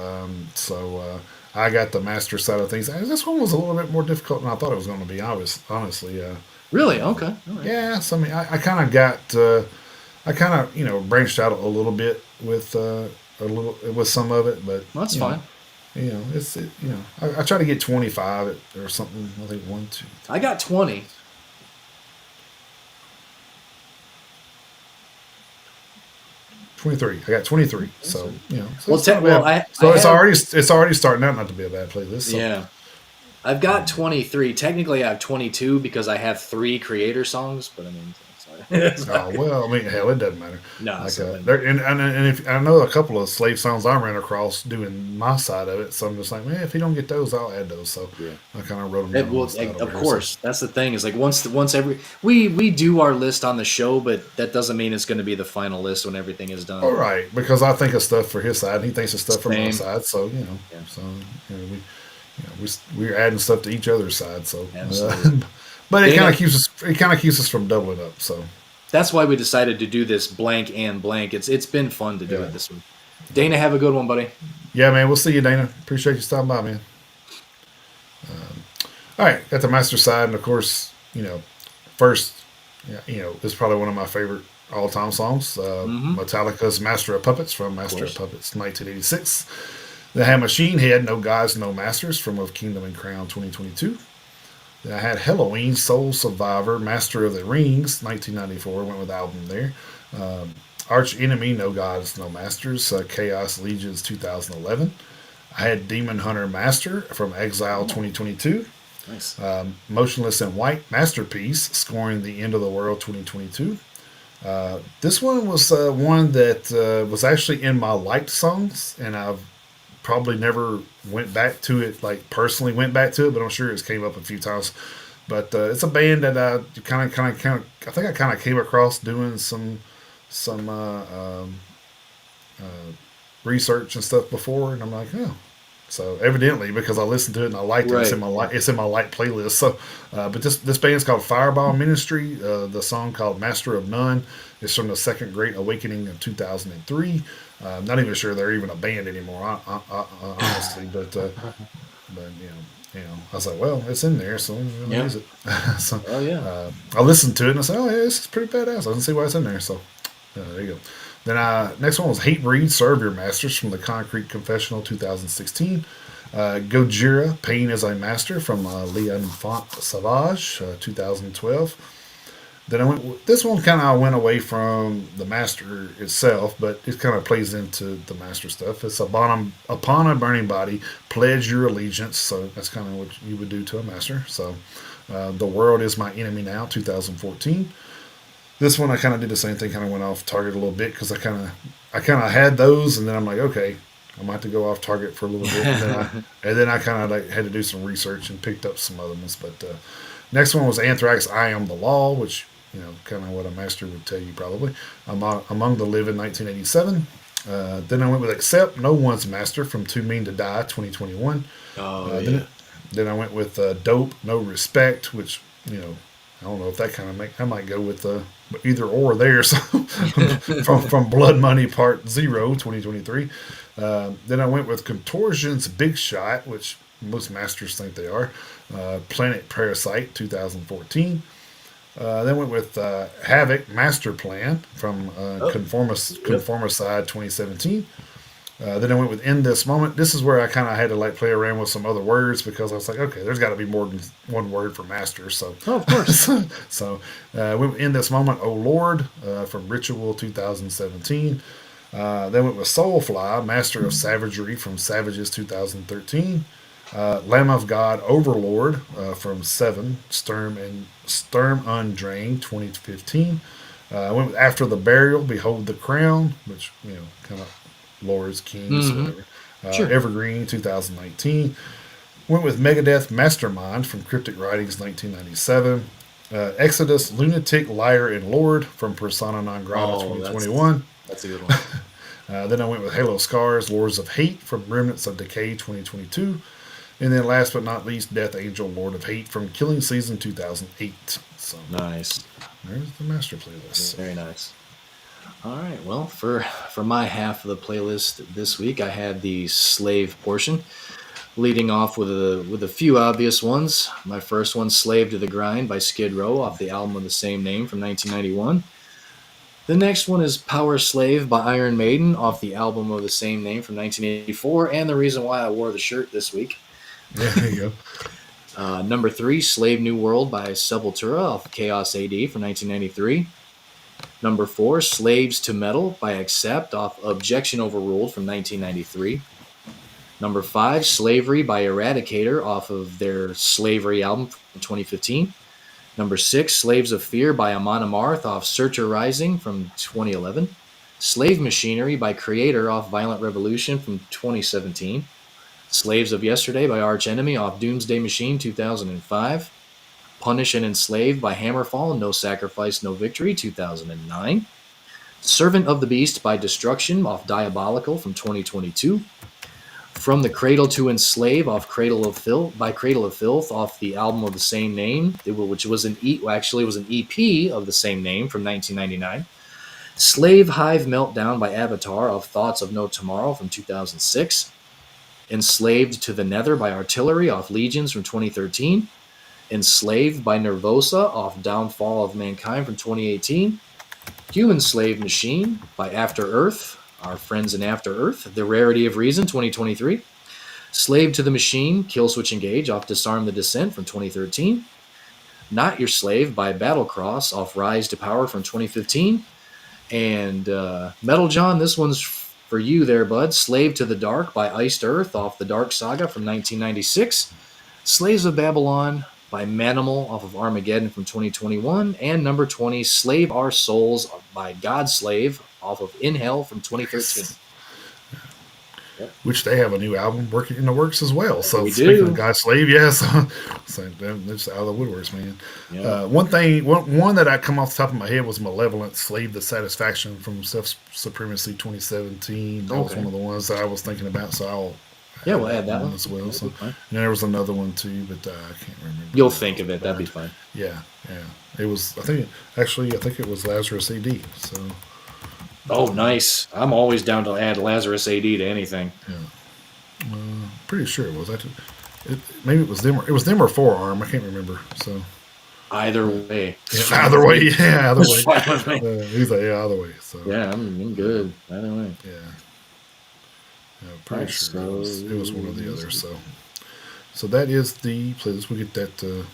So I got the Master side of things. This one was a little bit more difficult than I thought it was going to be. Honestly, really okay. All right. Yeah, so I kind of got branched out a little bit with some of it, but that's fine. I try to get 25 or something. I think 1, 2, 3. I got 20. 23. I got 23. So so Well, it's not well, bad. I So have it's already starting out not to be a bad playlist. So yeah. I've got 23. Technically, I have 22 because I have 3 creator songs, but I mean, it's oh okay. well, I mean, hell, it doesn't matter. No, Like so then there, and if I know a couple of slave songs I ran across doing my side of it, so I'm just like, man, if you don't get those, I'll add those. So yeah. I kind of wrote them down on the side over Of here. So course, that's the thing. Is like once every we do our list on the show, but that doesn't mean it's going to be the final list when everything is all done. right, because I think of stuff for his side, and he thinks of stuff for my Same. side. So Yeah. so we're adding stuff to each other's side. So, Absolutely. but it kind Dana, of keeps us. It kind of keeps us from doubling up. So that's why we decided to do this blank and blank. It's been fun to do yeah, it this week. Dana, have a good one, buddy. yeah, man. We'll see you, Dana. Appreciate you stopping by, man. All right, got the master side, and of course, first, is probably one of my favorite all-time songs. Mm-hmm. Metallica's "Master of Puppets" from Of Master of course. Puppets, 1986. Then I had Machine Head, "No Gods, No Masters" from Of Kingdom and Crown, 2022. Then I had Halloween, "Soul Survivor," "Master of the Rings," 1994. Went with the album there. Um, Arch Enemy, "No Gods, No Masters," Chaos Legions, 2011. I had Demon Hunter Master from Exile, Oh, 2022. nice. Motionless in White Masterpiece, scoring The End of the World, 2022. This one was one that was actually in my liked songs, and I've probably never went back to it, like personally went back to it, but I'm sure it's came up a few times. But it's a band that I I think I kind of came across doing some uh, research and stuff before, and I'm like, oh. So evidently, because I listened to it and I liked it, Right. Yeah. it's in my light playlist. So, but this band's called Fireball Ministry. The song called "Master of None" is from the Second Great Awakening of 2003. I'm not even sure they're even a band anymore, honestly. But I was like, well, it's in there, so I'm gonna Yeah. use it. So Oh yeah. I listened to it and I said, oh yeah, this is pretty badass. I didn't see why it's in there. So there you go. Then next one was Hate Breed, Serve Your Masters from the Concrete Confessional, 2016. Gojira, Pain as a Master from Leon Font Savage, 2012. Then this one kind of went away from the Master itself, but it kind of plays into the Master stuff. It's upon a burning body, pledge your allegiance. So that's kind of what you would do to a Master. So The World is My Enemy Now, 2014. This one I kind of did the same thing, kind of went off target a little bit because I kind of had those, and then I'm like, okay, I might have to go off target for a little bit, and then I kind of like had to do some research and picked up some other ones. But next one was Anthrax, "I Am the Law," which kind of what a Master would tell you probably. Among the Living, 1987. Then I went with "Accept No One's Master" from Too Mean to Die, 2021. Oh Then yeah. I went with "Dope No Respect," which I don't know if that kind of I might go with either or there. So from Blood Money Part Zero, 2023. Then I went with Contortion's "Big Shot," which most masters think they are. Planet Parasite, 2014. Then went with Havoc Master Plan from Oh. Yep. Conformicide, 2017. Then I went with "In This Moment." This is where I kind of had to like play around with some other words because I was like, okay, there's got to be more than one word for master. So, Oh, of course. so went with "In This Moment," "Oh Lord," from Ritual, 2017. Then went with "Soulfly," "Master of Savagery" from Savages, 2013. "Lamb of God," "Overlord" from Seven, Sturm Undrained, 2015. I went with "After the Burial," "Behold the Crown," which kind of lords, kings, Mm-hmm. whatever. Sure. Evergreen, 2019. Went with Megadeth, "Mastermind" from Cryptic Writings, 1997. Exodus, "Lunatic, Liar, and Lord" from Persona Non Grata, Oh, 2021. that's a good one. Then I went with Halo Scars, "Lords of Hate" from Remnants of Decay, 2022. And then last but not least, Death Angel, "Lord of Hate" from Killing Season, 2008. So Nice. there's the master playlist. Very nice. All right. Well, for my half of the playlist this week, I had the slave portion, leading off with a few obvious ones. My first one, "Slave to the Grind" by Skid Row off the album of the same name from 1991. The next one is "Power Slave" by Iron Maiden off the album of the same name from 1984, and the reason why I wore the shirt this week. Yeah, there you go. Number 3, "Slave New World" by Sepultura off Chaos AD from 1993. Number 4, Slaves to Metal by Accept off Objection Overruled from 1993. Number 5, Slavery by Eradicator off of their Slavery album from 2015. Number 6, Slaves of Fear by Amon Amarth off Searcher Rising from 2011. Slave Machinery by Creator off Violent Revolution from 2017. Slaves of Yesterday by Arch Enemy off Doomsday Machine 2005. Punish and Enslave by Hammerfall, No Sacrifice, No Victory 2009. Servant of the Beast by Destruction off Diabolical from 2022. From the Cradle to Enslave off Cradle of Filth by Cradle of Filth off the album of the same name, which was an EP of the same name from 1999. Slave Hive Meltdown by Avatar off Thoughts of No Tomorrow from 2006. Enslaved to the Nether by Artillery off Legions from 2013. Enslaved by Nervosa off Downfall of Mankind from 2018. Human Slave Machine by After Earth, our friends in After Earth, The Rarity of Reason 2023. Slave to the Machine, Kill Switch Engage off Disarm the Descent from 2013. Not Your Slave by Battlecross off Rise to Power from 2015. And Metal John, this one's for you there, bud. Slave to the Dark by Iced Earth off the Dark Saga from 1996. Slaves of Babylon by Manimal off of Armageddon from 2021. And number 20, Slave Our Souls by Godslave off of In Hell from 2013. Yep. Which they have a new album working in the works as well. So we speaking do. of Godslave, yes, that's out of the woodworks, man. Yeah. One that I come off the top of my head was Malevolent Slave the Satisfaction from Self Supremacy 2017. That was one of the ones that I was thinking about. So we'll add that one as well. So, and there was another one too, but I can't remember. You'll think of it. That'd be fine. Yeah. It was. I think it was Lazarus AD. So. Oh, nice! I'm always down to add Lazarus AD to anything. Yeah. Pretty sure it was. Maybe it was them. It was them or Forearm. I can't remember. So. Either way. Yeah, either way. Yeah, either way. He's like, yeah, either way. So. Yeah, I'm good. Either way. Yeah. Pretty sure it was one or the other. So that is the playlist. We'll get that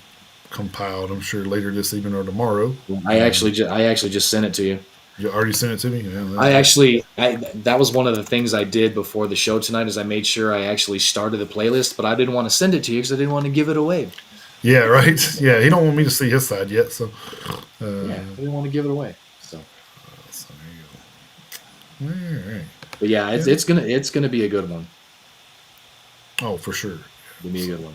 compiled. I'm sure later this evening or tomorrow. I actually just sent it to you. You already sent it to me? Yeah, that was one of the things I did before the show tonight is I made sure I actually started the playlist, but I didn't want to send it to you because I didn't want to give it away. Yeah, right. Yeah, he don't want me to see his side yet, so. I didn't want to give it away. So there you go. All right. But yeah, it's gonna be a good one. Oh, for sure. It'll be a good one.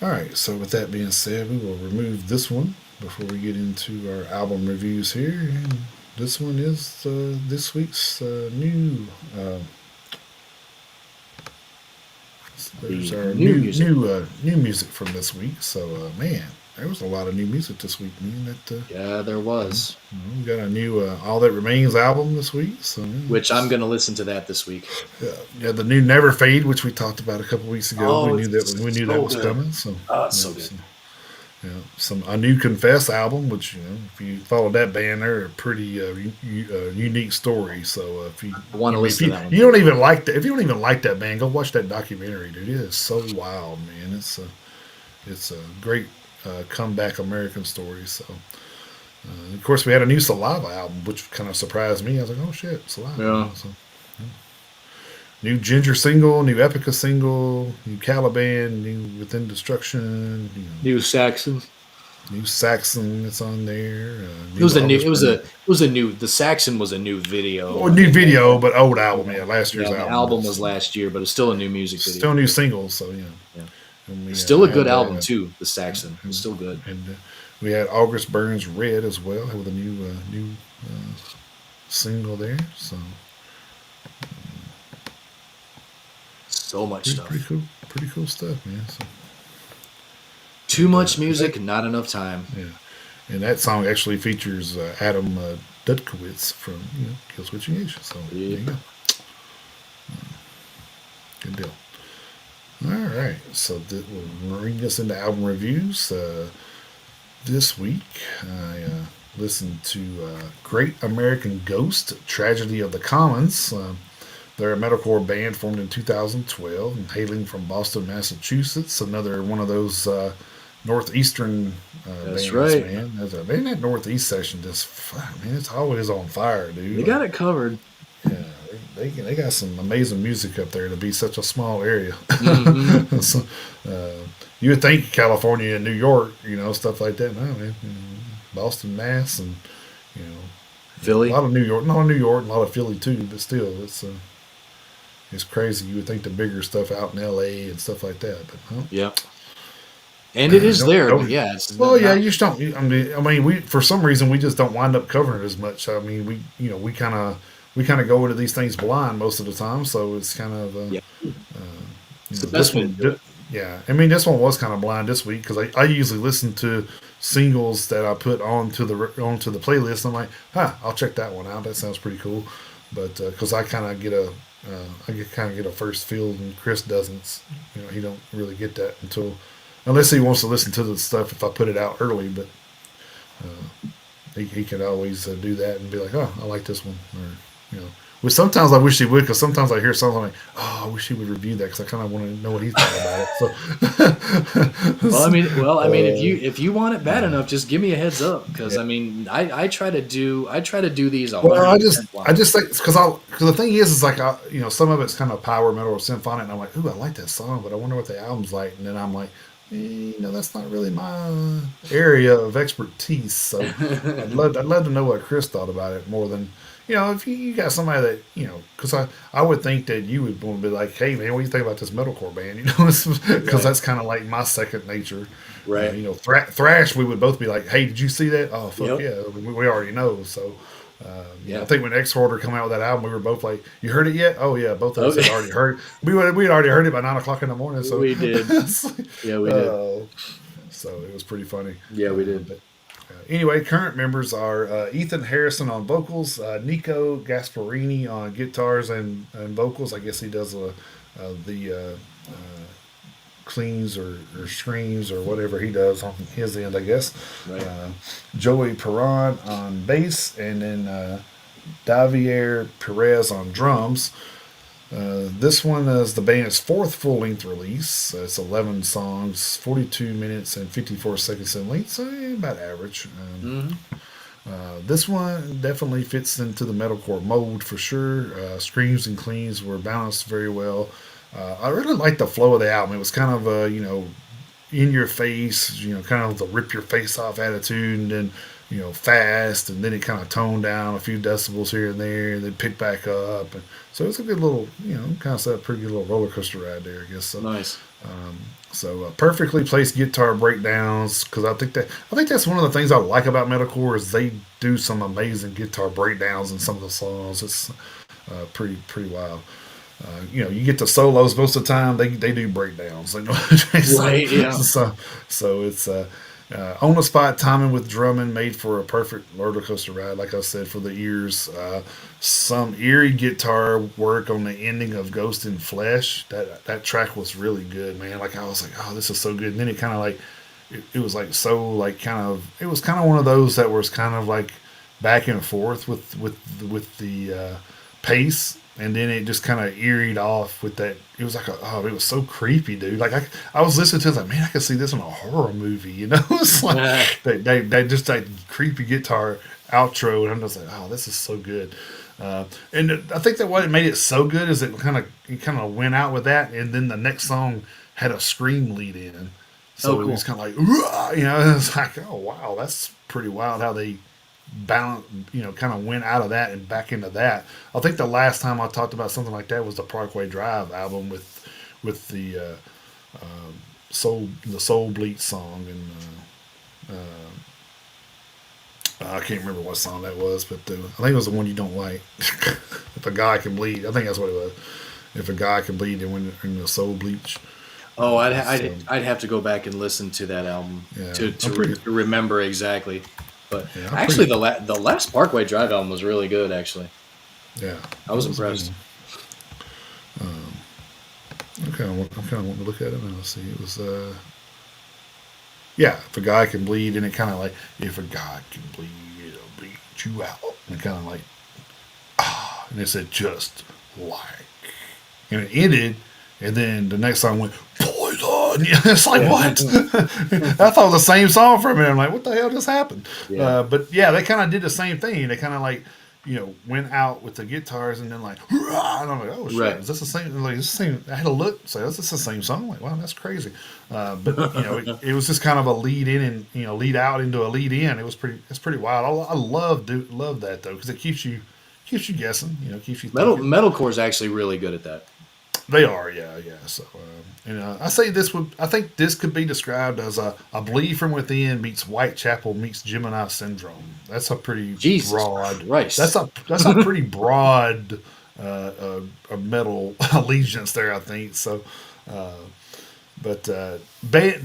All right. So with that being said, we will remove this one before we get into our album reviews here. And this one is this week's new. There's our new music from this week. So man, there was a lot of new music this week, man. Yeah, there was. We got a new All That Remains album this week. So which I'm gonna listen to that this week. Yeah, the new Never Fade, which we talked about a couple weeks ago. Oh, we knew that was coming. So it's so good. A new Confess album, which if you follow that band, they're a pretty unique story. So if you want to listen to that one, you don't even like that. If you don't even like that band, go watch that documentary, dude. It is so wild, man. It's a great comeback American story. So of course we had a new Saliva album, which kind of surprised me. I was like, oh shit, Saliva. Yeah. So, new Ginger single, new Epica single, new Caliban, new Within Destruction, new Saxon. New Saxon that's on there. The Saxon was a new video. Well, new video, but old album. Yeah, last year's album. The album was last year, but it's still a new music video. Still new singles, so yeah. Still a good album too. The Saxon, it's still good. And we had August Burns Red as well with a new single there. So much stuff. Pretty cool stuff, man. So, too much music, not enough time. Yeah, and that song actually features Adam Dudkowitz from Killswitch Engage. So there you go. Good deal. All right, so we'll bring us into album reviews. This week, I listened to Great American Ghost: Tragedy of the Commons. They're a metalcore band formed in 2012 and hailing from Boston, Massachusetts. Another one of those northeastern That's bands, right. man. Man, that northeast section just, man, it's always on fire, dude. They Like, got it covered. yeah, they got some amazing music up there to be such a small area. Hmm. So, uh, you would think California and New York, stuff like that. No, man, Boston, Mass, and you know, a Philly. lot of New York, not New York, and a lot of Philly too. But still, it's crazy. You would think the bigger stuff out in L.A. and stuff like that, but no. Yeah. And it is Don't there, but don't. yeah, it's Well, yeah, not you just don't. I mean, we for some reason we just don't wind up covering it as much. I mean, we kind of go into these things blind most of the time, so it's kind of yeah. It's the this best way to one. do it. Yeah, I mean, this one was kind of blind this week because I usually listen to singles that I put onto the playlist. I'm like, I'll check that one out. That sounds pretty cool, but because I kind of get a kind of get a first feel, and Chris doesn't. He don't really get that unless he wants to listen to the stuff if I put it out early. But he could always do that and be like, oh, I like this one, or you know. Which sometimes I wish he would, because sometimes I hear something like, "Oh, I wish he would review that," because I kind of want to know what he thought about it. Well, I So, mean, if uh, you want it bad enough, just give me a heads up because yeah. I mean, I try to do these Well, 100% I blind. just think because the thing is like some of it's kind of power metal or symphonic, and I'm like, ooh, I like that song, but I wonder what the album's like, and then I'm like, that's not really my area of expertise. So I'd love to know what Chris thought about it more than if you got somebody that because I would think that you would want to be like, hey man, what do you think about this metalcore band? Because Right, that's kind of like my second nature. right. Thrash, we would both be like, hey, did you see that? Oh fuck Yep. yeah, we already know. So I Yeah. think when X Hoarder come out with that album, we were both like, "You heard it yet?" Oh yeah, both of us had Okay. already heard. We'd already heard it by 9 o'clock in the morning. So, We did. it's like, Yeah, we did. uh, so it was pretty funny. Yeah, we did. But anyway, current members are Ethan Harrison on vocals, Nico Gasparini on guitars and vocals. I guess he does the cleans or screams or whatever he does on his end, I guess. Right. Uh, Joey Perron on bass, and then Davier Perez on drums. This one is the band's fourth full length release. It's 11 songs, 42 minutes and 54 seconds in length, so about average. Hmm. This one definitely fits into the metalcore mold for sure. Screams and cleans were balanced very well. I really liked the flow of the album. It was kind of in your face, kind of the rip your face off attitude, and then fast, and then it kind of toned down a few decibels here and there, and then picked back up. And so it's a good little, kind of set a pretty good little roller coaster ride there, I guess. So, Nice. perfectly placed guitar breakdowns, because I think that's one of the things I like about metalcore is they do some amazing guitar breakdowns in some of the songs. It's pretty wild. You get the solos most of the time. They do breakdowns. They know so Right. Yeah. so it's on the spot timing with drumming made for a perfect roller coaster ride. Like I said, for the ears. Some eerie guitar work on the ending of Ghost in Flesh. That track was really good, man. Like I was like, oh, this is so good. And then it kind of like it was like so like kind of it was kind of one of those that was kind of like back and forth with the pace, and then it just kind of eeried off with that. It was like it was so creepy, dude. Like I was listening to it, I was like, man, I could see this in a horror movie. It's like they just that creepy guitar outro, and I'm just like, oh, this is so good. And I think that what made it so good is it kind of went out with that, and then the next song had a scream lead in, Oh, so it was cool. kind of like, it's like, oh wow, that's pretty wild how they balance, kind of went out of that and back into that. I think the last time I talked about something like that was the Parkway Drive album with the Soul Bleach song, and I can't remember what song that was, but I think it was the one you don't like. If a guy can bleed, I think that's what it was. If a guy can bleed, then when in the Soul Bleach. Oh, So I'd have to go back and listen to that album yeah, to I'm pretty. to remember exactly. But Yeah, I'm actually, pretty. the last Parkway Drive album was really good. Actually, Yeah, I that was was a good impressed. one. Um, I'm kind of wanting to look at it now. See, it was yeah. If a guy can bleed, and it kind of like if a guy can bleed, it'll bleed you out. And it kind of like and it said just like, and it ended, and then the next song went poison. poison. Yeah, it's like Yeah. what? I thought it was the same song for a minute. I'm like, what the hell just happened? Yeah. But yeah, they kind of did the same thing. They kind of like went out with the guitars and then like, "Hurrah!" And I'm like, oh shit, Right. is this the same? Like, is this the same? I had to look, say, is this the same song? I'm like, wow, that's crazy. But it was just kind of a lead in and lead out into a lead in. It's pretty wild. I love that though because it keeps you guessing. Keeps you thinking. Metalcore is actually really good at that. They are, yeah, yeah. So, I think this could be described as a Bleed from Within meets Whitechapel meets Gemini Syndrome. That's a pretty Jesus broad. Christ. That's a pretty broad metal allegiance there. I think so. Uh, the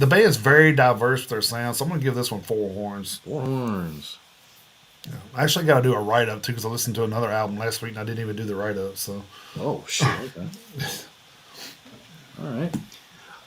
band's very diverse with their sound, so I'm gonna give this one four horns. Four horns. I actually got to do a write up too because I listened to another album last week and I didn't even do the write up. So, Oh shit. Okay. All right.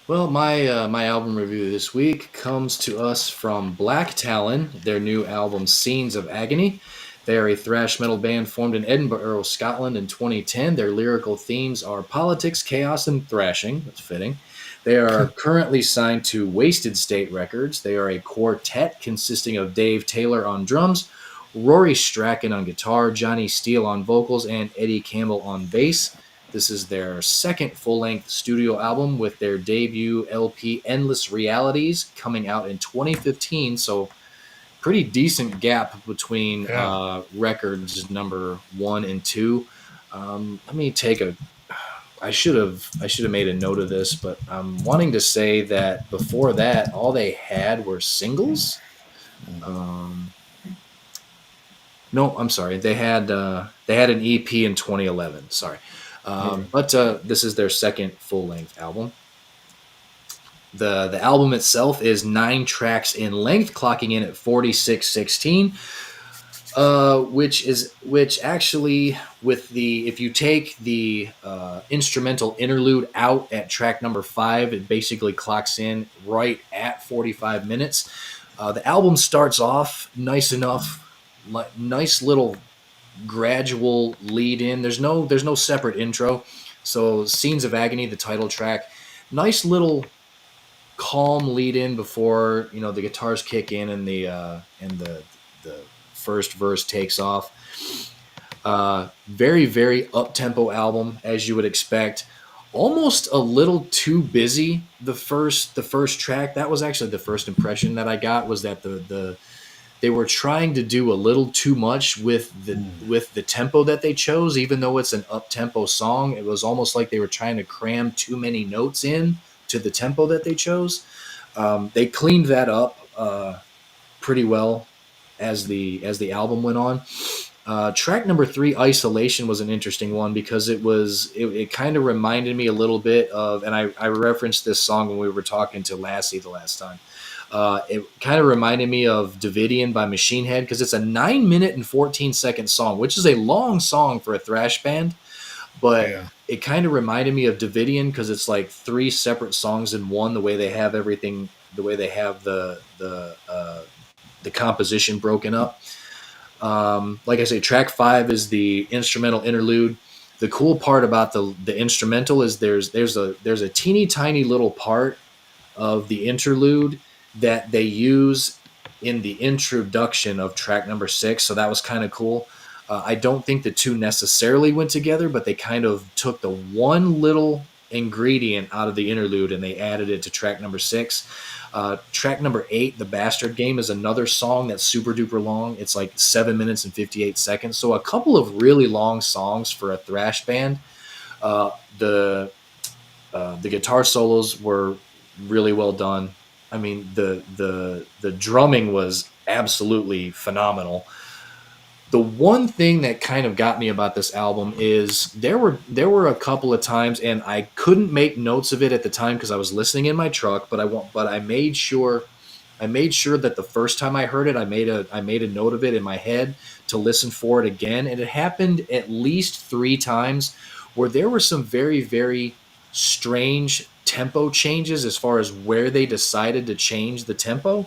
Well, my album review this week comes to us from Black Talon, their new album Scenes of Agony. They are a thrash metal band formed in Edinburgh, Scotland in 2010. Their lyrical themes are politics, chaos, and thrashing. That's fitting. They are currently signed to Wasted State Records. They are a quartet consisting of Dave Taylor on drums, Rory Strachan on guitar, Johnny Steele on vocals, and Eddie Campbell on bass. This is their second full-length studio album with their debut LP Endless Realities coming out in 2015, so pretty decent gap between yeah. records number 1 and 2. Let me take a I should have made a note of this, but I'm wanting to say that before that all they had were singles. Um, no, I'm sorry. They had an EP in 2011. Sorry, Yeah. but this is their second full length album. The album itself is 9 tracks in length, clocking in at 46:16. Which actually with the if you take the instrumental interlude out at track number 5, it basically clocks in right at 45 minutes. The album starts off nice enough, nice little gradual lead in. There's no separate intro. So Scenes of Agony, the title track, nice little calm lead in before the guitars kick in and the first verse takes off. Very very up tempo album as you would expect. Almost a little too busy. The first track, that was actually the first impression that I got, was that they were trying to do a little too much with the tempo that they chose. Even though it's an up tempo song, it was almost like they were trying to cram too many notes in to the tempo that they chose. They cleaned that up pretty well as the album went on. Track number 3, Isolation, was an interesting one because it kind of reminded me a little bit of, and I referenced this song when we were talking to Lassie the last time. It kind of reminded me of Davidian by Machine Head because it's a 9 minute and 14-second song, which is a long song for a thrash band, but Yeah. it kind of reminded me of Davidian because it's like 3 separate songs in one. The way they have everything, the way they have the composition broken up. Like I say, track 5 is the instrumental interlude. The cool part about the instrumental is there's a teeny tiny little part of the interlude that they use in the introduction of track number 6. So that was kind of cool. I don't think the two necessarily went together, but they kind of took the one little ingredient out of the interlude and they added it to track number 6. Track number 8, The Bastard Game, is another song that's super duper long. It's like 7 minutes and 58 seconds. So a couple of really long songs for a thrash band. Uh, the the guitar solos were really well done. I mean, the drumming was absolutely phenomenal. The one thing that kind of got me about this album is there were a couple of times, and I couldn't make notes of it at the time because I was listening in my truck, but I made sure that the first time I heard it, I made a note of it in my head to listen for it again, and it happened at least 3 times where there were some very very strange tempo changes as far as where they decided to change the tempo.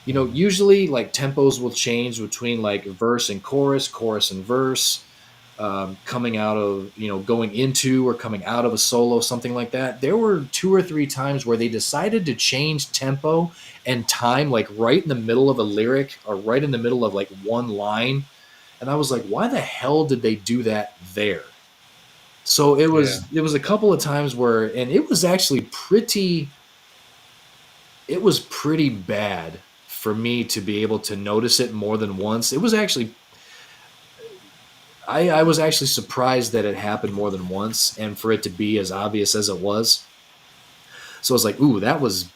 Usually like tempos will change between like verse and chorus, chorus and verse. coming out of, going into or coming out of a solo, something like that. There were 2 or 3 times where they decided to change tempo and time, like right in the middle of a lyric or right in the middle of like one line. And I was like, why the hell did they do that there? So Yeah. it was a couple of times where, and it was actually pretty bad for me to be able to notice it more than once. It was actually I was actually surprised that it happened more than once and for it to be as obvious as it was. So I was like, ooh, that was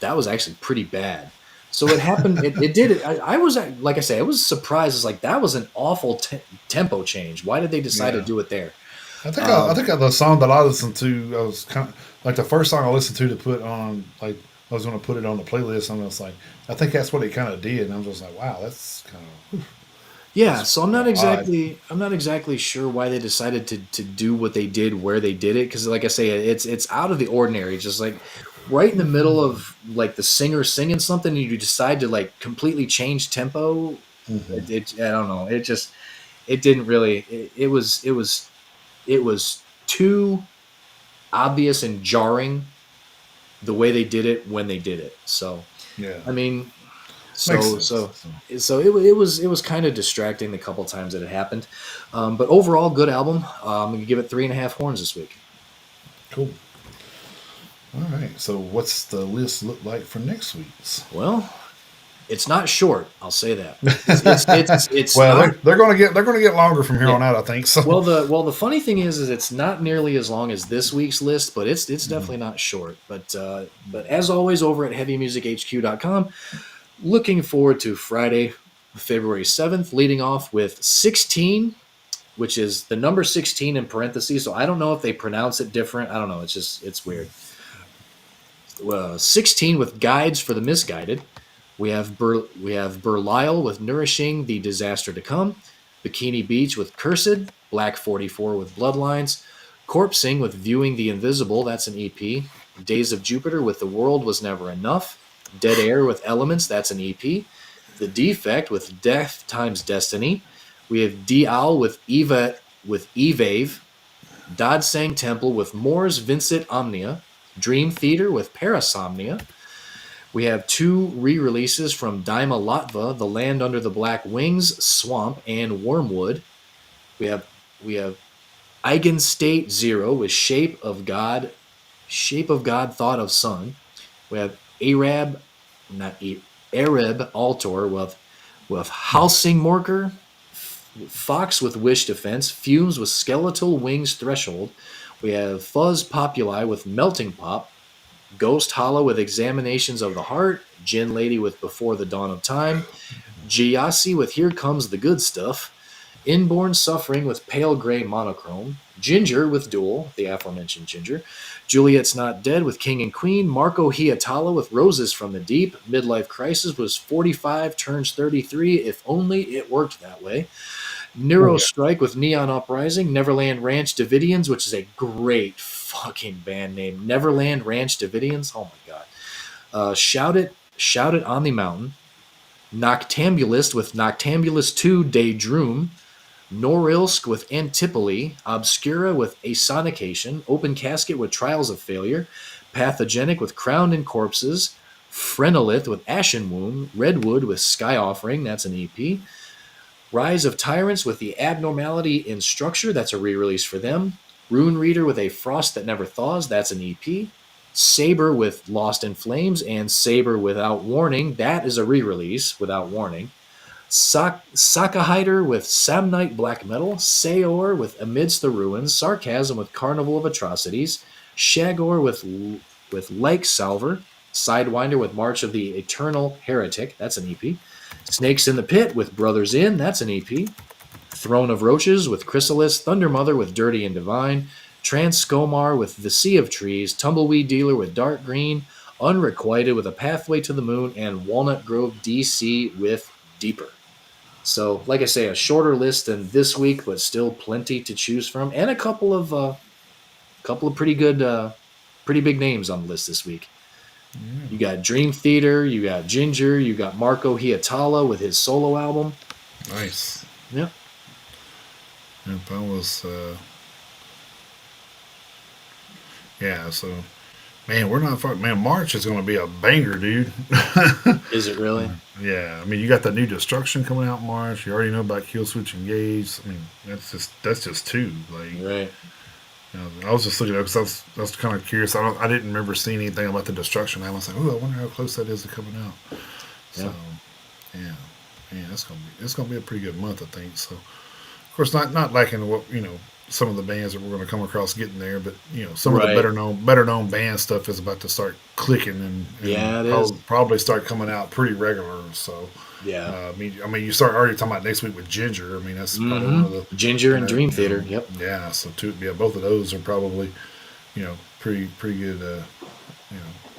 actually pretty bad. So it happened. It did it. I was like I say, I was surprised. It's like that was an awful tempo change. Why did they decide to Yeah. do it there? I think the song that I listened to, I was kind of like the first song I listened to put on, like I was going to put it on the playlist, and I was like, I think that's what it kind of did, and I was just like, wow, Yeah, that's so odd. I'm not exactly sure why they decided to do what they did where they did it, because like I say, it's out of the ordinary. Just like right in the middle of like the singer singing something, and you decide to like completely change tempo. Hmm. I don't know. It didn't really. It was too obvious and jarring the way they did it when they did it. So Yeah, I mean, makes so sense. so So, it was kind of distracting the couple times that it happened, but overall good album. I'm gonna give it 3.5 horns this week. cool. All right. So, what's the list look like for next week's? Well, it's not short. I'll say that. It's Well, not. they're gonna get longer from here Yeah. on out, I think. So, Well, the funny thing is it's not nearly as long as this week's list, but it's mhm. definitely not short. But as always, over at heavymusichq.com, looking forward to Friday, February 7th, leading off with 16, which is the number 16 in parentheses. So I don't know if they pronounce it different. I don't know. It's weird. 16 with Guides for the Misguided. We have Burlisle with Nourishing the Disaster to Come, Bikini Beach with Cursed, Black 44 with Bloodlines, Corpsing with Viewing the Invisible, that's an EP, Days of Jupiter with The World Was Never Enough, Dead Air with Elements, that's an EP, The Defect with Death Times Destiny. We have Dial with Evave, Dodsang Temple with Moore's Vincit Omnia, Dream Theater with Parasomnia. We have 2 re-releases from Daima Latva, The Land Under the Black Wings, Swamp, and Wormwood. We have Eigenstate Zero with Shape of God, Thought of Sun. We have Arab, not Arab Altor with Halsing Morker, Fox with Wish Defense, Fumes with Skeletal Wings Threshold. We have Fuzz Populi with Melting Pop, Ghost Hollow with Examinations of the Heart, Gin Lady with Before the Dawn of Time, Giassi with Here Comes the Good Stuff, Inborn Suffering with Pale Gray Monochrome, Ginger with Duel, the aforementioned Ginger, Juliet's Not Dead with King and Queen, Marco Hiatala with Roses from the Deep, Midlife Crisis was 45 turns 33, if only it worked that way, Oh Neuro yeah. Strike with Neon Uprising, Neverland Ranch Davidians, which is a great fucking band name. Neverland Ranch Davidians. Oh my god. Shout It on the Mountain. Noctambulist with Noctambulist 2 Daydream. Norilsk with Antipoli. Obscura with Asonication. Open Casket with Trials of Failure. Pathogenic with Crowned in Corpses. Phrenolith with Ashen Womb. Redwood with Sky Offering. That's an EP. Rise of Tyrants with the Abnormality in Structure, that's a re release for them. Rune Reader with A Frost That Never Thaws, that's an EP. Saber with Lost in Flames and Saber Without Warning, that is a re release without warning. Sakahiter with Samnite Black Metal, Saor with Amidst the Ruins, Sarcasm with Carnival of Atrocities, Shagor with Lake Salver, Sidewinder with March of the Eternal Heretic, that's an EP. Snakes in the Pit with Brothers In, that's an EP. Throne of Roaches with Chrysalis, Thunder Mother with Dirty and Divine, Transcomar with The Sea of Trees, Tumbleweed Dealer with Dark Green, Unrequited with A Pathway to the Moon, and Walnut Grove DC with Deeper. So, like I say, a shorter list than this week, but still plenty to choose from, and a couple of pretty big names on the list this week. You got Dream Theater, you got Ginger, you got Marco Hiatala with his solo album. Nice. Yeah. If I was, yeah. So man, we're not far. Man, March is going to be a banger, dude. Is it really? Yeah, I mean, you got the new Destruction coming out in March. You already know about Kill Switch Engage. I mean, that's just two. Like, Right. I was just looking at because I was kind of curious. I didn't remember seeing anything about the Destruction. I was like, oh, I wonder how close that is to coming out. So Yeah. yeah, yeah, it's gonna be a pretty good month, I think. So of course, not liking what some of the bands that we're going to come across getting there, but some of the Right. better known band stuff is about to start clicking and Yeah, it is. probably start coming out pretty regular. So Yeah. I mean, you start already talking about next week with Ginger. I mean, that's probably one Mm-hmm. of the Ginger and and that Dream Theater. Yep. yeah. So both of those are probably pretty good.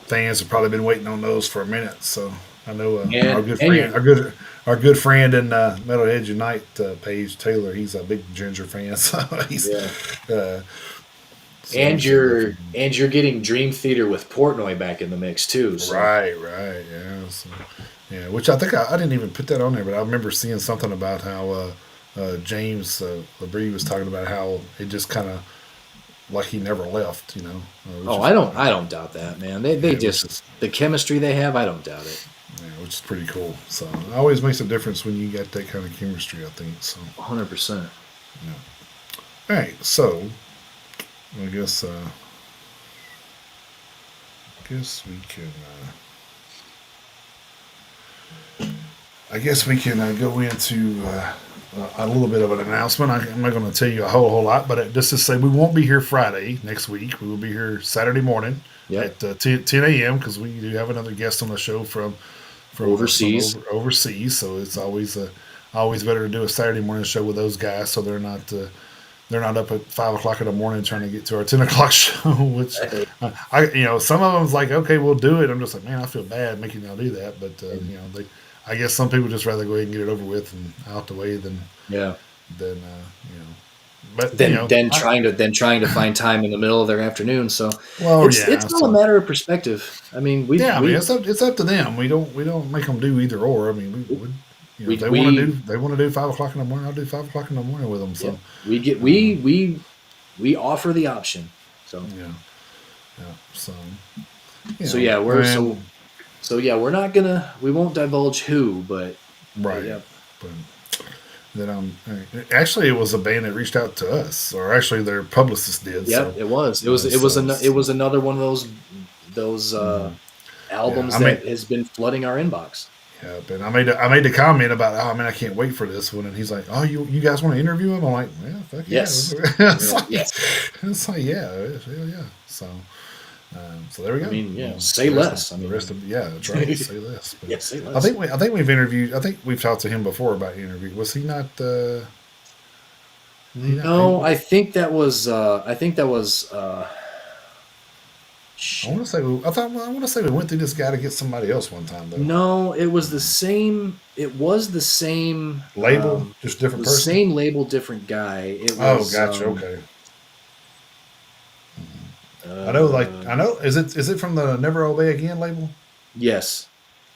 Fans have probably been waiting on those for a minute. So I know our good And friend, you're our good friend in Metalheads Unite, Paige Taylor. He's a big Ginger fan, so he's yeah. uh, And so you're definitely and you're getting Dream Theater with Portnoy back in the mix too. So right, yeah, so, yeah. Which I think I didn't even put that on there, but I remember seeing something about how James Labrie was talking about how it just kind of like he never left, which oh, is I don't doubt that, man. They yeah, which just is the chemistry they have, I don't doubt it. yeah, which is pretty cool. So it always makes a difference when you got that kind of chemistry, I think. So 100%. yeah. All right, so I guess we can. I guess we can go into a little bit of an announcement. I'm not going to tell you a whole lot, but just to say we won't be here Friday next week. We will be here Saturday morning Yep. at 10 a.m. because we do have another guest on the show from Overseas. overseas. So it's always better to do a Saturday morning show with those guys, so they're not up at 5 o'clock in the morning trying to get to our 10 o'clock show. Which Hey, some of them's like, okay, we'll do it. I'm just like, man, I feel bad making y'all do that, but and I guess some people just rather go ahead and get it over with and out the way yeah. than you know. But Then trying to find time in the middle of their afternoon. So well, yeah. it's all a So matter of perspective. I mean, yeah, I mean, it's up to them. We don't make them do either or. I mean, if we they want to do 5 o'clock in the morning, I'll do 5 o'clock in the morning with them. yeah, So we get um, we offer the option. So yeah, yeah. So so yeah, and we're not gonna we won't divulge who, but right, yeah. but that actually it was a band that reached out to us, or actually their publicist did. Yep, So it was. so It was another one of those mhm. Yeah, albums that has been flooding our inbox. and I made the comment about, oh man, I can't wait for this one, and he's like, oh, you guys want to interview him? I'm like, yeah, fuck yeah. Yes. it's You're like, like yes. it's like yeah, hell yeah. So there we I go. mean, yeah, say less. I The rest mean, of yeah, that's right. Say less. But yes, say I less. think we've interviewed. I think we've talked to him before about interview. Was he not? He not. No, I think that was I want shit. to say. I want to say we went through this guy to get somebody else one time though. No, it was the same. It was Label, just different the person. same label, different guy. It Oh, was gotcha. Okay. I know. Like uh I know. Is it from the Never Obey Again label? yes.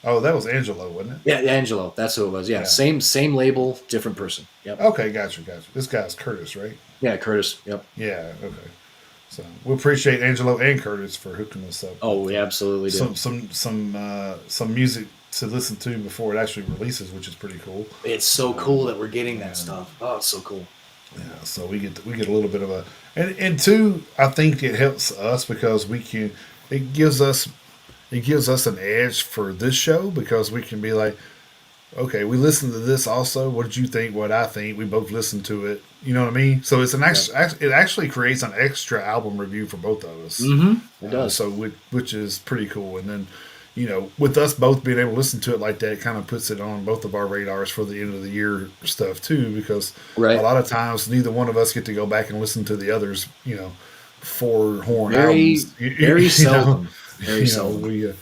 Oh, that was Angelo, wasn't it? Yeah, Angelo. That's who it was. Yeah, Yeah. same label, different person. Yep. Okay, gotcha. This guy's Curtis, right? Yeah, Curtis. Yep. Yeah. Okay. So we appreciate Angelo and Curtis for hooking us up Oh, with we absolutely do. some music to listen to before it actually releases, which is pretty cool. It's so cool that we're getting that And stuff. Oh, it's so cool. yeah, so we get a little bit of a and two, I think it helps us because it gives us an edge for this show because we can be like, okay, we listened to this also. What did you think? What I think? We both listened to it. You know what I mean? So it's an Yep. extra. It actually creates an extra album review for both of us. It does. So which is pretty cool. And then, with us both being able to listen to it like that, it kind of puts it on both of our radars for the end of the year stuff too. Because a Right. lot of times neither one of us get to go back and listen to the others. Four horn Very, albums. very seldom. Very seldom. We.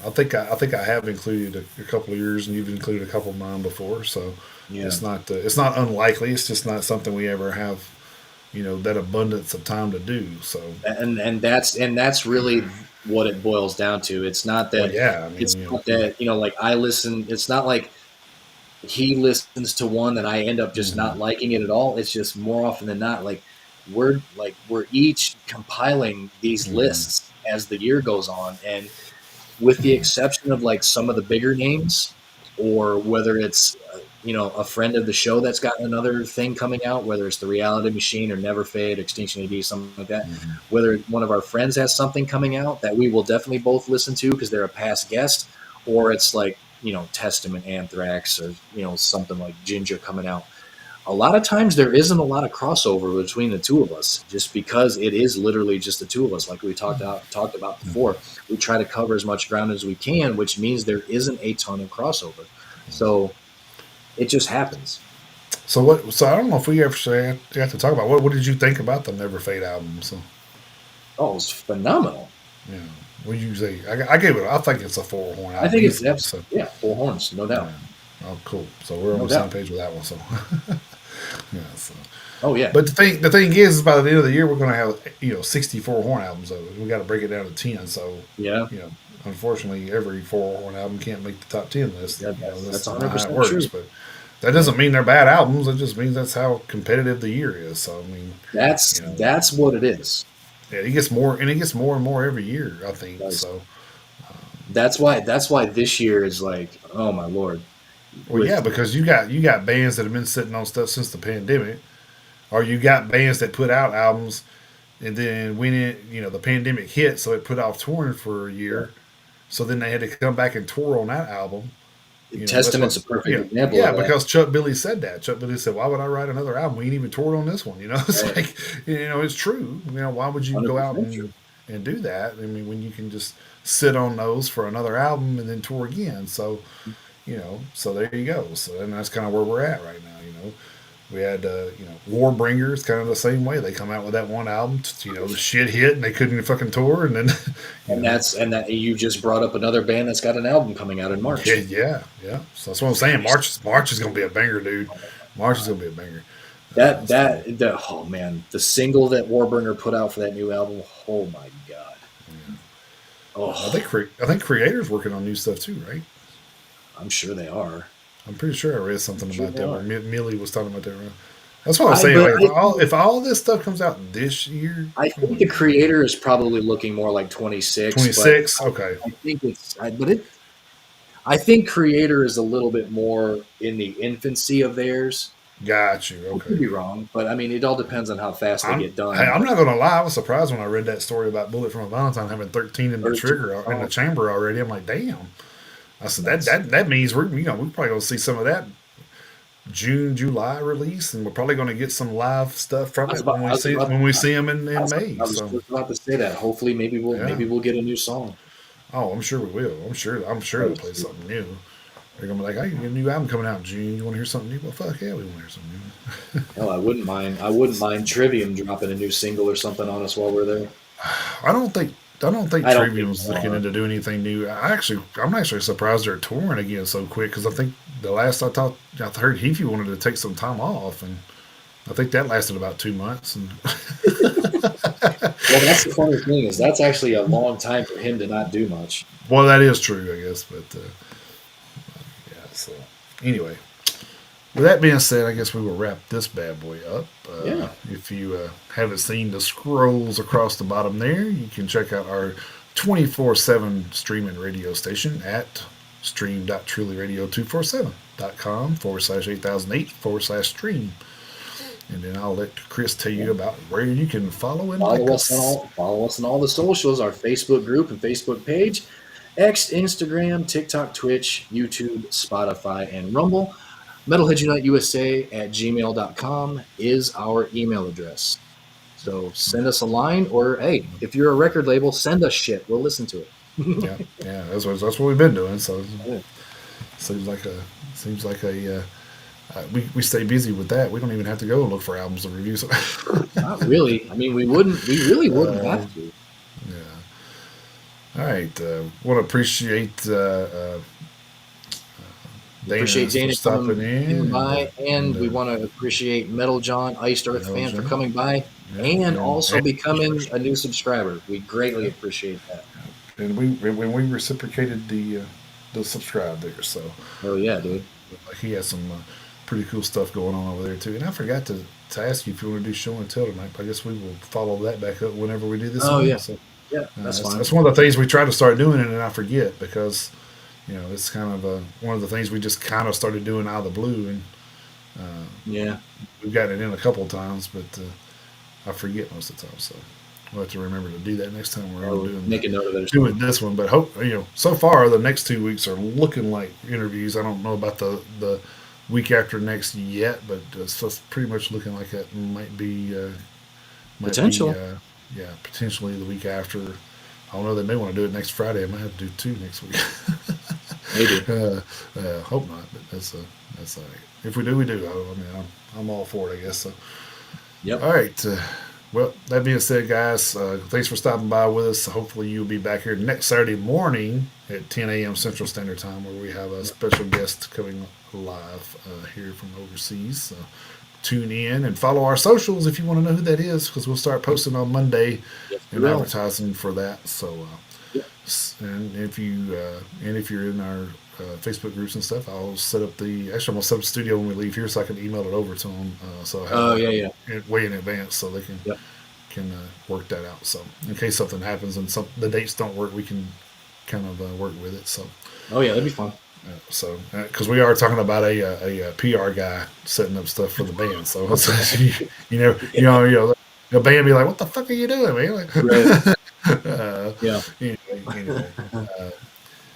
I think I have included a couple of yours, and you've included a couple of mine before. So Yeah. it's not unlikely. It's just not something we ever have, that abundance of time to do. So And that's really what it boils down to. well, yeah. I mean, It's not that, like I listen, it's not like he listens to one that I end up just not liking it at all. It's just more often than not we're each compiling these lists as the year goes on, and with the exception of like some of the bigger names, or whether it's a friend of the show that's got another thing coming out, whether it's the Reality Machine or Never Fade, Extinction AD, something like that. Whether one of our friends has something coming out that we will definitely both listen to because they're a past guest, or it's like Testament, Anthrax, or something like Ginger coming out. A lot of times there isn't a lot of crossover between the two of us, just because it is literally just the two of us. Like we talked about before, we try to cover as much ground as we can, which means there isn't a ton of crossover. So it just happens. So what? So I don't know if we ever have to talk about what did you think about the Never Fade album? So Oh, it's phenomenal. yeah, what did you say? I gave it. I think it's a four horn I album think it's easily. So yeah, full horns, no doubt, yeah. Oh, cool. So we're on no the same doubt. page with that one. So yeah. So. Oh yeah, But the thing is by the end of the year we're going to have 64 horn albums. So we got to break it down to 10. So yeah, you know, unfortunately, every four horn album can't make the top 10 list. yeah. That's That's not how it 100% works. true. But that doesn't mean they're bad albums. It just means that's how competitive the year is. So I mean, That's you know, that's what it is. yeah, it gets more and it gets more and more every year. I It think does. so. That's why this year is like, oh my lord, Well, yeah, with because you got bands that have been sitting on stuff since the pandemic, or you got bands that put out albums and then when the pandemic hit, so it put off touring for a yeah. year. So then they had to come back and tour on that album. That's what. Testament's a perfect example Yeah, of that. because Chuck Billy said that. Chuck Billy said, "Why would I write another album? We ain't even toured on this one." It's Right. like, it's true. Why would you go out 100% true. and do that? I mean, when you can just sit on those for another album and then tour again. So, so there you go. So, and that's kind of where we're at right now. We had, Warbringers, kind of the same way. They come out with that one album, the shit hit, and they couldn't fucking tour, and then, you And know, that you just brought up another band that's got an album coming out in yeah, March. yeah, yeah. So that's what I'm saying. March is gonna be a banger, dude. March is gonna be a banger. So Oh man, the single that Warburger put out for that new album. Oh my god. yeah. I think Oh, I think Creator's working on new stuff too, right? I'm sure they are. I'm pretty sure I read I'm something sure about they that where are. Millie was talking about that. Right? That's what I'm I saying. but Like if all this stuff comes out this year, I oh think my the god, creator is probably looking more like 26, but 26. Okay, I think I think creator is a little bit more in the infancy of theirs. got you. I could Okay. be wrong, but I mean, it all depends on how fast they I'm get hey, done. I'm But not gonna lie. I was surprised when I read that story about Bullet from a Valentine having 13 in the 13 trigger in the songs, chamber already. I'm like, damn. I said that nuts. that that means we're probably gonna see some of that June, July release, and we're probably going to get some live stuff from it when we I was see about them in May. I was So just about to say that. Hopefully, yeah, maybe we'll get a new song. oh, I'm sure we will. I'm sure Oh, they'll play sweet. something new. They're gonna be like, "Hey, you got a new album coming out in June. You want to hear something new?" Well, fuck yeah, we want to hear something new. Hell, I wouldn't mind. I wouldn't mind Trivium dropping a new single or something on us while we're there. I don't think I don't think Trivium's they looking are. into doing anything new. I'm actually surprised they're touring again so quick because I think the last I heard Heafy wanted to take some time off, and I think that lasted about 2 months. And Well, that's the funny thing is that's actually a long time for him to not do much. well, that is true, I guess, but yeah. So anyway, with that being said, I guess we will wrap this bad boy up. Yeah. If you haven't seen the scrolls across the bottom there, you can check out our 24/7 streaming radio station at stream.trulyradio247.com/8008/stream. And then I'll let Chris tell you about where you can follow and like us. Follow us on all the socials, our Facebook group and Facebook page, X, Instagram, TikTok, Twitch, YouTube, Spotify, and Rumble. Metalhead Unite USA at gmail.com is our email address. So send us a line, or hey, if you're a record label, send us shit. We'll listen to it. Yeah, yeah, that's what we've been doing. So Yeah. seems like a seems like a we stay busy with that. We don't even have to go look for albums to review. So Not really. I mean, we really wouldn't uh, have to. yeah. All right. Want to appreciate Dana Appreciate for Dana stopping coming in by, and and we want to appreciate Metal John, Iced Earth Metal fan for John. coming by Yeah, and and also becoming a new subscriber. We greatly appreciate that. and we when we reciprocated the subscribe there. So Oh yeah, dude. Like he has some pretty cool stuff going on over there too. And I forgot to ask you if you want to do show and tell tonight. But I guess we will follow that back up whenever we do this Oh again. yeah, So yeah, that's fine. that's one of the things we try to start doing, and then I forget because it's kind of one of the things we just kind of started doing out of the blue, and uh, Yeah. we've gotten it in a couple of times, but I forget most of the time. So we'll have to remember to do that next time we're on I'll make a note of it or doing something. this one. But hope so far the next 2 weeks are looking like interviews. I don't know about the week after next yet, but so it's pretty much looking like that might be Potential. yeah, potentially the week after. I don't know. They may want to do it next Friday. I might have to do two next week. Maybe. Hope not, but that's all right. If we do, we do. I mean, I'm all for it, I guess. So, Yep. all right. Well, that being said, guys, thanks for stopping by with us. Hopefully, you'll be back here next Saturday morning at 10 a.m. Central Standard Time, where we have a Yep. special guest coming live here from overseas. So tune in and follow our socials if you want to know who that is, because we'll start posting on Monday Yes, we and will. advertising for that. So, Yep. and if you're in our Facebook groups and stuff, I'll set up the. Actually, I'm gonna set up the studio when we leave here, so I can email it over to them. So I have Oh that yeah, yeah. way in advance, so they Yep. can work that out. So in case something happens and the dates don't work, we can kind of work with it. So Oh yeah, that'd be fun. because we are talking about a PR guy setting up stuff for the band. So, the band be like, "What the fuck are you doing, man?" Right. Like, Yeah. anyway, uh,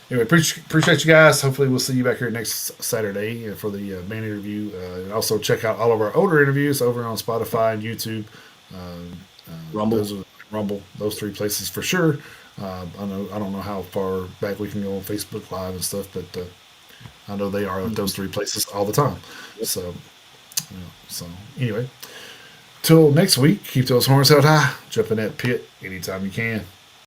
anyway, appreciate you guys. Hopefully, we'll see you back here next Saturday for the band interview. And also check out all of our older interviews over on Spotify and YouTube. Um, Rumble. those are Rumble, those three places for sure. I don't know how far back we can go on Facebook Live and stuff, but I know they are at Mhm. those three places all the time. Yep. So, so anyway, till next week, keep those horns held high. Jump in that pit anytime you can.